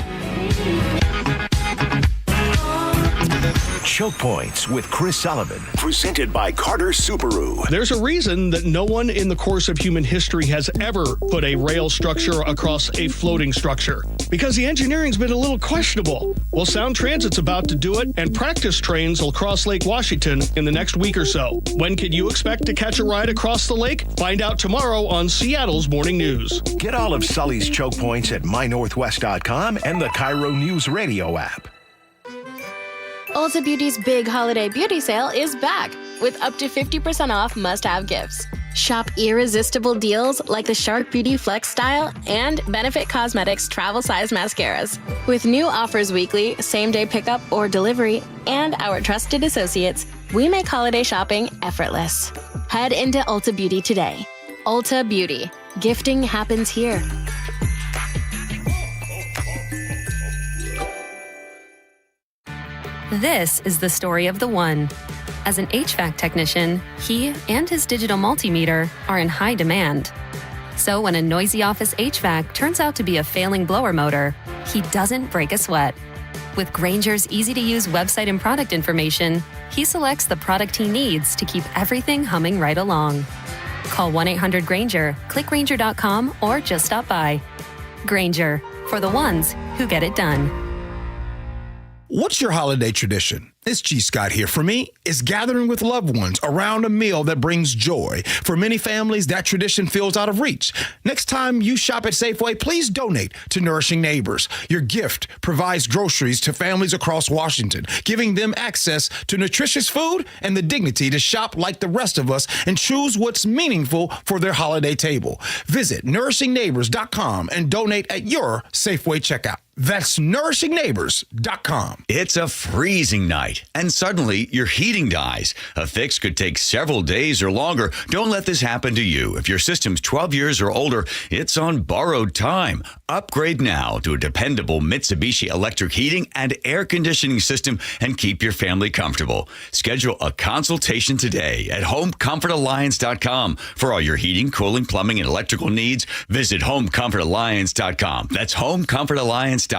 Speaker 9: Choke Points with Chris Sullivan, presented by Carter Subaru.
Speaker 3: There's a reason that no one in the course of human history has ever put a rail structure across a floating structure, because the engineering's been a little questionable. Well, Sound Transit's about to do it, and practice trains will cross Lake Washington in the next week or so. When can you expect to catch a ride across the lake? Find out tomorrow on Seattle's Morning News.
Speaker 9: Get all of Sully's Choke Points at mynorthwest.com and the KIRO Newsradio app.
Speaker 4: Ulta Beauty's big holiday beauty sale is back with up to 50% off must-have gifts. Shop irresistible deals like the Shark Beauty Flex Style and Benefit Cosmetics travel-size mascaras. With new offers weekly, same-day pickup or delivery, and our trusted associates, we make holiday shopping effortless. Head into Ulta Beauty today. Ulta Beauty. Gifting happens here.
Speaker 5: This is the story of the one. As an HVAC technician, he and his digital multimeter are in high demand. So when a noisy office HVAC turns out to be a failing blower motor, he doesn't break a sweat. With Grainger's easy-to-use website and product information, he selects the product he needs to keep everything humming right along. Call 1-800-GRAINGER, click Grainger.com, or just stop by. Grainger, for the ones who get it done.
Speaker 7: What's your holiday tradition? It's G. Scott here. For me, it's gathering with loved ones around a meal that brings joy. For many families, that tradition feels out of reach. Next time you shop at Safeway, please donate to Nourishing Neighbors. Your gift provides groceries to families across Washington, giving them access to nutritious food and the dignity to shop like the rest of us and choose what's meaningful for their holiday table. Visit nourishingneighbors.com and donate at your Safeway checkout. That's nourishingneighbors.com.
Speaker 8: It's a freezing night, and suddenly your heating dies. A fix could take several days or longer. Don't let this happen to you. If your system's 12 years or older, it's on borrowed time. Upgrade now to a dependable Mitsubishi electric heating and air conditioning system and keep your family comfortable. Schedule a consultation today at homecomfortalliance.com. For all your heating, cooling, plumbing, and electrical needs, visit homecomfortalliance.com. That's homecomfortalliance.com.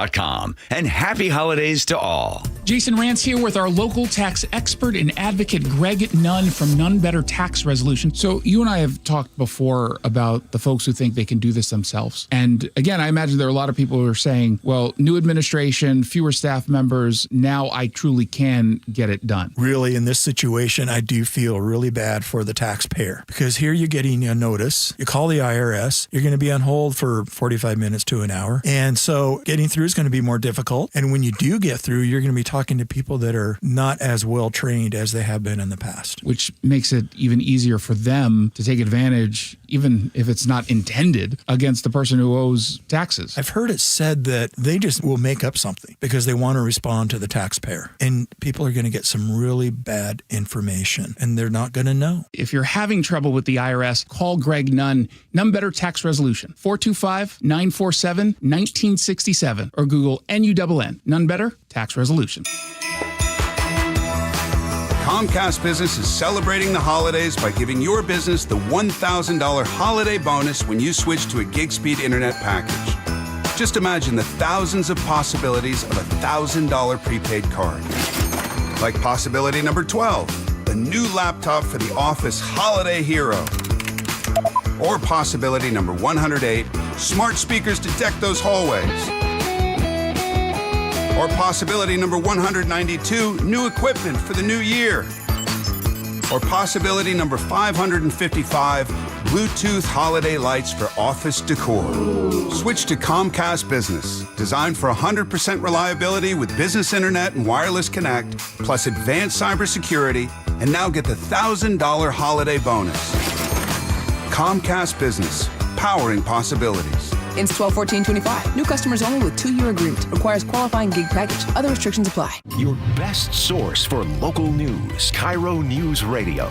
Speaker 8: And happy holidays to all.
Speaker 11: Jason Rance here with our local tax expert and advocate, Greg Nunn from None Better Tax Resolution. So you and I have talked before about the folks who think they can do this themselves. And again, I imagine there are a lot of people who are saying, well, new administration, fewer staff members, now I truly can get it done.
Speaker 12: Really, in this situation, I do feel really bad for the taxpayer, because here you're getting a notice. You call the IRS, you're going to be on hold for 45 minutes to an hour. And so getting through is going to be more difficult. And when you do get through, you're going to be talking to people that are not as well trained as they have been in the past.
Speaker 11: Which makes it even easier for them to take advantage, even if it's not intended, against the person who owes taxes.
Speaker 12: I've heard it said that they just will make up something because they want to respond to the taxpayer. And people are going to get some really bad information and they're not going to know.
Speaker 11: If you're having trouble with the IRS, call Greg Nunn, None Better Tax Resolution, 425-947-1967, or Google NUNN, None Better Tax Resolution.
Speaker 18: Comcast Business is celebrating the holidays by giving your business the $1,000 holiday bonus when you switch to a gig speed internet package. Just imagine the thousands of possibilities of a $1,000 prepaid card. Like possibility number 12, the new laptop for the office holiday hero. Or possibility number 108, smart speakers to deck those hallways. Or possibility number 192, new equipment for the new year. Or possibility number 555, Bluetooth holiday lights for office decor. Switch to Comcast Business, designed for 100% reliability with business internet and wireless connect, plus advanced cybersecurity, and now get the $1,000 holiday bonus. Comcast Business, powering possibilities.
Speaker 24: Ends 12/14/25. New customers only with 2-year agreement. Requires qualifying gig package. Other restrictions apply.
Speaker 9: Your best source for local news, KIRO News Radio.